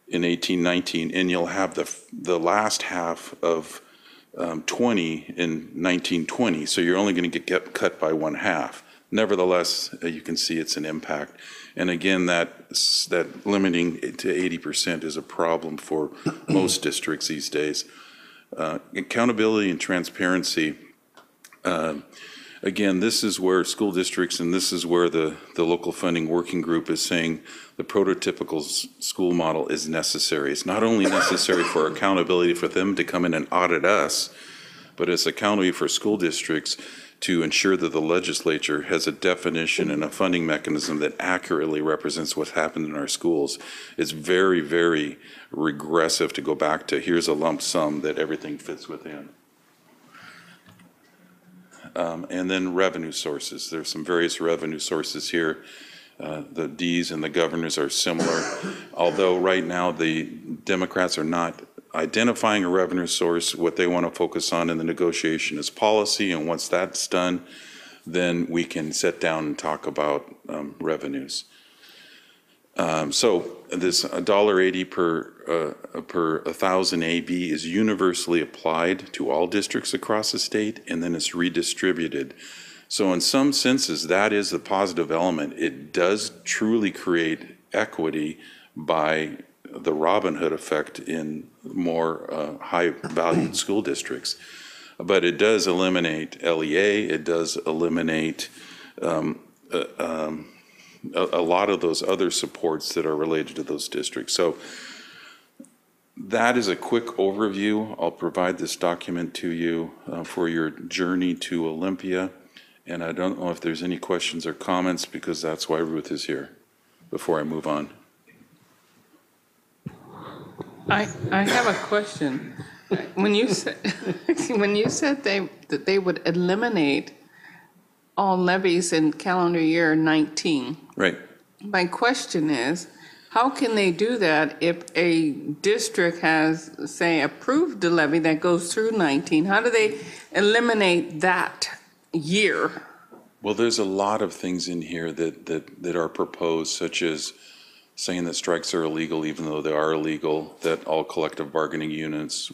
in 18-19, and you'll have the last half of 20 in 19-20. So you're only going to get cut by one half. Nevertheless, you can see it's an impact. And again, that limiting it to 80% is a problem for most districts these days. Accountability and transparency. Again, this is where school districts, and this is where the local funding working group is saying the prototypical school model is necessary. It's not only necessary for accountability for them to come in and audit us, but it's accountability for school districts to ensure that the legislature has a definition and a funding mechanism that accurately represents what's happened in our schools. It's very, very regressive to go back to here's a lump sum that everything fits within. And then revenue sources. There's some various revenue sources here. The D's and the governors are similar, although right now the Democrats are not identifying a revenue source. What they want to focus on in the negotiation is policy, and once that's done, then we can sit down and talk about revenues. So this $1.80 per 1,000 AB is universally applied to all districts across the state, and then it's redistributed. So in some senses, that is the positive element. It does truly create equity by the Robin Hood effect in more high-valued school districts. But it does eliminate LEA. It does eliminate a lot of those other supports that are related to those districts. So that is a quick overview. I'll provide this document to you for your journey to Olympia. And I don't know if there's any questions or comments, because that's why Ruth is here, before I move on. I have a question. When you said that they would eliminate all levies in calendar year 19. Right. My question is, how can they do that if a district has, say, approved the levy that goes through 19? How do they eliminate that year? Well, there's a lot of things in here that are proposed, such as saying that strikes are illegal even though they are illegal, that all collective bargaining units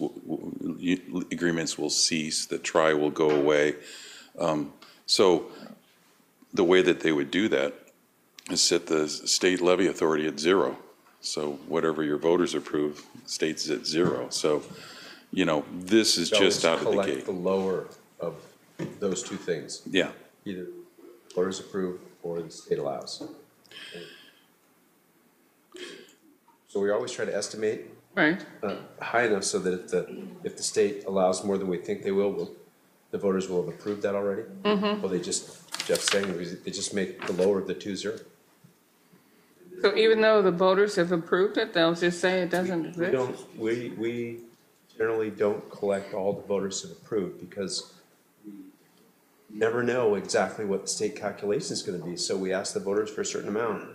agreements will cease, that TRI will go away. So the way that they would do that is set the state levy authority at 0. So whatever your voters approve, state's at 0. So, you know, this is just out of the gate. Collect the lower of those two things. Yeah. Either voters approve or the state allows. So we always try to estimate right high enough so that if the state allows more than we think they will, the voters will have approved that already. Well, they just, Jeff's saying, they just make the lower of the 2-0. So even though the voters have approved it, they'll just say it doesn't exist? We generally don't collect all the voters have approved, because we never know exactly what the state calculation is going to be. So we ask the voters for a certain amount,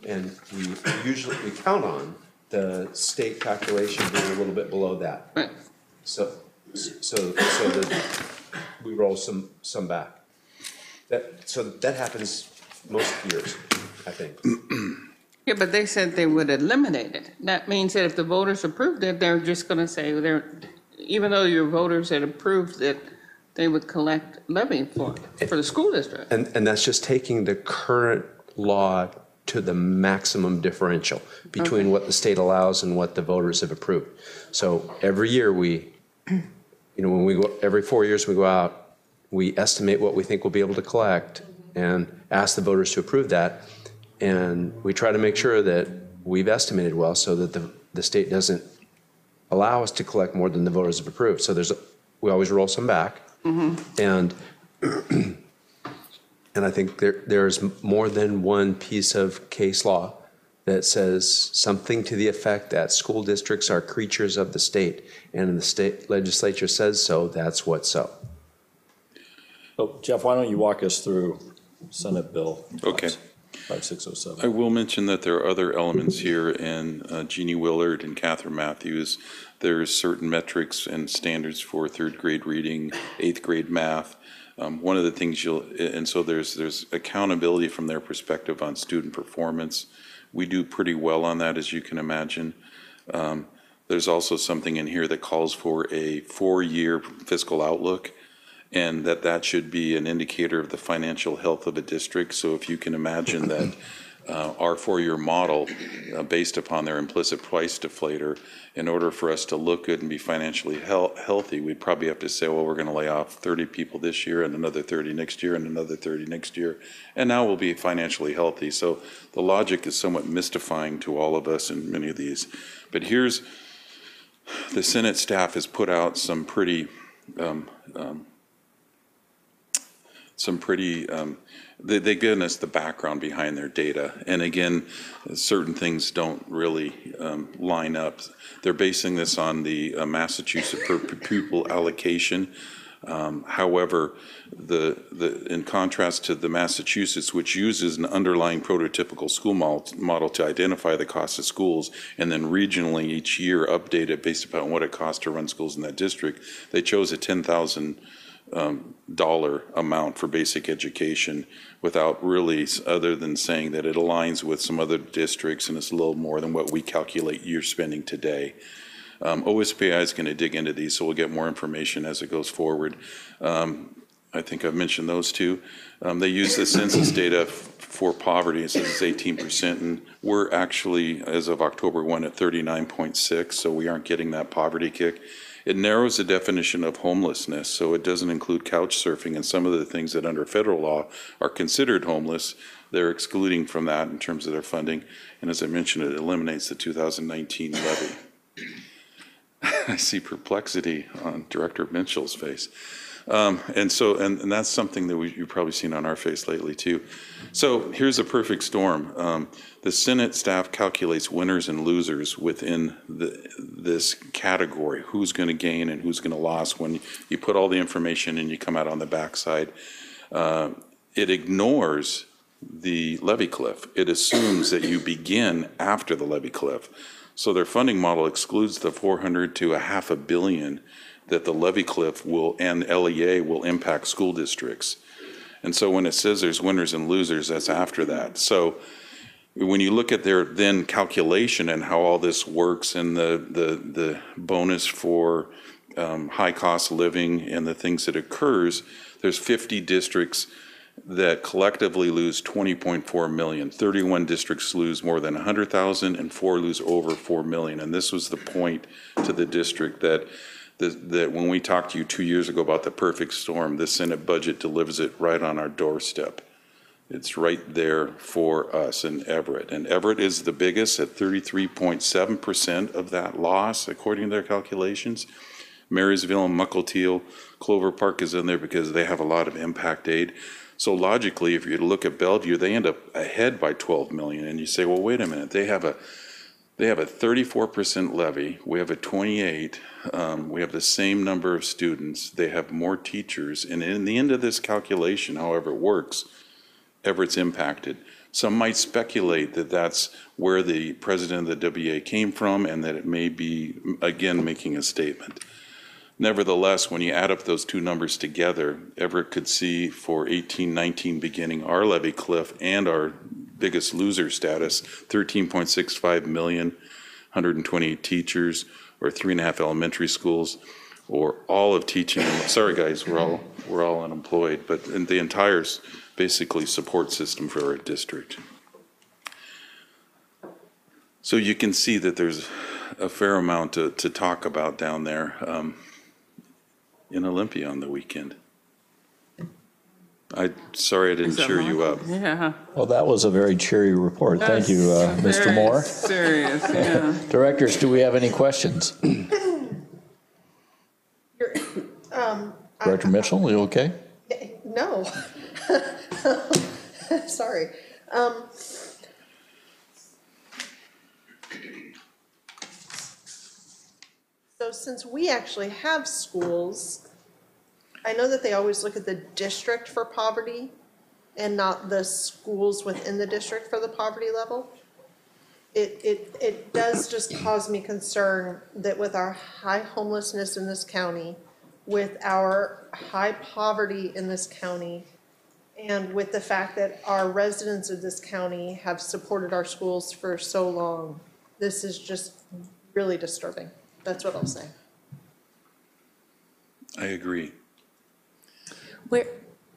and we count on the state calculation being a little bit below that. Right. So that we roll some back. So that happens most years, I think. Yeah, but they said they would eliminate it. That means that if the voters approved it, they're just going to say even though your voters had approved it, they would collect levy for the school district. And that's just taking the current law to the maximum differential between what the state allows and what the voters have approved. So every year when we go, every 4 years we go out, we estimate what we think we'll be able to collect and ask the voters to approve that. And we try to make sure that we've estimated well so that the state doesn't allow us to collect more than the voters have approved. So we always roll some back. And I think there's more than one piece of case law that says something to the effect that school districts are creatures of the state, and the state legislature says so, that's what's so. So Jeff, why don't you walk us through Senate Bill 5607? I will mention that there are other elements here, and Jeannie Willard and Catherine Matthews, there's certain metrics and standards for 3rd grade reading, 8th grade math. One of the things so there's accountability from their perspective on student performance. We do pretty well on that, as you can imagine. There's also something in here that calls for a 4-year fiscal outlook, and that should be an indicator of the financial health of a district. So if you can imagine that our 4-year model, based upon their implicit price deflator, in order for us to look good and be financially healthy, we'd probably have to say, well, we're going to lay off 30 people this year and another 30 next year and another 30 next year, and now we'll be financially healthy. So the logic is somewhat mystifying to all of us in many of these. But here's, the Senate staff has put out some pretty some pretty, they've given us the background behind their data. And again, certain things don't really line up. They're basing this on the Massachusetts per pupil allocation. However, in contrast to the Massachusetts, which uses an underlying prototypical school model to identify the cost of schools, and then regionally each year update it based upon what it costs to run schools in that district, they chose a $10,000 amount for basic education without really, other than saying that it aligns with some other districts and it's a little more than what we calculate you're spending today. OSPI is going to dig into these, so we'll get more information as it goes forward. I think I've mentioned those two. They use the census data for poverty. It says 18%, and we're actually, as of October 1, at 39.6, so we aren't getting that poverty kick. It narrows the definition of homelessness, so it doesn't include couch surfing and some of the things that under federal law are considered homeless. They're excluding from that in terms of their funding. And as I mentioned, it eliminates the 2019 levy. I see perplexity on Director Mitchell's face. And that's something that you've probably seen on our face lately too. So here's a perfect storm. The Senate staff calculates winners and losers within this category, who's going to gain and who's going to lose when you put all the information and you come out on the backside. It ignores the levy cliff. It assumes that you begin after the levy cliff. So their funding model excludes the 400 to $500 million that the levy cliff will and LEA will impact school districts. And so when it says there's winners and losers, that's after that. So when you look at their then calculation and how all this works and the bonus for high cost living and the things that occurs, there's 50 districts that collectively lose 20.4 million. 31 districts lose more than 100,000 and 4 lose over 4 million. And this was the point to the district that when we talked to you 2 years ago about the perfect storm, the Senate budget delivers it right on our doorstep. It's right there for us in Everett. And Everett is the biggest at 33.7% of that loss, according to their calculations. Marysville and Muckleteal, Clover Park is in there because they have a lot of impact aid. So logically, if you look at Bellevue, they end up ahead by 12 million. And you say, well, wait a minute, they have a 34% levy. We have a 28. We have the same number of students. They have more teachers. And in the end of this calculation, however it works, Everett's impacted. Some might speculate that that's where the president of the WA came from and that it may be, again, making a statement. Nevertheless, when you add up those two numbers together, Everett could see for 18-19 beginning our levy cliff and our biggest loser status, 13.65 million, 128 teachers, or 3.5 elementary schools, or all of teaching. Sorry, guys, we're all unemployed, but in the entire basically support system for our district. So you can see that there's a fair amount to talk about down there in Olympia on the weekend. Sorry I didn't cheer you up. Yeah. Well, that was a very cheery report. Thank you, Mr. Moore. Serious, yeah. Directors, do we have any questions? Director Mitchell, you okay? No. Sorry. So since we actually have schools, I know that they always look at the district for poverty and not the schools within the district for the poverty level. It does just cause me concern that with our high homelessness in this county, with our high poverty in this county, and with the fact that our residents of this county have supported our schools for so long, this is just really disturbing. That's what I'll say. I agree.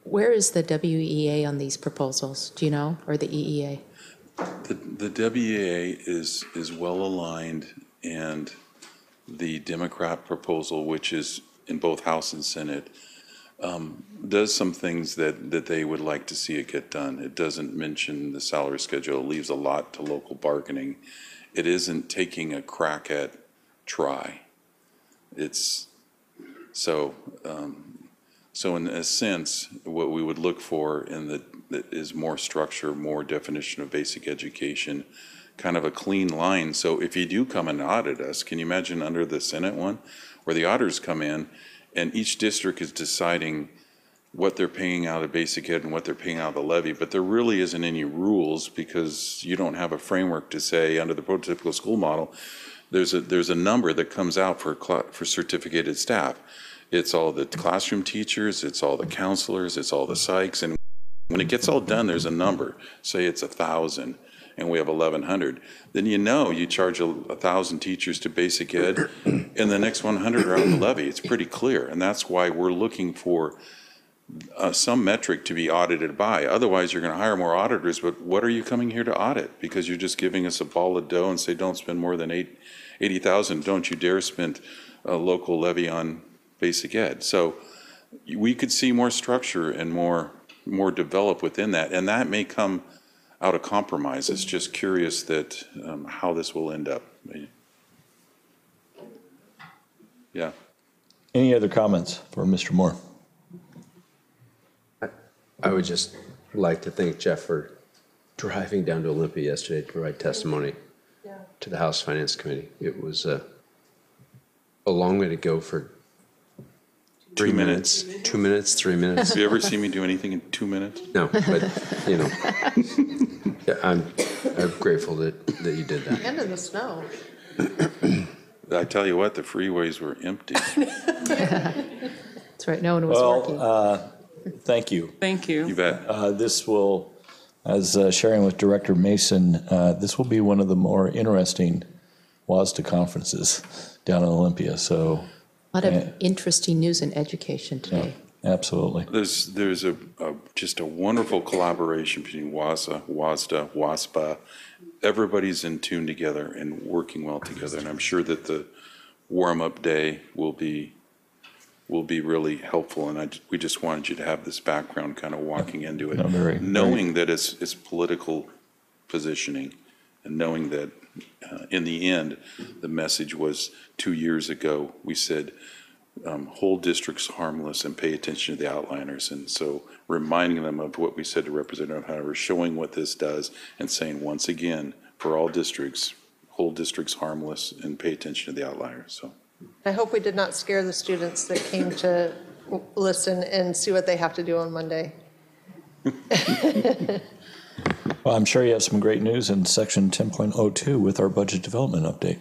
Where is the WEA on these proposals? Do you know, or the EEA? The WEA is well aligned, and the Democrat proposal, which is in both House and Senate, does some things that they would like to see it get done. It doesn't mention the salary schedule. It leaves a lot to local bargaining. It isn't taking a crack at try. It's so So in a sense, what we would look for is more structure, more definition of basic education, kind of a clean line. So if you do come and audit us, can you imagine under the Senate one, where the auditors come in and each district is deciding what they're paying out of basic ed and what they're paying out of the levy, but there really isn't any rules because you don't have a framework to say under the prototypical school model, there's a number that comes out for certificated staff. It's all the classroom teachers, it's all the counselors, it's all the psychs, and when it gets all done, there's a number. Say it's 1,000, and we have 1,100. Then you charge 1,000 teachers to basic ed, and the next 100 are on the levy. It's pretty clear, and that's why we're looking for some metric to be audited by. Otherwise, you're going to hire more auditors, but what are you coming here to audit? Because you're just giving us a ball of dough and say, don't spend more than 80,000. Don't you dare spend a local levy on basic ed. So we could see more structure and more develop within that, and that may come out of compromise. It's just curious that how this will end up. Yeah. Any other comments for Mr. Moore? I would just like to thank Jeff for driving down to Olympia yesterday to provide testimony to the House Finance Committee. It was a long way to go for 2 minutes. 2 minutes, 3 minutes. Have you ever seen me do anything in 2 minutes? No, but, yeah, I'm grateful that you did that. And in the snow. I tell you what, the freeways were empty. That's right, no one was working. Thank you. Thank you. You bet. This will, as sharing with Director Mason, this will be one of the more interesting WASDA conferences down in Olympia. So A lot of interesting news in education today. Yeah, absolutely. There's just a wonderful collaboration between WASA, WASDA, WASPA. Everybody's in tune together and working well together. And I'm sure that the warm-up day will be really helpful. And we just wanted you to have this background kind of walking into it, knowing that it's political positioning and knowing that in the end, the message was 2 years ago, we said, hold districts harmless and pay attention to the outliners. And so reminding them of what we said to Representative Hanover, showing what this does and saying once again, for all districts, hold districts harmless and pay attention to the outliers. So I hope we did not scare the students that came to listen and see what they have to do on Monday. Well, I'm sure you have some great news in section 10.02 with our budget development update.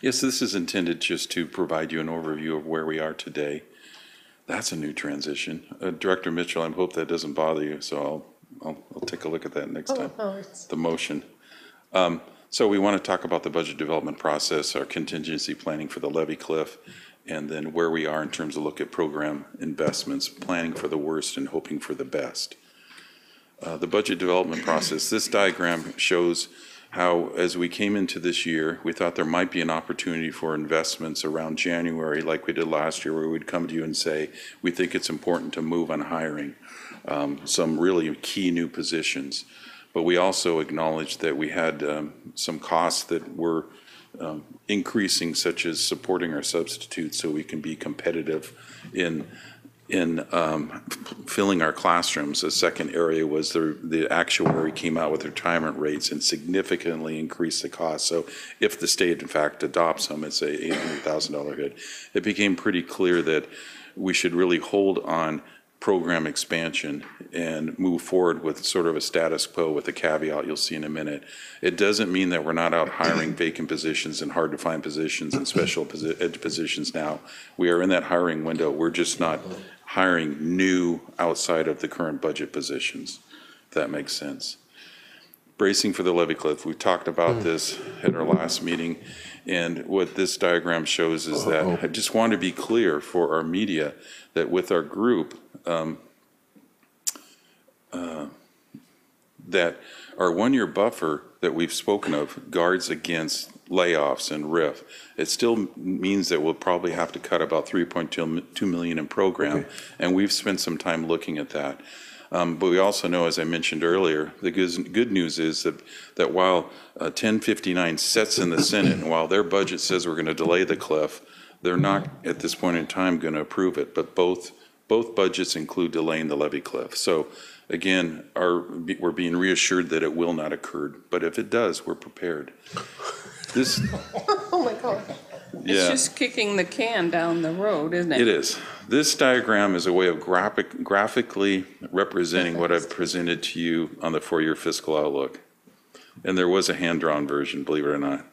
yes, this is intended just to provide you an overview of where we are today. That's a new transition. Director Mitchell, I hope that doesn't bother you, so I'll take a look at that next time. The motion. So we want to talk about the budget development process, our contingency planning for the levy cliff, and then where we are in terms of look at program investments, planning for the worst and hoping for the best. The budget development process, this diagram shows how, as we came into this year, we thought there might be an opportunity for investments around January, like we did last year, where we'd come to you and say, we think it's important to move on hiring some really key new positions. But we also acknowledged that we had some costs that were increasing, such as supporting our substitutes so we can be competitive in filling our classrooms. The second area was the actuary came out with retirement rates and significantly increased the cost. So if the state, in fact, adopts them, it's a $800,000 hit. It became pretty clear that we should really hold on program expansion and move forward with sort of a status quo with a caveat you'll see in a minute. It doesn't mean that we're not out hiring vacant positions and hard to find positions and special ed positions now. We are in that hiring window. We're just not hiring new outside of the current budget positions, if that makes sense. Bracing for the levy cliff. We talked about this at our last meeting, and what this diagram shows is that I just want to be clear for our media that with our group, that our one-year buffer that we've spoken of guards against layoffs and RIF. It still means that we'll probably have to cut about $3.2 million in program, and we've spent some time looking at that. But we also know, as I mentioned earlier, the good news is that while 1059 sits in the Senate, and while their budget says we're going to delay the cliff, they're not at this point in time going to approve it. But both Both budgets include delaying the levy cliff. So again, we're being reassured that it will not occur, but if it does, we're prepared. This, Oh, my God. It's just kicking the can down the road, isn't it? It is. This diagram is a way of graphically representing what I've presented to you on the 4-year fiscal outlook. And there was a hand-drawn version, believe it or not.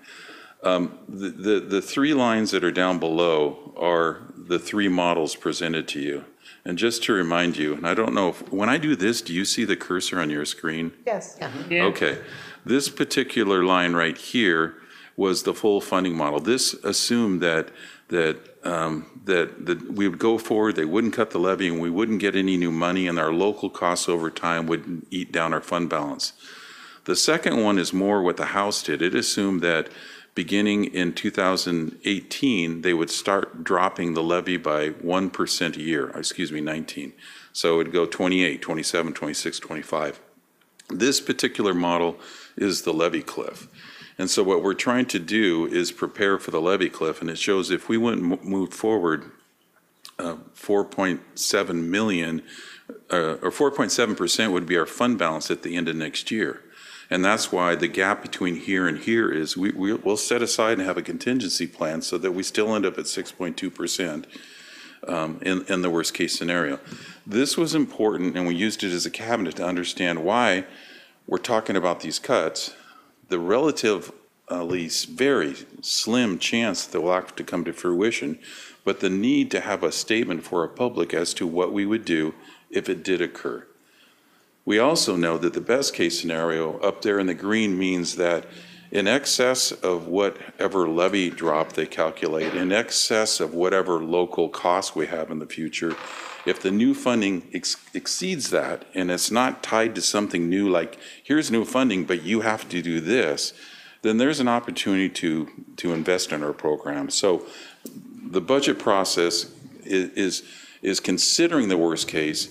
The 3 lines that are down below are the 3 models presented to you. And just to remind you, and I don't know, when I do this, do you see the cursor on your screen? Yes. Yeah. Okay. This particular line right here was the full funding model. This assumed that we would go forward, they wouldn't cut the levy, and we wouldn't get any new money, and our local costs over time would eat down our fund balance. The second one is more what the House did. It assumed that beginning in 2018, they would start dropping the levy by 1% a year, 19. So it would go 28, 27, 26, 25. This particular model is the levy cliff. And so what we're trying to do is prepare for the levy cliff, and it shows if we moved forward 4.7 million, or 4.7% would be our fund balance at the end of next year. And that's why the gap between here and here is we'll set aside and have a contingency plan so that we still end up at 6.2% in the worst case scenario. This was important, and we used it as a cabinet to understand why we're talking about these cuts. The relatively very slim chance that will have to come to fruition, but the need to have a statement for our public as to what we would do if it did occur. We also know that the best case scenario up there in the green means that in excess of whatever levy drop they calculate, in excess of whatever local cost we have in the future, if the new funding exceeds that, and it's not tied to something new like, here's new funding, but you have to do this, then there's an opportunity to invest in our program. So the budget process is considering the worst case,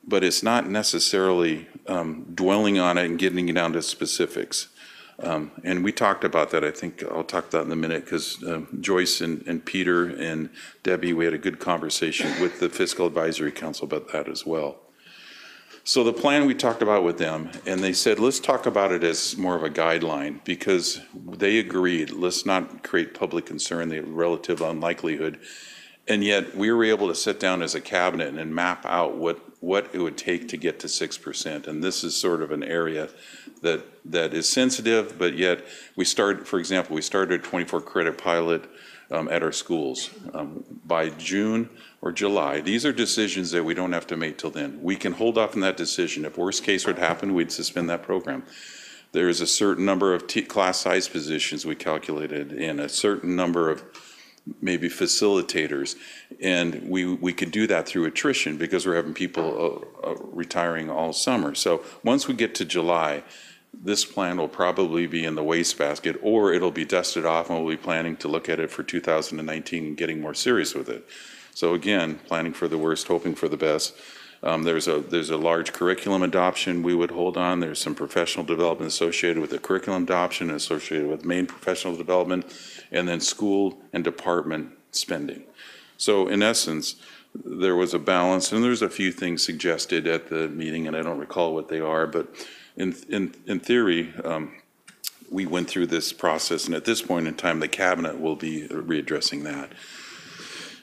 but it's not necessarily dwelling on it and getting it down to specifics. And we talked about that. I think I'll talk about that in a minute because Joyce and Peter and Debbie, we had a good conversation with the Fiscal Advisory Council about that as well. So the plan we talked about with them, and they said, let's talk about it as more of a guideline because they agreed, let's not create public concern, the relative unlikelihood. And yet we were able to sit down as a cabinet and map out what it would take to get to 6%. And this is sort of an area that is sensitive, but yet we started, for example, we started a 24 credit pilot at our schools by June or July. These are decisions that we don't have to make till then. We can hold off on that decision. If worst case would happen, we'd suspend that program. There is a certain number of class size positions we calculated and a certain number of maybe facilitators, and we could do that through attrition because we're having people retiring all summer. So once we get to July, this plan will probably be in the wastebasket, or it'll be dusted off and we'll be planning to look at it for 2019 and getting more serious with it. So again, planning for the worst, hoping for the best. There's a large curriculum adoption we would hold on. There's some professional development associated with the curriculum adoption, associated with main professional development, and then school and department spending. So in essence, there was a balance, and there's a few things suggested at the meeting, and I don't recall what they are, but in theory, we went through this process, and at this point in time, the cabinet will be readdressing that.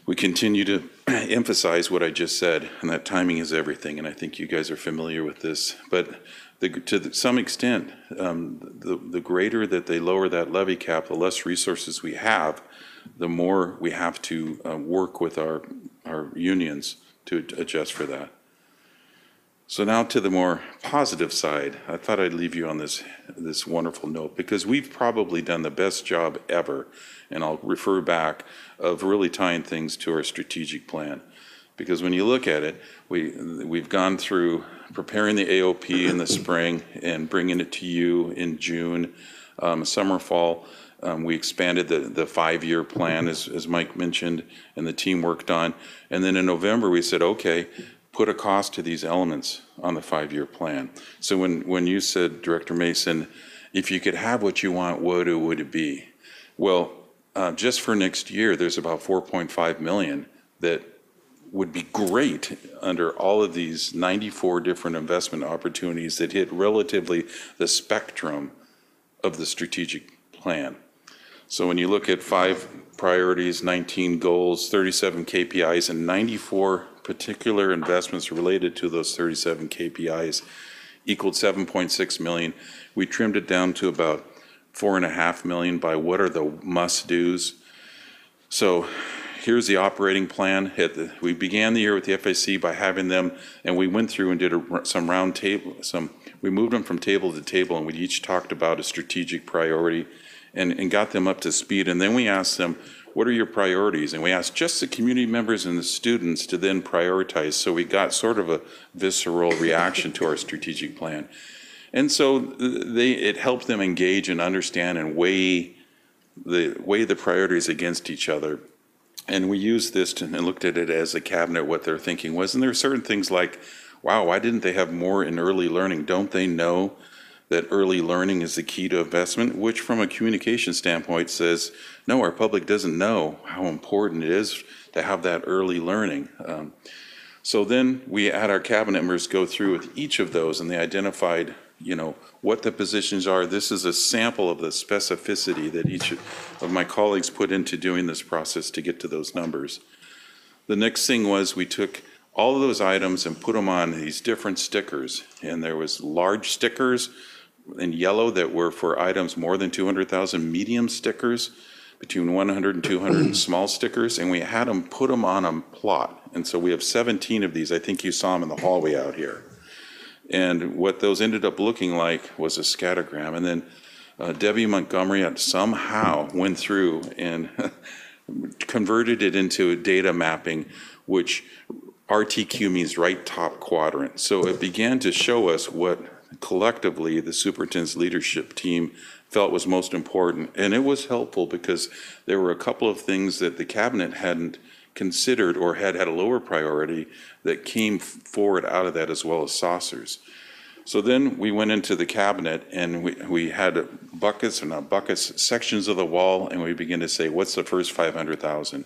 We continue to emphasize what I just said, and that timing is everything, and I think you guys are familiar with this. But to some extent, the greater that they lower that levy cap, the less resources we have, the more we have to work with our unions to adjust for that. So now to the more positive side, I thought I'd leave you on this wonderful note, because we've probably done the best job ever, and I'll refer back, of really tying things to our strategic plan. Because when you look at it, we've gone through preparing the AOP in the spring and bringing it to you in June, summer, fall. We expanded the 5-year plan, as Mike mentioned, and the team worked on. And then in November, we said, okay, put a cost to these elements on the 5-year plan. So when you said, Director Mason, if you could have what you want, what would it be? Well, just for next year, there's about $4.5 million that would be great under all of these 94 different investment opportunities that hit relatively the spectrum of the strategic plan. So when you look at 5 priorities, 19 goals, 37 KPIs, and 94 particular investments related to those 37 KPIs equaled 7.6 million. We trimmed it down to about 4.5 million by what are the must-dos. So here's the operating plan. We began the year with the FAC by having them, and we went through and did some round table, we moved them from table to table, and we each talked about a strategic priority and got them up to speed. And then we asked them, what are your priorities? And we asked just the community members and the students to then prioritize. So we got sort of a visceral reaction to our strategic plan. And so it helped them engage and understand and weigh the priorities against each other. And we used this and looked at it as a cabinet, what their thinking was. And there are certain things like, wow, why didn't they have more in early learning? Don't they know that early learning is the key to investment? Which from a communication standpoint says, no, our public doesn't know how important it is to have that early learning. So then we had our cabinet members go through with each of those, and they identified, what the positions are. This is a sample of the specificity that each of my colleagues put into doing this process to get to those numbers. The next thing was we took all of those items and put them on these different stickers. And there was large stickers in yellow that were for items more than 200,000, medium stickers between 100 and 200, and small stickers. And we had them put them on a plot. And so we have 17 of these. I think you saw them in the hallway out here. And what those ended up looking like was a scattergram. And then Debbie Montgomery somehow went through and converted it into a data mapping, which RTQ means right top quadrant. So it began to show us what collectively the superintendent's leadership team felt was most important. And it was helpful because there were a couple of things that the cabinet hadn't considered or had a lower priority that came forward out of that, as well as saucers. So then we went into the cabinet and we had buckets, or not buckets, sections of the wall, and we began to say, what's the first 500,000?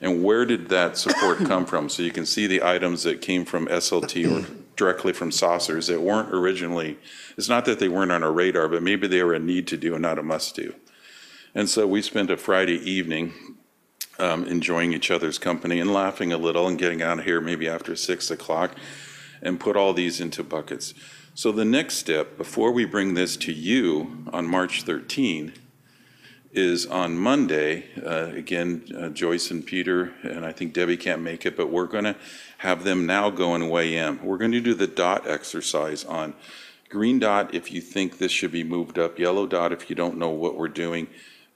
And where did that support come from? So you can see the items that came from SLT or directly from saucers that weren't originally, it's not that they weren't on our radar, but maybe they were a need to do and not a must do. And so we spent a Friday evening enjoying each other's company and laughing a little and getting out of here maybe after 6 o'clock and put all these into buckets. So the next step, before we bring this to you on March 13, is on Monday. Again, Joyce and Peter, and I think Debbie can't make it, but we're going to have them now go and weigh in. We're going to do the dot exercise on green dot if you think this should be moved up, yellow dot if you don't know what we're doing,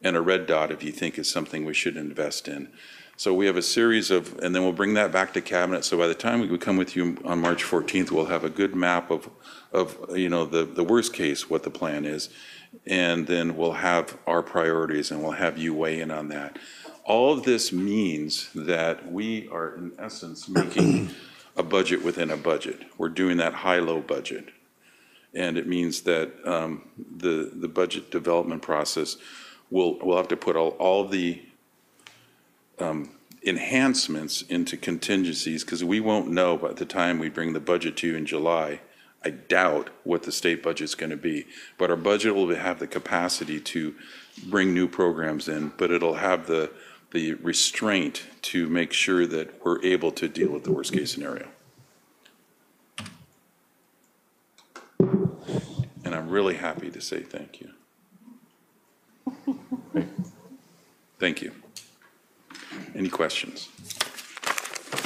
and a red dot if you think it's something we should invest in. So we have a series of, and then we'll bring that back to cabinet. So by the time we come with you on March 14th, we'll have a good map of the worst case, what the plan is. And then we'll have our priorities and we'll have you weigh in on that. All of this means that we are in essence making a budget within a budget. We're doing that high-low budget. And it means that the budget development process we'll have to put all the enhancements into contingencies, because we won't know by the time we bring the budget to you in July, I doubt, what the state budget's going to be. But our budget will have the capacity to bring new programs in, but it'll have the restraint to make sure that we're able to deal with the worst case scenario. And I'm really happy to say thank you. Thank you. Any questions?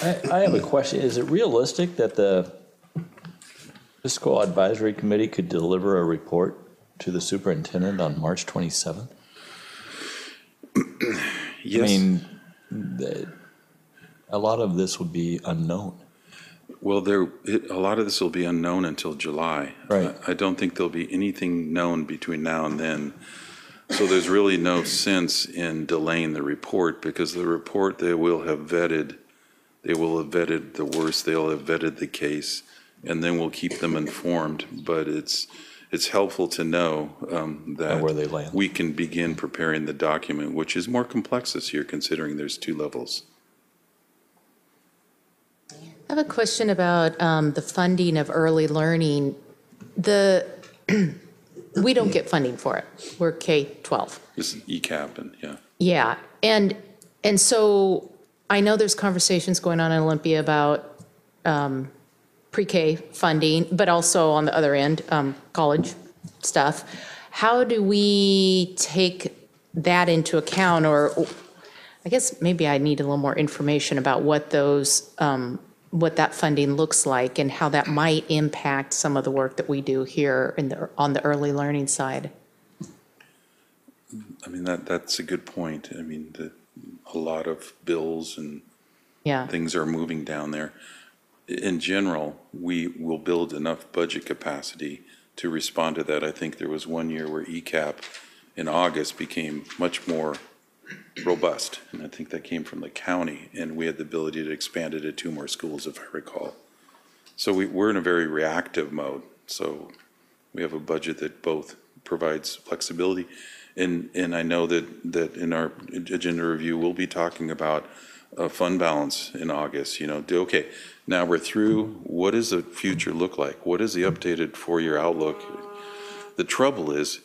I have a question. Is it realistic that the Fiscal Advisory Committee could deliver a report to the superintendent on March 27th? Yes. I mean, a lot of this would be unknown. Well, a lot of this will be unknown until July. Right. I don't think there'll be anything known between now and then. So there's really no sense in delaying the report, because the report they will have vetted the worst, they'll have vetted the case, and then we'll keep them informed. But it's helpful to know that where they land. We can begin preparing the document, which is more complex this year considering there's 2 levels. I have a question about the funding of early learning. We don't get funding for it. We're K-12. This is ECAP and yeah. Yeah, and so I know there's conversations going on in Olympia about pre-K funding, but also on the other end, college stuff. How do we take that into account, or I guess maybe I need a little more information about what those, what that funding looks like and how that might impact some of the work that we do here on the early learning side. I mean, that's a good point. I mean, a lot of bills and things are moving down there. In general, we will build enough budget capacity to respond to that. I think there was one year where ECAP in August became much more robust, and I think that came from the county, and we had the ability to expand it to 2 more schools, if I recall. So we're in a very reactive mode. So we have a budget that both provides flexibility, and I know that in our agenda review, we'll be talking about a fund balance in August. You know, okay, now we're through. What does the future look like? What is the updated 4-year outlook? The trouble is,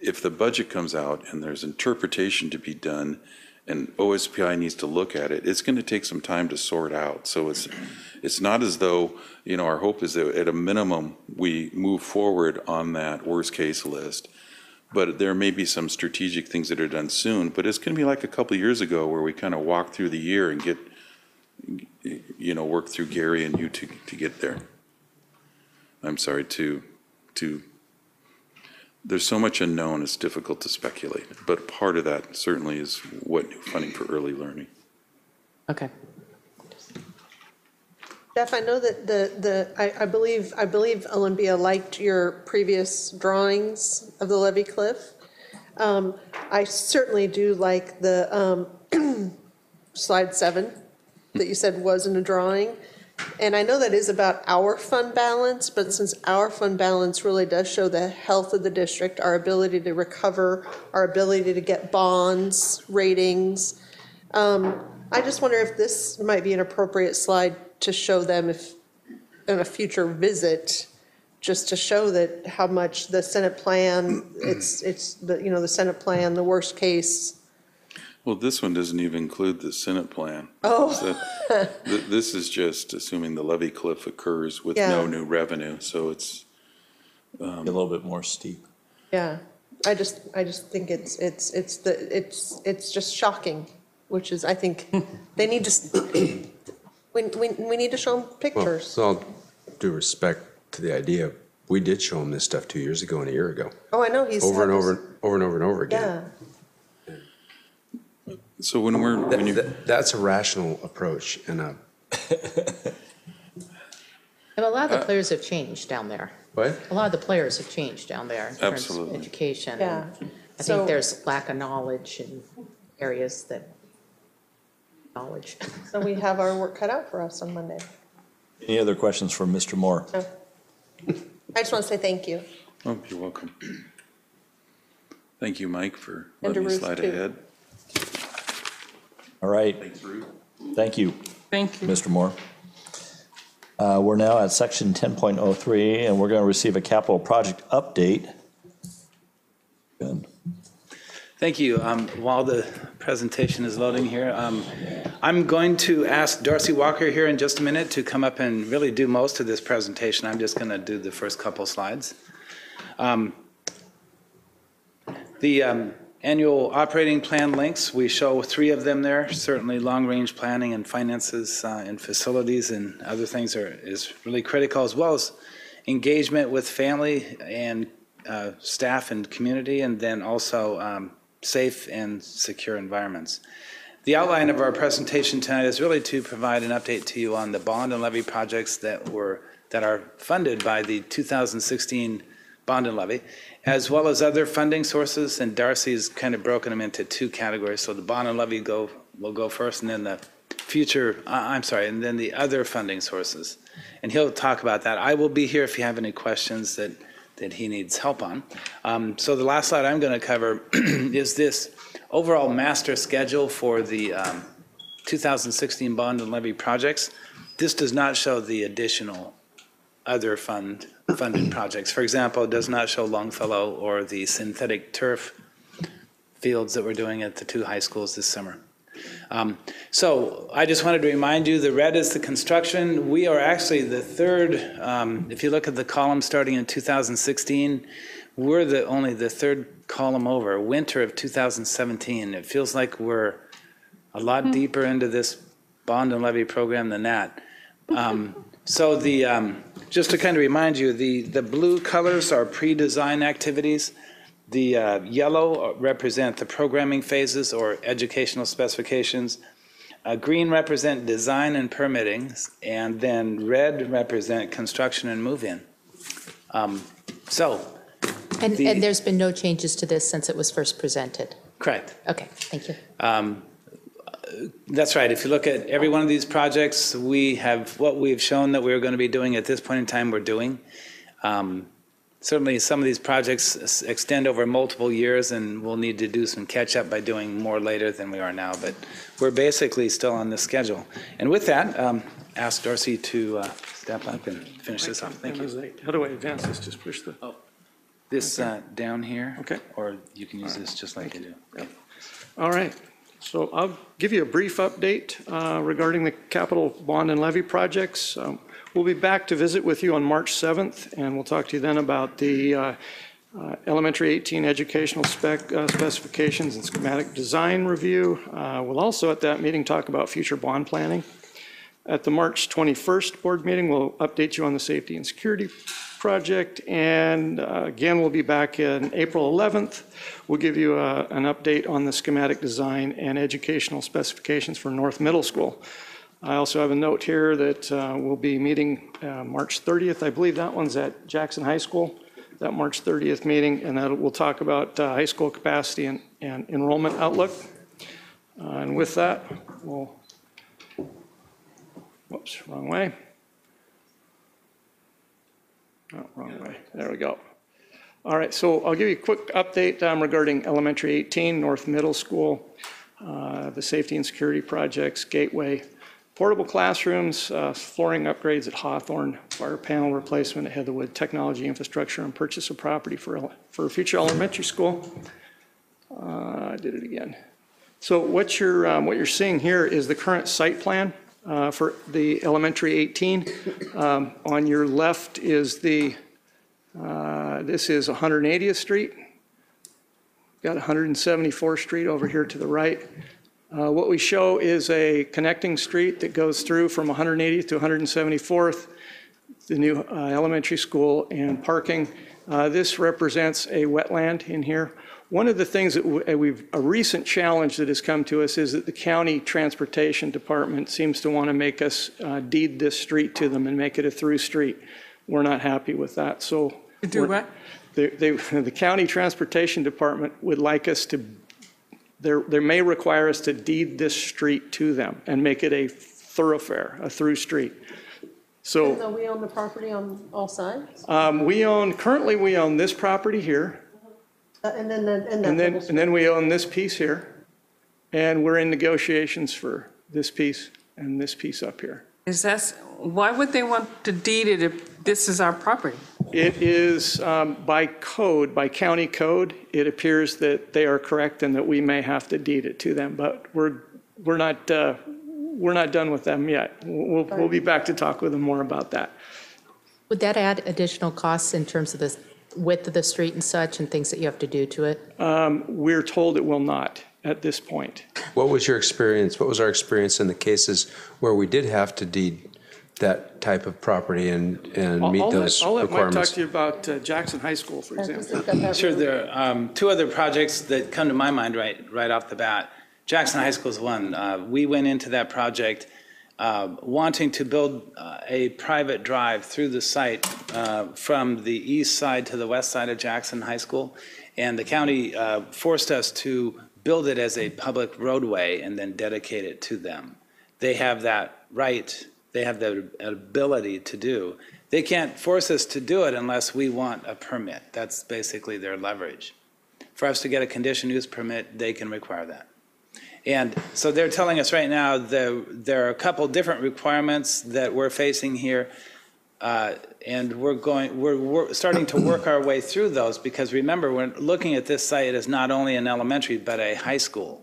if the budget comes out and there's interpretation to be done and OSPI needs to look at it, it's going to take some time to sort out. So it's not as though, you know, our hope is that at a minimum we move forward on that worst case list. But there may be some strategic things that are done soon, but it's going to be like a couple of years ago where we kind of walk through the year and get, you know, work through Gary and you to get there. I'm sorry, there's so much unknown, it's difficult to speculate. But part of that certainly is what new funding for early learning. Okay. Jeff, I know that I believe Olympia liked your previous drawings of the levee cliff. I certainly do like the slide 7 that you said wasn't a drawing. And I know that is about our fund balance, but since our fund balance really does show the health of the district, our ability to recover, our ability to get bonds, ratings, I just wonder if this might be an appropriate slide to show them if in a future visit, just to show that how much the Senate plan, it's the, you know, the Senate plan, the worst case. Well, this one doesn't even include the Senate plan. Oh. So this is just assuming the levee cliff occurs with no new revenue, so it's a little bit more steep. Yeah, I just think it's just shocking, which is, I think they need to we need to show them pictures. Well, with all due respect to the idea, we did show him this stuff 2 years ago and a year ago. Oh, I know, he's over and over again. Yeah. So that's a rational approach, and And a lot of the players have changed down there. What? A lot of the players have changed down there in terms Absolutely. of education. Yeah. And I think there's lack of knowledge in areas that knowledge. So we have our work cut out for us on Monday. Any other questions for Mr. Moore? No. I just want to say thank you. Oh, you're welcome. Thank you, Mike, for And letting to me Ruth, slide too. ahead. All right. Thanks, Ruth. Thank you. Thank you. Mr. Moore. We're now at section 10.03, and we're going to receive a capital project update. Good. Thank you. While the presentation is loading here, I'm going to ask Darcy Walker here in just a minute to come up and really do most of this presentation. I'm just going to do the first couple slides. The annual operating plan links, we show 3 of them there. Certainly long-range planning and finances and facilities and other things is really critical, as well as engagement with family and staff and community, and then also safe and secure environments. The outline of our presentation tonight is really to provide an update to you on the bond and levy projects that are funded by the 2016 bond and levy, as well as other funding sources, and Darcy's kind of broken them into 2 categories. So the bond and levy will go first, and then the and then the other funding sources. And he'll talk about that. I will be here if you have any questions that he needs help on. So the last slide I'm going to cover is this overall master schedule for the 2016 bond and levy projects. this does not show the additional other funded projects. For example, it does not show Longfellow or the synthetic turf fields that we're doing at the 2 high schools this summer. So I just wanted to remind you, the red is the construction. We are actually the third, if you look at the column starting in 2016, we're only the third column over, winter of 2017. It feels like we're a lot deeper into this bond and levy program than that. So just to kind of remind you, the blue colors are pre-design activities. The yellow represent the programming phases or educational specifications. Green represent design and permitting, and then red represent construction and move-in. And there's been no changes to this since it was first presented? Correct. Okay, thank you. That's right. If you look at every one of these projects, we have what we've shown that we're going to be doing at this point in time, we're doing. Certainly, some of these projects extend over multiple years, and we'll need to do some catch-up by doing more later than we are now, but we're basically still on the schedule. And with that, ask Darcy to step up and finish this off. Thank you. How do I advance this? Just push the... This down here. Okay. Or you can use this just like you do. Yep. All right. So I'll give you a brief update regarding the capital bond and levy projects. We'll be back to visit with you on March 7th, and we'll talk to you then about the elementary 18 educational specifications and schematic design review. We'll also at that meeting talk about future bond planning. At the March 21st board meeting, we'll update you on the safety and security project, and again, we'll be back in April 11th. We'll give you an update on the schematic design and educational specifications for North Middle School. I also have a note here that we'll be meeting March 30th. I believe that one's at Jackson High School, that March 30th meeting, and that we'll talk about high school capacity and enrollment outlook. And with that, we'll, whoops, wrong way. Oh, wrong way. There we go. All right, so I'll give you a quick update regarding elementary 18, North Middle School, the safety and security projects, Gateway, portable classrooms, flooring upgrades at Hawthorne, fire panel replacement at Heatherwood, technology infrastructure and purchase of property for future elementary school. I did it again. So what you're seeing here is the current site plan for the elementary 18. On your left is this is 180th Street. Got 174th Street over here to the right. What we show is a connecting street that goes through from 180th to 174th, the new elementary school and parking. This represents a wetland in here. One of the things that a recent challenge that has come to us is that the county transportation department seems to want to make us deed this street to them and make it a through street. We're not happy with that. So do what? The county transportation department would like us to, they may require us to deed this street to them and make it a thoroughfare, a through street. So even though we own the property on all sides? Currently we own this property here. And then we own this piece here, and we're in negotiations for this piece and this piece up here. Why would they want to deed it if this is our property? It is by code, by county code, it appears that they are correct and that we may have to deed it to them, but we're not done with them yet. We'll be back to talk with them more about that. Would that add additional costs in terms of the width of the street and such and things that you have to do to it? We're told it will not at this point. What was your experience? What was our experience in the cases where we did have to deed that type of property and meet those requirements? I'll let Mike talk to you about Jackson High School, for example. Sure, there are two other projects that come to my mind right off the bat. Jackson High School is one. We went into that project wanting to build a private drive through the site from the east side to the west side of Jackson High School. And the county forced us to build it as a public roadway and then dedicate it to them. They have that right, they have the ability to do. They can't force us to do it unless we want a permit. That's basically their leverage. For us to get a conditional use permit, they can require that. And so they're telling us right now there are a couple different requirements that we're facing here. And we're starting to work our way through those, because remember, we're looking at this site as not only an elementary, but a high school.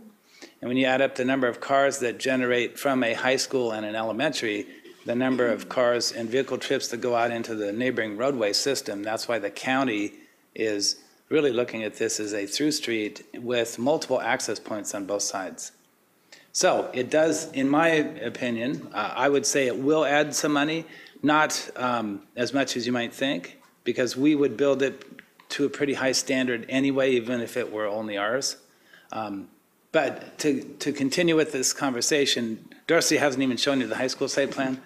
And when you add up the number of cars that generate from a high school and an elementary, the number of cars and vehicle trips that go out into the neighboring roadway system, that's why the county is really looking at this as a through street with multiple access points on both sides. So it does, in my opinion, I would say it will add some money, not as much as you might think, because we would build it to a pretty high standard anyway, even if it were only ours. But to continue with this conversation, Darcy hasn't even shown you the high school site plan.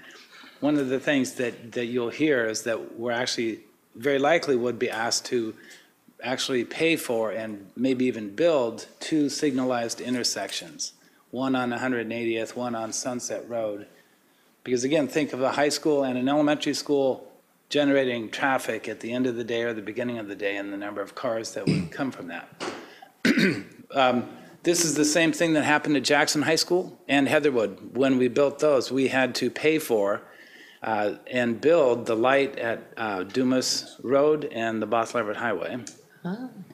One of the things that you'll hear is that we're actually very likely would be asked to actually pay for and maybe even build 2 signalized intersections, one on 180th, one on Sunset Road. Because again, think of a high school and an elementary school generating traffic at the end of the day or the beginning of the day, and the number of cars that would come from that. This is the same thing that happened at Jackson High School and Heatherwood. When we built those, we had to pay for and build the light at Dumas Road and the Boss Leverett Highway.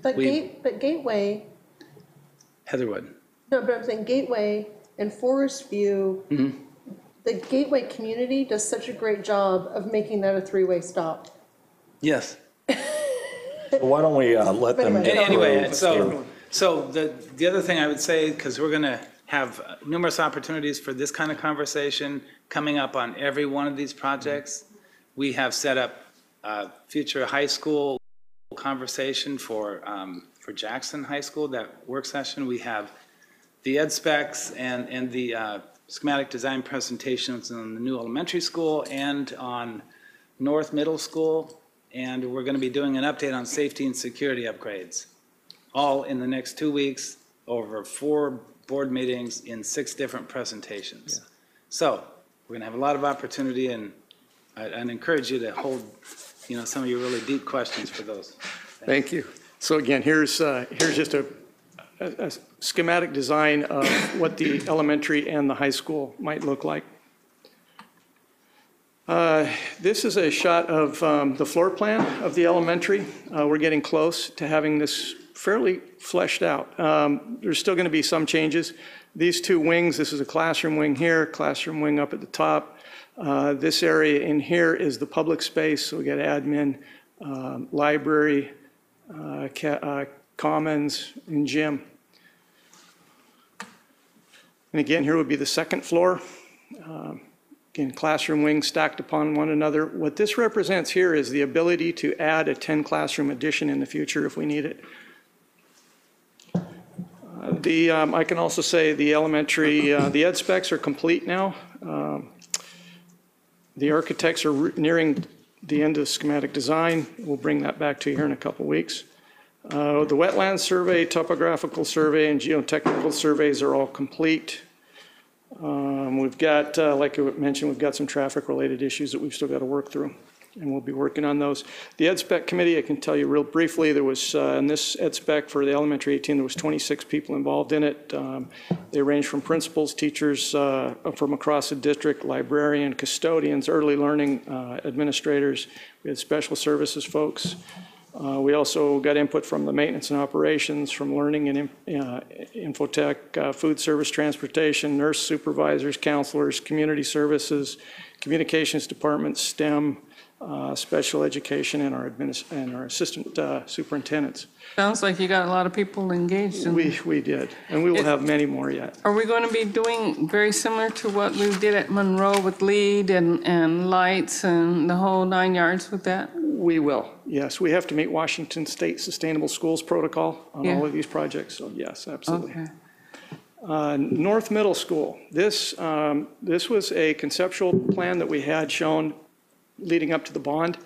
But Gateway, Heatherwood. no, but I'm saying Gateway and Forest View, the Gateway community does such a great job of making that a 3-way stop. Yes. Why don't we let them get Anyway, through? so the other thing I would say, because we're going to have numerous opportunities for this kind of conversation coming up on every one of these projects, we have set up future high school conversation for Jackson High School, that work session. We have the ed specs and the schematic design presentations on the new elementary school and on North Middle School. And we're going to be doing an update on safety and security upgrades, all in the next 2 weeks over 4 board meetings in 6 different presentations. Yeah. So we're going to have a lot of opportunity, and I'd encourage you to hold, some of your really deep questions for those. Thank you. So again, here's just a schematic design of what the elementary and the high school might look like. This is a shot of the floor plan of the elementary. We're getting close to having this fairly fleshed out. There's still going to be some changes. These 2 wings, this is a classroom wing here, classroom wing up at the top. This area in here is the public space, so we got admin, library, commons, and gym. And again, here would be the second floor. Again, classroom wings stacked upon one another. What this represents here is the ability to add a 10 classroom addition in the future if we need it. I can also say the elementary, the ed specs are complete now. The architects are nearing the end of schematic design. We'll bring that back to you here in a couple weeks. The wetlands survey, topographical survey, and geotechnical surveys are all complete. We've got, like I mentioned, we've got some traffic-related issues that we've still got to work through, and we'll be working on those. The Ed Spec Committee, I can tell you real briefly, there was, in this Ed Spec for the elementary 18, there was 26 people involved in it. They range from principals, teachers from across the district, librarian, custodians, early learning administrators. We had special services folks. We also got input from the maintenance and operations, from learning and infotech, food service, transportation, nurse supervisors, counselors, community services, communications department, STEM, special education, and our assistant superintendents. Sounds like you got a lot of people engaged in this. We did, and we will have many more yet. Are we going to be doing very similar to what we did at Monroe with LEED and lights and the whole 9 yards with that? We will, yes. We have to meet Washington State Sustainable Schools Protocol on all of these projects, so yes, absolutely. Okay. North Middle School. This was a conceptual plan that we had shown leading up to the bond.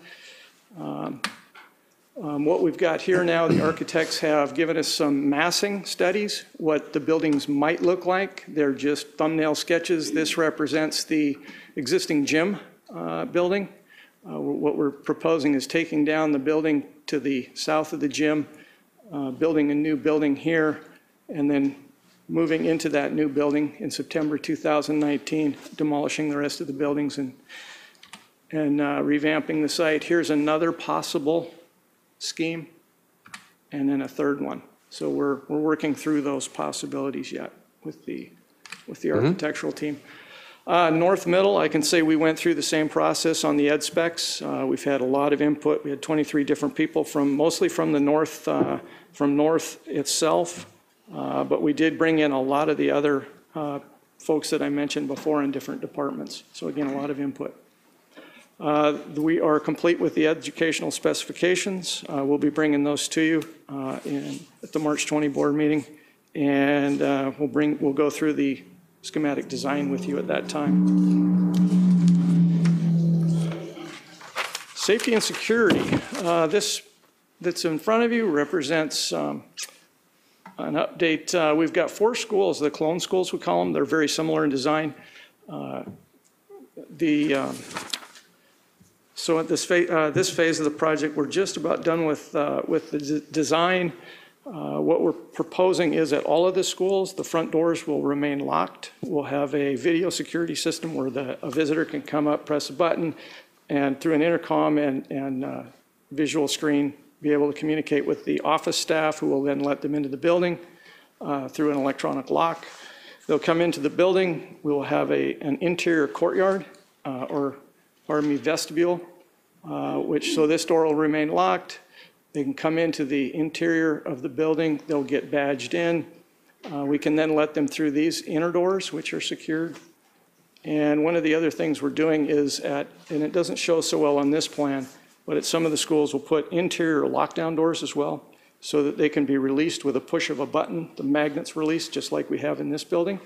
What we've got here now, the architects have given us some massing studies, what the buildings might look like. They're just thumbnail sketches. This represents the existing gym building. What we're proposing is taking down the building to the south of the gym, building a new building here, and then moving into that new building in September 2019, demolishing the rest of the buildings and revamping the site. Here's another possible scheme, and then a third one. So we're working through those possibilities yet with the architectural team. North Middle, I can say we went through the same process on the ed specs. We've had a lot of input. We had 23 different people mostly from the north, from North itself, but we did bring in a lot of the other folks that I mentioned before in different departments. So again, a lot of input. We are complete with the educational specifications. We'll be bringing those to you at the March 20 board meeting, and we'll go through the schematic design with you at that time. Safety and security. This that's in front of you represents an update. We've got 4 schools, the clone schools we call them. They're very similar in design. So at this phase of the project, we're just about done with the design. What we're proposing is at all of the schools, the front doors will remain locked. We'll have a video security system where a visitor can come up, press a button, and through an intercom and visual screen, be able to communicate with the office staff, who will then let them into the building through an electronic lock. They'll come into the building. We will have an interior courtyard vestibule, so this door will remain locked. They can come into the interior of the building. They'll get badged in. We can then let them through these inner doors, which are secured. And one of the other things we're doing is and it doesn't show so well on this plan, but at some of the schools we'll put interior lockdown doors as well, so that they can be released with a push of a button. The magnets release, just like we have in this building.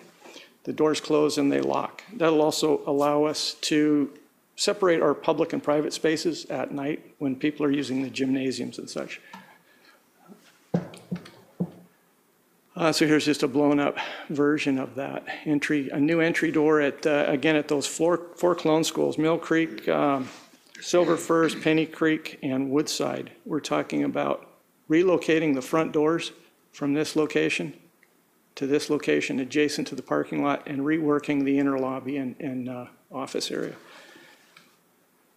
The doors close and they lock. That'll also allow us to separate our public and private spaces at night when people are using the gymnasiums and such. So here's just a blown up version of that entry, a new entry door again at those four clone schools, Mill Creek, Silver Firs, Penny Creek, and Woodside. We're talking about relocating the front doors from this location to this location adjacent to the parking lot and reworking the inner lobby and office area.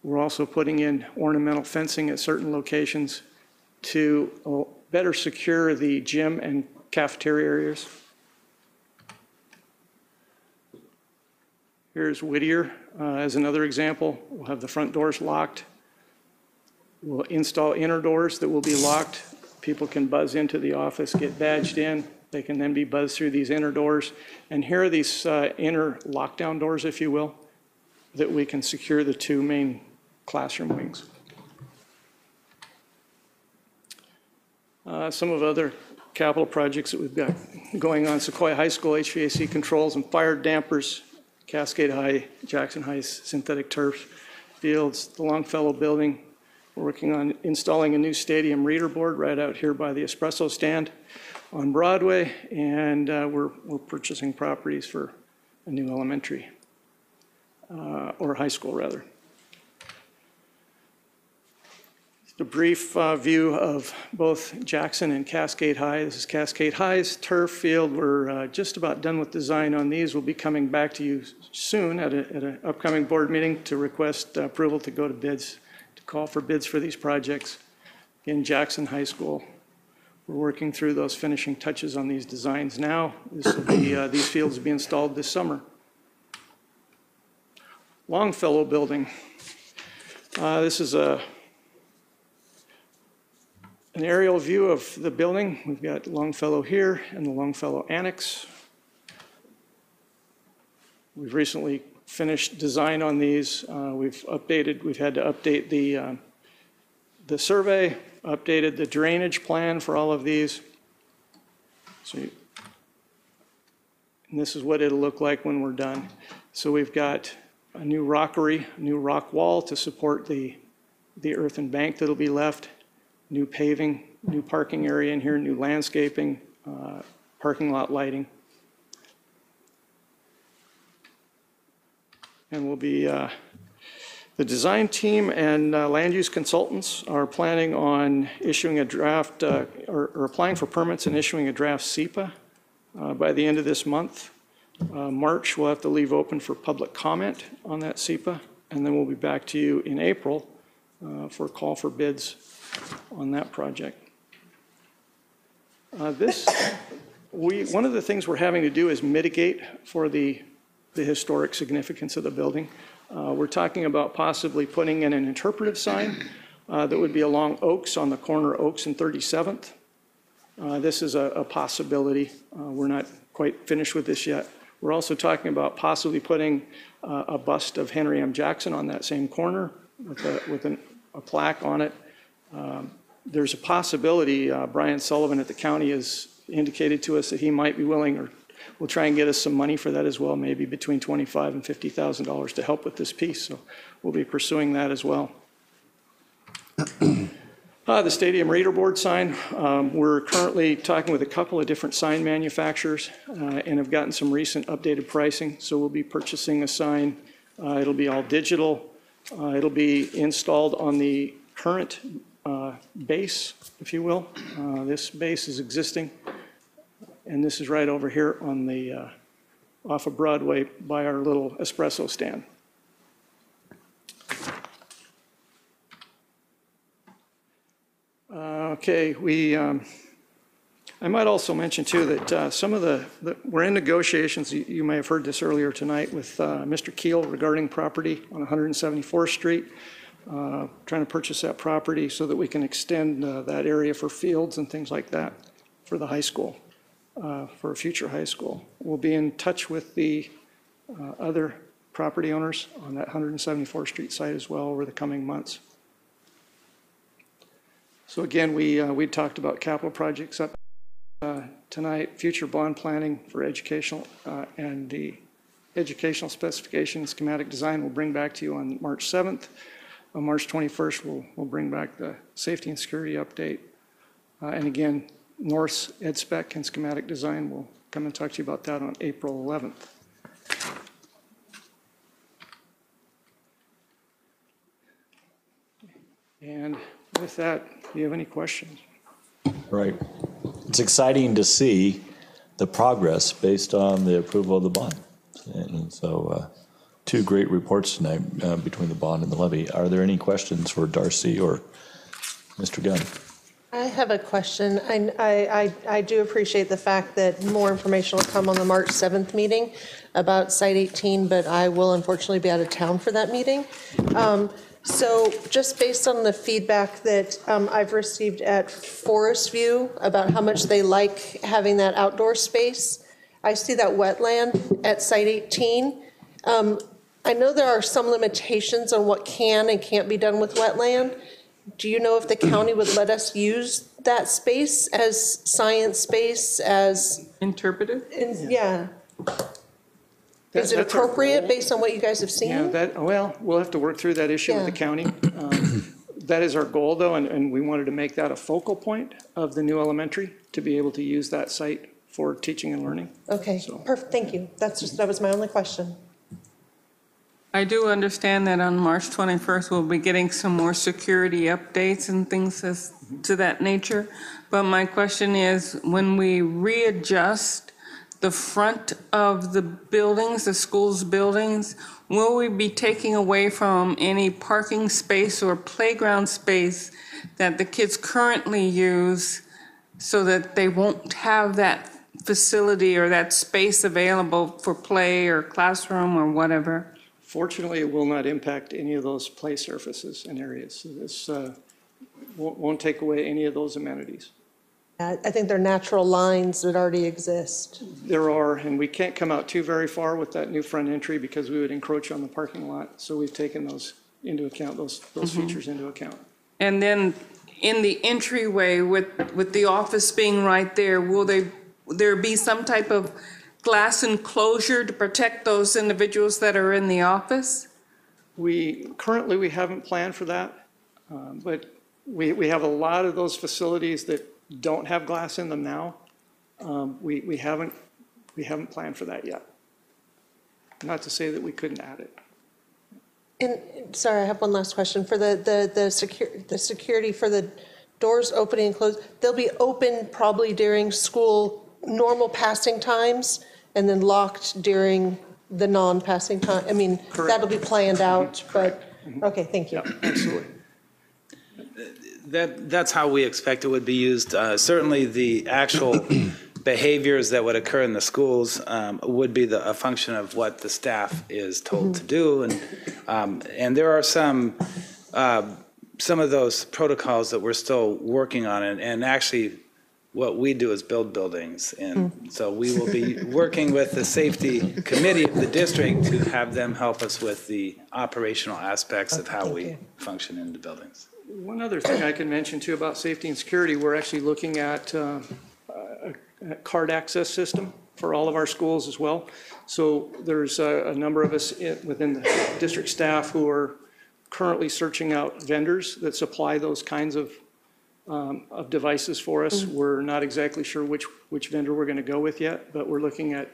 We're also putting in ornamental fencing at certain locations to better secure the gym and cafeteria areas. Here's Whittier as another example. We'll have the front doors locked. We'll install inner doors that will be locked. People can buzz into the office, get badged in. They can then be buzzed through these inner doors. And here are these inner lockdown doors, if you will, that we can secure the 2 main classroom wings. Some of other capital projects that we've got going on: Sequoia High School HVAC controls and fire dampers, Cascade High, Jackson High's synthetic turf fields, the Longfellow building. We're working on installing a new stadium reader board right out here by the espresso stand on Broadway, and we're purchasing properties for a new elementary, or high school rather. A brief view of both Jackson and Cascade High. This is Cascade High's turf field. We're just about done with design on these. We'll be coming back to you soon at an upcoming board meeting to request approval to go to bids, to call for bids for these projects. In Jackson High School, we're working through those finishing touches on these designs now. This will be, these fields will be installed this summer. Longfellow building. This is an aerial view of the building. We've got Longfellow here and the Longfellow Annex. We've recently finished design on these. We've had to update the survey, updated the drainage plan for all of these. And this is what it'll look like when we're done. So we've got a new rockery, a new rock wall to support the earthen bank that'll be left. New paving, new parking area in here, new landscaping, parking lot lighting. And we'll be, the design team and land use consultants are planning on issuing a draft, or applying for permits and issuing a draft SEPA by the end of this month. March, we'll have to leave open for public comment on that SEPA, and then we'll be back to you in April for a call for bids on that project. One of the things we're having to do is mitigate for the historic significance of the building. We're talking about possibly putting in an interpretive sign that would be along Oaks on the corner of Oaks and 37th. This is a possibility. We're not quite finished with this yet. We're also talking about possibly putting a bust of Henry M. Jackson on that same corner with a plaque on it. There's a possibility, Brian Sullivan at the county has indicated to us that he might be willing, or will try and get us some money for that as well, maybe between $25,000 and $50,000 to help with this piece. So we'll be pursuing that as well. The Stadium Reader Board sign, we're currently talking with a couple of different sign manufacturers and have gotten some recent updated pricing. So we'll be purchasing a sign. It'll be all digital. It'll be installed on the current base, if you will. This base is existing, and this is right over here on the off of Broadway by our little espresso stand. Okay, I might also mention too that some of we're in negotiations, you may have heard this earlier tonight, with Mr. Keel regarding property on 174th Street, trying to purchase that property so that we can extend that area for fields and things like that for the high school, for a future high school. We'll be in touch with the other property owners on that 174th Street site as well over the coming months. So again, we talked about capital projects up tonight, future bond planning for educational and the educational specification and schematic design we'll bring back to you on March 7th. On March 21st, we'll bring back the safety and security update. And again, North's ed spec and schematic design, we'll come and talk to you about that on April 11th. And with that, do you have any questions? Right. It's exciting to see the progress based on the approval of the bond. And so two great reports tonight between the bond and the levy. Are there any questions for Darcy or Mr. Gunn? I have a question. I do appreciate the fact that more information will come on the March 7th meeting about Site 18, but I will unfortunately be out of town for that meeting. So just based on the feedback that I've received at Forest View about how much they like having that outdoor space, I see that wetland at Site 18. I know there are some limitations on what can and can't be done with wetland. Do you know if the county would let us use that space as science space, as interpretive? Yeah. Is it appropriate based on what you guys have seen? Yeah, well, we'll have to work through that issue with the county. That is our goal, though, and we wanted to make that a focal point of the new elementary to be able to use that site for teaching and learning. Okay, perfect. Thank you. That was my only question. I do understand that on March 21st, we'll be getting some more security updates and things to that nature. But my question is, when we readjust the front of the buildings, the school's buildings, will we be taking away from any parking space or playground space that the kids currently use so that they won't have that facility or that space available for play or classroom or whatever? Fortunately, it will not impact any of those play surfaces and areas. So this won't take away any of those amenities. I think they're natural lines that already exist. There are, and we can't come out too very far with that new front entry because we would encroach on the parking lot. So we've taken those into account, those features into account. And then in the entryway with the office being right there, will there be some type of glass enclosure to protect those individuals that are in the office? Currently we haven't planned for that, but we have a lot of those facilities that don't have glass in them now. We haven't planned for that yet. Not to say that we couldn't add it. And sorry, I have one last question. For the security for the doors opening and closing, they'll be open probably during school normal passing times and then locked during the non-passing time? I mean, that'll be planned out, but, okay, thank you. Absolutely. That's how we expect it would be used. Certainly, the actual behaviors that would occur in the schools would be a function of what the staff is told to do, and there are some of those protocols that we're still working on, and actually, what we do is build buildings, and so we will be working with the safety committee of the district to have them help us with the operational aspects of how we function in the buildings. One other thing I can mention too about safety and security, we're actually looking at a card access system for all of our schools as well. So there's a number of us within the district staff who are currently searching out vendors that supply those kinds of devices for us. We're not exactly sure which vendor we're going to go with yet, but we're looking at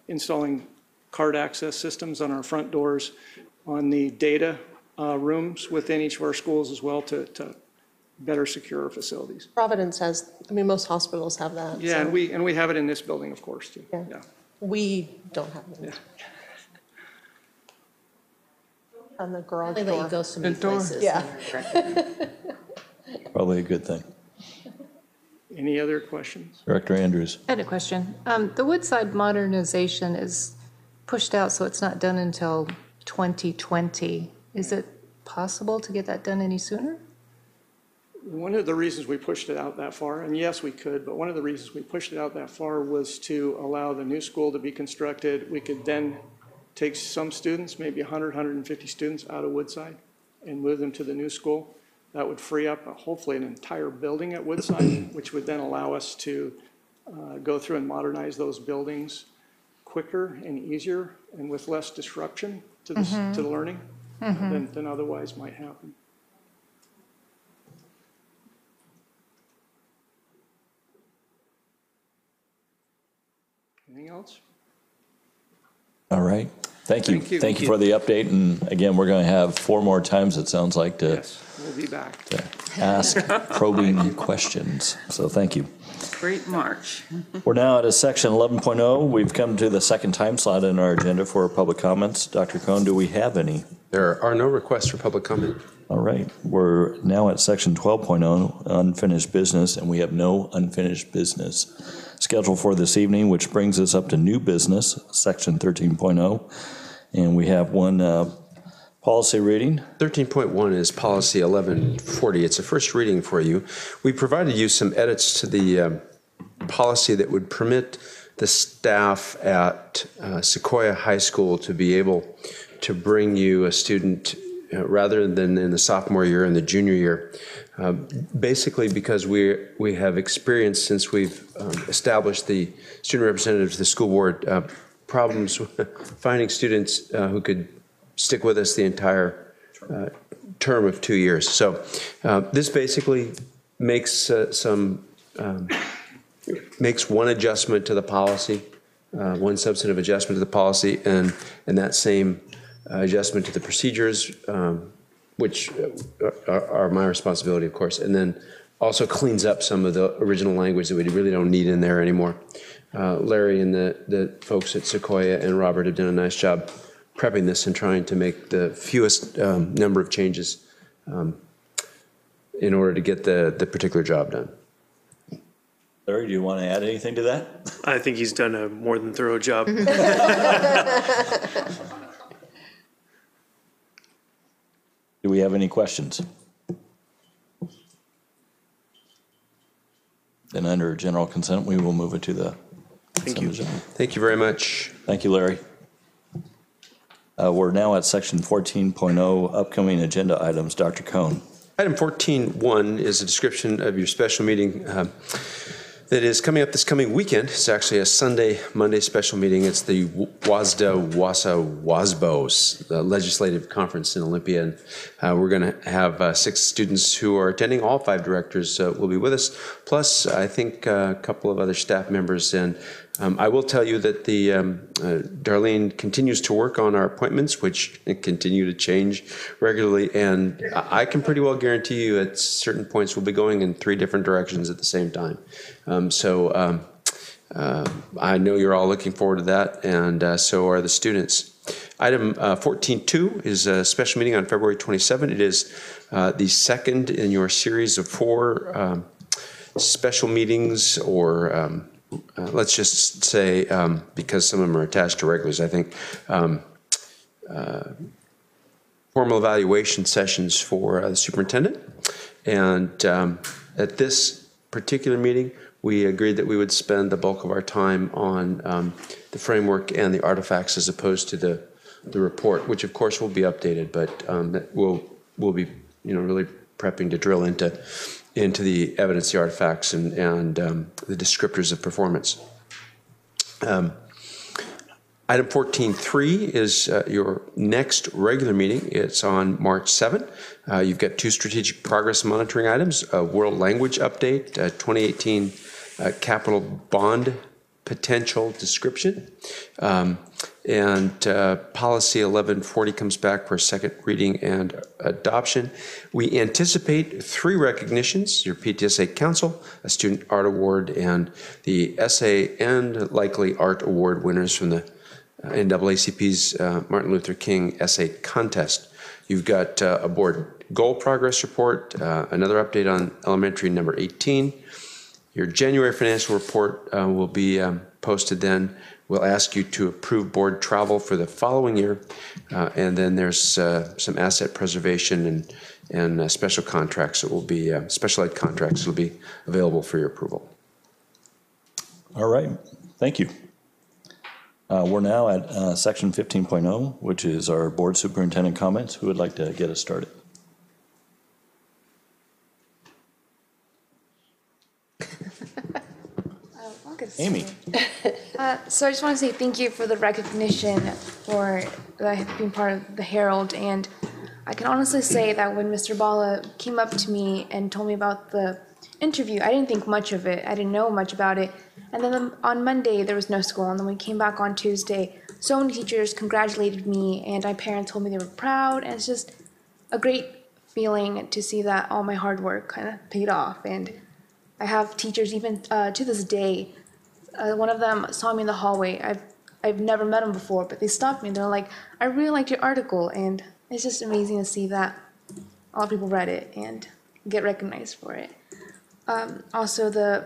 installing card access systems on our front doors, on the data rooms within each of our schools as well to better secure our facilities. Providence has, I mean, most hospitals have that. Yeah, so. and we have it in this building, of course, too. Yeah. We don't have that. On the garage They door. let you go so many places. Yeah. Probably a good thing. Any other questions? Director Andrews. I had a question. The Woodside modernization is pushed out, so it's not done until 2020. Is it possible to get that done any sooner? One of the reasons we pushed it out that far, and yes, we could, but one of the reasons we pushed it out that far was to allow the new school to be constructed. We could then take some students, maybe 100, 150 students out of Woodside and move them to the new school. That would free up hopefully an entire building at Woodside, which would then allow us to go through and modernize those buildings quicker and easier and with less disruption to the learning than otherwise might happen. Anything else? All right. Thank you. Thank you for the update. And again, we're going to have 4 more times, it sounds like, to, yes, we'll be back. to ask probing questions. So thank you. Great March. We're now at a section 11.0. We've come to the second time slot in our agenda for public comments. Dr. Cohn, do we have any? There are no requests for public comment. All right. We're now at section 12.0, unfinished business, and we have no unfinished business scheduled for this evening, which brings us up to new business, section 13.0. And we have one policy reading. 13.1 is policy 1140. It's a first reading for you. We provided you some edits to the policy that would permit the staff at Sequoia High School to be able to bring you a student rather than in the sophomore year and the junior year. Basically because we have experienced, since we've established the student representative to the school board, problems finding students who could stick with us the entire term of 2 years. So this basically makes makes one adjustment to the policy, one substantive adjustment to the policy, and that same adjustment to the procedures, which are my responsibility, of course, and then also cleans up some of the original language that we really don't need in there anymore. Larry and the folks at Sequoia and Robert have done a nice job prepping this and trying to make the fewest number of changes in order to get the particular job done. Larry, do you want to add anything to that? I think he's done a more than thorough job. Do we have any questions? Then under general consent, we will move it to the Thank you. Thank you very much. Thank you, Larry. We're now at section 14.0, upcoming agenda items. Dr. Cohn. Item 14.1 is a description of your special meeting that is coming up this coming weekend. It's actually a Monday special meeting. It's the WASBO's legislative conference in Olympia. And we're going to have 6 students who are attending. All 5 directors will be with us, plus I think a couple of other staff members. And I will tell you that the Darlene continues to work on our appointments, which continue to change regularly. And I can pretty well guarantee you at certain points we'll be going in 3 different directions at the same time. I know you're all looking forward to that, and so are the students. Item 14.2 is a special meeting on February 27. It is the second in your series of 4 special meetings, or let's just say, because some of them are attached to regulars, I think, formal evaluation sessions for the superintendent. And at this particular meeting, we agreed that we would spend the bulk of our time on the framework and the artifacts as opposed to the report, which of course will be updated, but that we'll be really prepping to drill into the evidence, the artifacts, and the descriptors of performance. Item 14.3 is your next regular meeting. It's on March 7. You've got 2 strategic progress monitoring items, a world language update, 2018 capital bond potential description, and policy 1140 comes back for a second reading and adoption. We anticipate 3 recognitions: your PTSA Council, a Student Art Award, and the Essay and likely Art Award winners from the NAACP's Martin Luther King Essay Contest. You've got a board goal progress report, another update on elementary number 18. Your January financial report will be posted then. We'll ask you to approve board travel for the following year. And then there's some asset preservation and special contracts that will be, special ed contracts that will be available for your approval. All right, thank you. We're now at section 15.0, which is our board superintendent comments. Who would like to get us started? Amy. So I just want to say thank you for the recognition for being part of the Herald. And I can honestly say that when Mr. Bala came up to me and told me about the interview, I didn't think much of it. I didn't know much about it. And then on Monday, there was no school. And then we came back on Tuesday. So many teachers congratulated me, and my parents told me they were proud. And it's just a great feeling to see that all my hard work kind of paid off. And I have teachers even to this day. One of them saw me in the hallway. I've never met him before, but they stopped me. They're like, "I really liked your article," and it's just amazing to see that a lot of people read it and get recognized for it. Also, the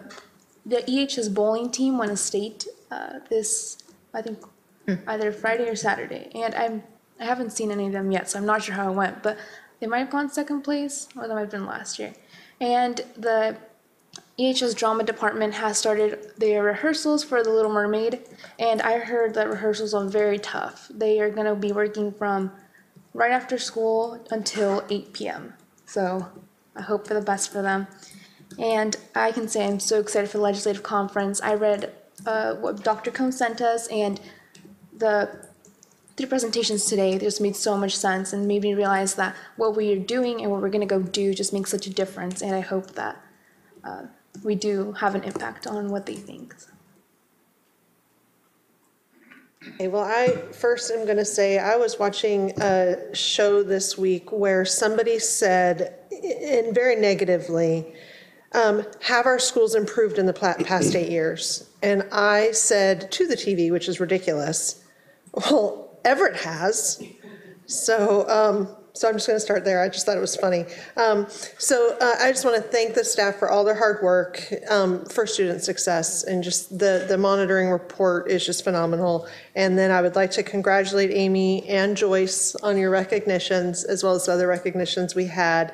EHS bowling team won a state this, I think, either Friday or Saturday, and I haven't seen any of them yet, so I'm not sure how it went, but they might have gone second place, or they might have been last year. And the EHS drama department has started their rehearsals for The Little Mermaid, and I heard that rehearsals are very tough. They are going to be working from right after school until 8 p.m. So I hope for the best for them. And I can say I'm so excited for the legislative conference. I read what Dr. Cohn sent us, and the 3 presentations today just made so much sense and made me realize that what we are doing and what we're going to go do just makes such a difference, and I hope that we do have an impact on what they think. Okay, well, I first am going to say I was watching a show this week where somebody said, and very negatively, have our schools improved in the past 8 years? And I said to the TV, which is ridiculous, well, Everett has. So I'm just going to start there. I just thought it was funny. I just want to thank the staff for all their hard work for student success, and just the monitoring report is just phenomenal. And then I would like to congratulate Amy and Joyce on your recognitions, as well as other recognitions we had.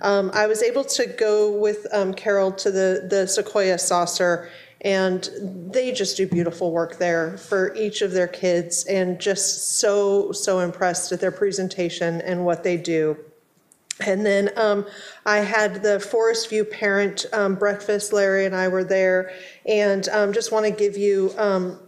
I was able to go with Carol to the Sequoia Saucer, and they just do beautiful work there for each of their kids, and just so impressed at their presentation and what they do. And then I had the Forest View parent breakfast. Larry and I were there, and just want to give you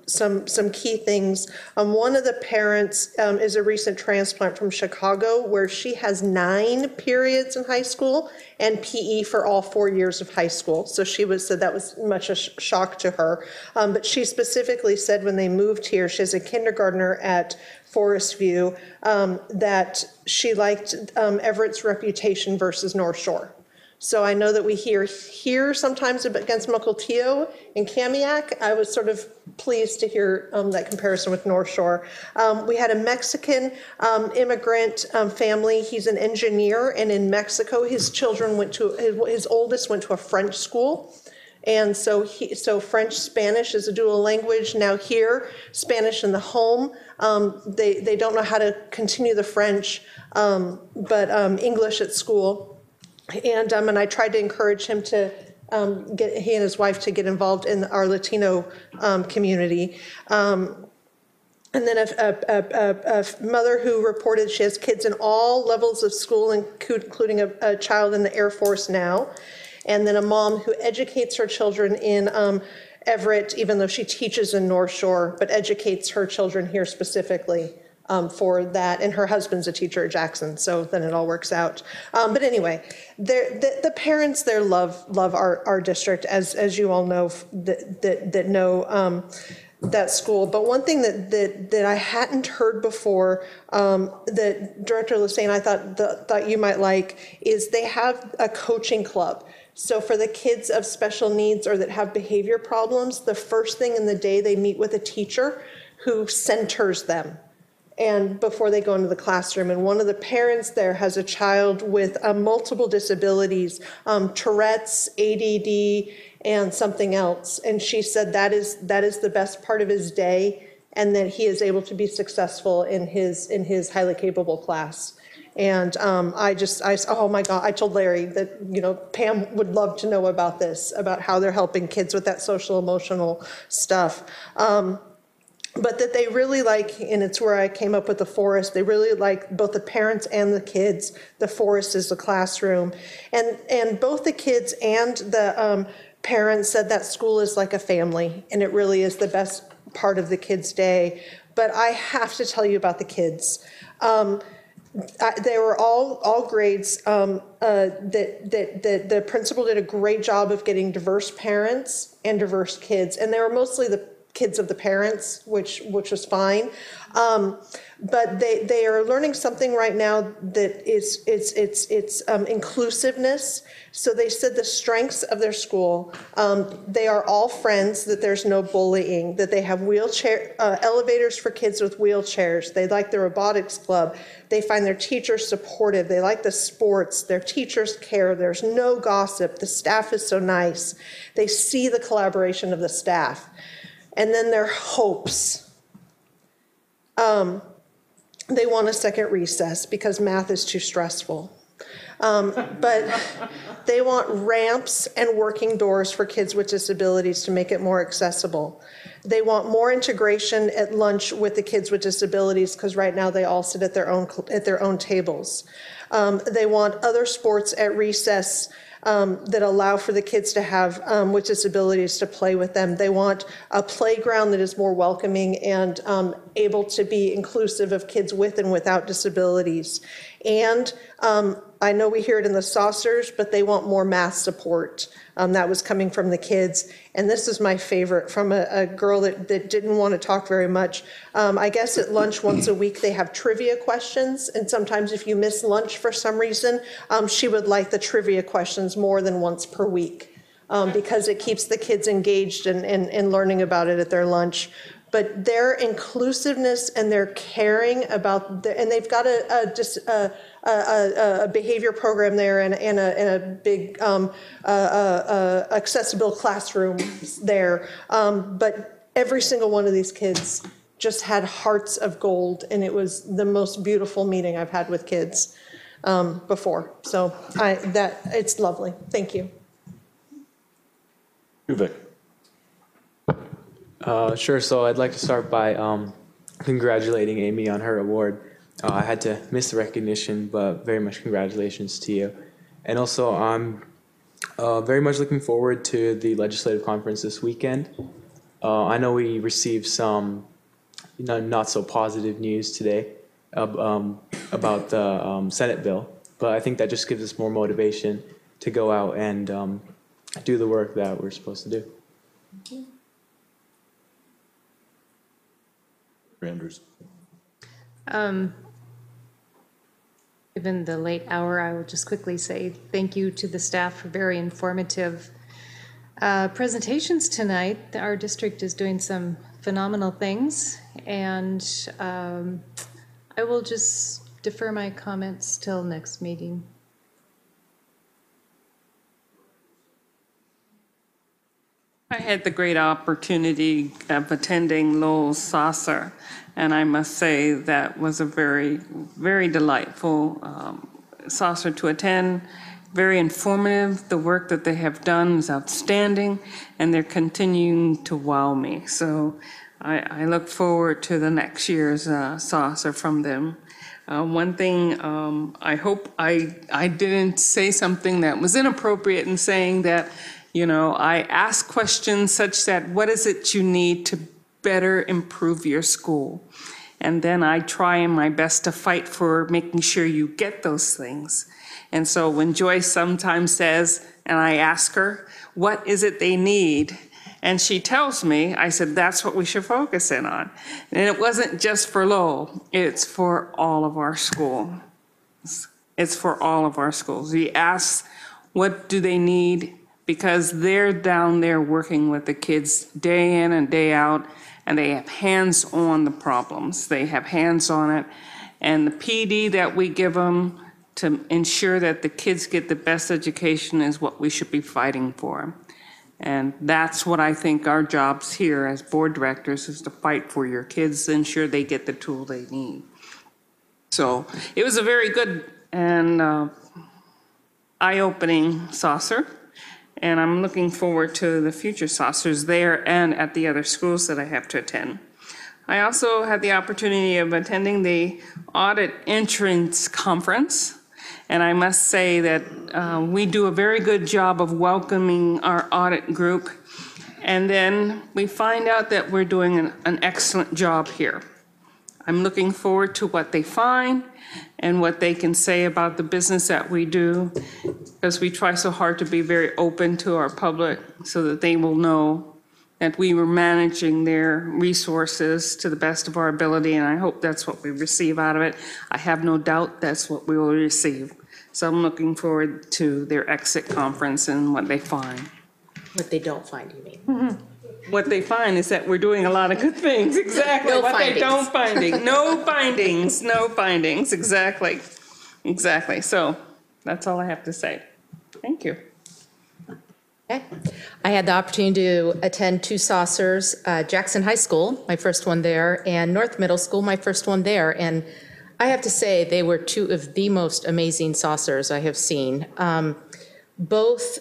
some key things. One of the parents is a recent transplant from Chicago, where she has 9 periods in high school and PE for all 4 years of high school. So said that was much a shock to her. But she specifically said when they moved here, she has a kindergartner at Forest View, that she liked Everett's reputation versus North Shore. So I know that we hear sometimes against Mukilteo and Kamiak. I was sort of pleased to hear that comparison with North Shore. We had a Mexican immigrant family. He's an engineer, and in Mexico, his children his oldest went to a French school. And so French, Spanish is a dual language. Now here, Spanish in the home. They don't know how to continue the French, but English at school. And I tried to encourage him to he and his wife to get involved in our Latino community. And then a mother who reported she has kids in all levels of school, including a child in the Air Force now. And then a mom who educates her children in Everett, even though she teaches in North Shore, but educates her children here specifically for that. And her husband's a teacher at Jackson, so then it all works out. But anyway, the parents there love our district, as you all know that know that school. But one thing that I hadn't heard before that Director Lassane I thought you might like is they have a coaching club. So for the kids of special needs or that have behavior problems, the first thing in the day they meet with a teacher who centers them and before they go into the classroom. And one of the parents there has a child with multiple disabilities, Tourette's, ADD, and something else. And she said that is the best part of his day, and that he is able to be successful in his highly capable class. And oh my God, I told Larry that, Pam would love to know about this, about how they're helping kids with that social emotional stuff. But that they really like, and it's where I came up with the forest, they really like both the parents and the kids. The forest is the classroom. And both the kids and the parents said that school is like a family, and it really is the best part of the kids' day. But I have to tell you about the kids. They were all grades. The principal did a great job of getting diverse parents and diverse kids, and they were mostly the kids of the parents, which was fine. But they are learning something right now that it's inclusiveness. So they said the strengths of their school, they are all friends, that there's no bullying, that they have elevators for kids with wheelchairs. They like the robotics club. They find their teachers supportive. They like the sports. Their teachers care. There's no gossip. The staff is so nice. They see the collaboration of the staff. And then their hopes. They want a second recess because math is too stressful. But they want ramps and working doors for kids with disabilities to make it more accessible. They want more integration at lunch with the kids with disabilities because right now they all sit at their own tables. They want other sports at recess that allow for the kids to have with disabilities to play with them. They want a playground that is more welcoming and able to be inclusive of kids with and without disabilities. And I know we hear it in the saucers, but they want more math support. That was coming from the kids. And this is my favorite, from a girl that didn't want to talk very much. I guess at lunch once a week they have trivia questions. And sometimes if you miss lunch for some reason, she would like the trivia questions more than once per week because it keeps the kids engaged and learning about it at their lunch. But their inclusiveness and their caring about, and they've got a behavior program there and a big accessible classroom there. But every single one of these kids just had hearts of gold, and it was the most beautiful meeting I've had with kids before. So it's lovely. Thank you. Vivek. Sure. So I'd like to start by congratulating Amy on her award. I had to miss the recognition, but very much congratulations to you. And also, I'm very much looking forward to the legislative conference this weekend. I know we received some not so positive news today about the Senate bill, but I think that just gives us more motivation to go out and do the work that we're supposed to do. Andrews. Given the late hour, I will just quickly say thank you to the staff for very informative presentations tonight. Our district is doing some phenomenal things, and I will just defer my comments till next meeting. I had the great opportunity of attending Lowell's Saucer, and I must say that was a very, very delightful saucer to attend. Very informative. The work that they have done is outstanding, and they're continuing to wow me. So I look forward to the next year's saucer from them. One thing, I hope I didn't say something that was inappropriate in saying that, you know, I ask questions such that what is it you need to better improve your school? And then I try my best to fight for making sure you get those things. And so when Joyce sometimes says, and I ask her, what is it they need? And she tells me, I said, that's what we should focus in on. And it wasn't just for Lowell, it's for all of our schools. It's for all of our schools. We ask, what do they need? Because they're down there working with the kids day in and day out, and they have hands on the problems. They have hands on it. And the PD that we give them to ensure that the kids get the best education is what we should be fighting for. And that's what I think our jobs here as board directors is to fight for your kids, to ensure they get the tool they need. So it was a very good and eye-opening saucer. And I'm looking forward to the future saucers there and at the other schools that I have to attend. I also had the opportunity of attending the Audit Entrance Conference. And I must say that we do a very good job of welcoming our audit group. And then we find out that we're doing an excellent job here. I'm looking forward to what they find and what they can say about the business that we do, because we try so hard to be very open to our public so that they will know that we were managing their resources to the best of our ability, and I hope that's what we receive out of it. I have no doubt that's what we will receive. So I'm looking forward to their exit conference and what they find. What they don't find, you mean? Mm-hmm. What they find is that we're doing a lot of good things. Exactly. No what findings. They don't finding. No findings. No findings. Exactly. Exactly. So that's all I have to say. Thank you. Okay. I had the opportunity to attend two saucers, Jackson High School, my first one there, and North Middle School, my first one there. And I have to say they were two of the most amazing saucers I have seen. Both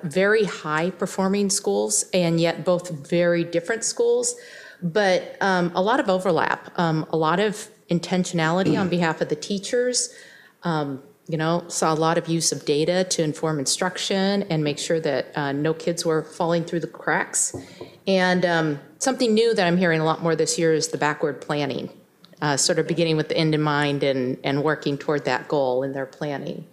very high performing schools, and yet both very different schools, but a lot of overlap, a lot of intentionality on behalf of the teachers. You know, saw a lot of use of data to inform instruction and make sure that no kids were falling through the cracks. And something new that I'm hearing a lot more this year is the backward planning, sort of beginning with the end in mind and working toward that goal in their planning.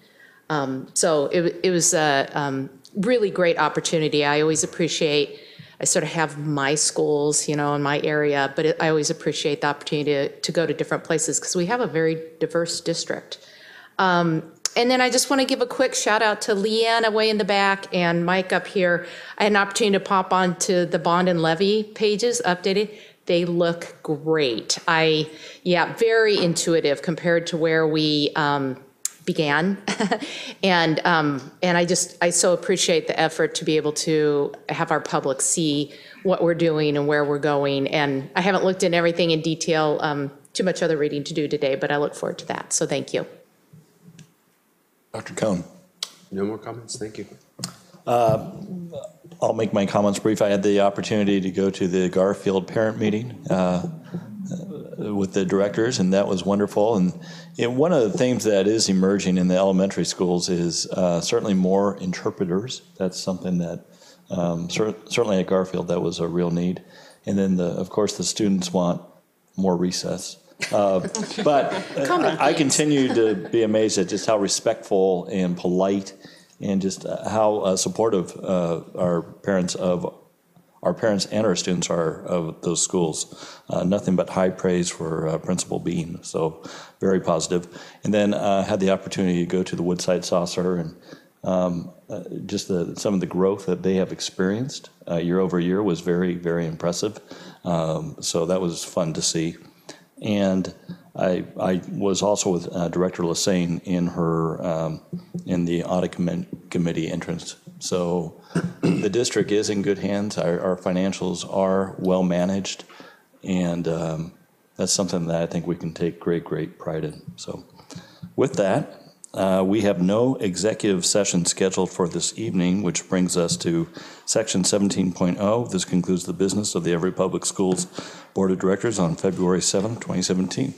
So it was a really great opportunity. I always appreciate, I sort of have my schools, you know, in my area, but I always appreciate the opportunity to go to different places because we have a very diverse district. And then I just want to give a quick shout out to Leanna way in the back and Mike up here. I had an opportunity to pop onto the bond and levy pages updated. They look great. Very intuitive compared to where we began. and I so appreciate the effort to be able to have our public see what we're doing and where we're going. And I haven't looked at everything in detail, too much other reading to do today, but I look forward to that. So thank you. Dr. Cohn. No more comments? Thank you. I'll make my comments brief. I had the opportunity to go to the Garfield parent meeting with the directors, and that was wonderful. And one of the things that is emerging in the elementary schools is certainly more interpreters. That's something that certainly at Garfield that was a real need. And then, of course, the students want more recess. But I continue to be amazed at just how respectful and polite and just how supportive our parents of our parents and our students are of those schools. Nothing but high praise for Principal Bean, so very positive. And then had the opportunity to go to the Woodside Saucer and just some of the growth that they have experienced year over year was very, very impressive. So that was fun to see. And I was also with Director Lassane in her in the audit committee entrance. So the district is in good hands. Our financials are well managed, and that's something that I think we can take great pride in. So with that, we have no executive session scheduled for this evening, which brings us to section 17.0. This concludes the business of the Everett Public Schools Board of Directors on February 7th, 2017.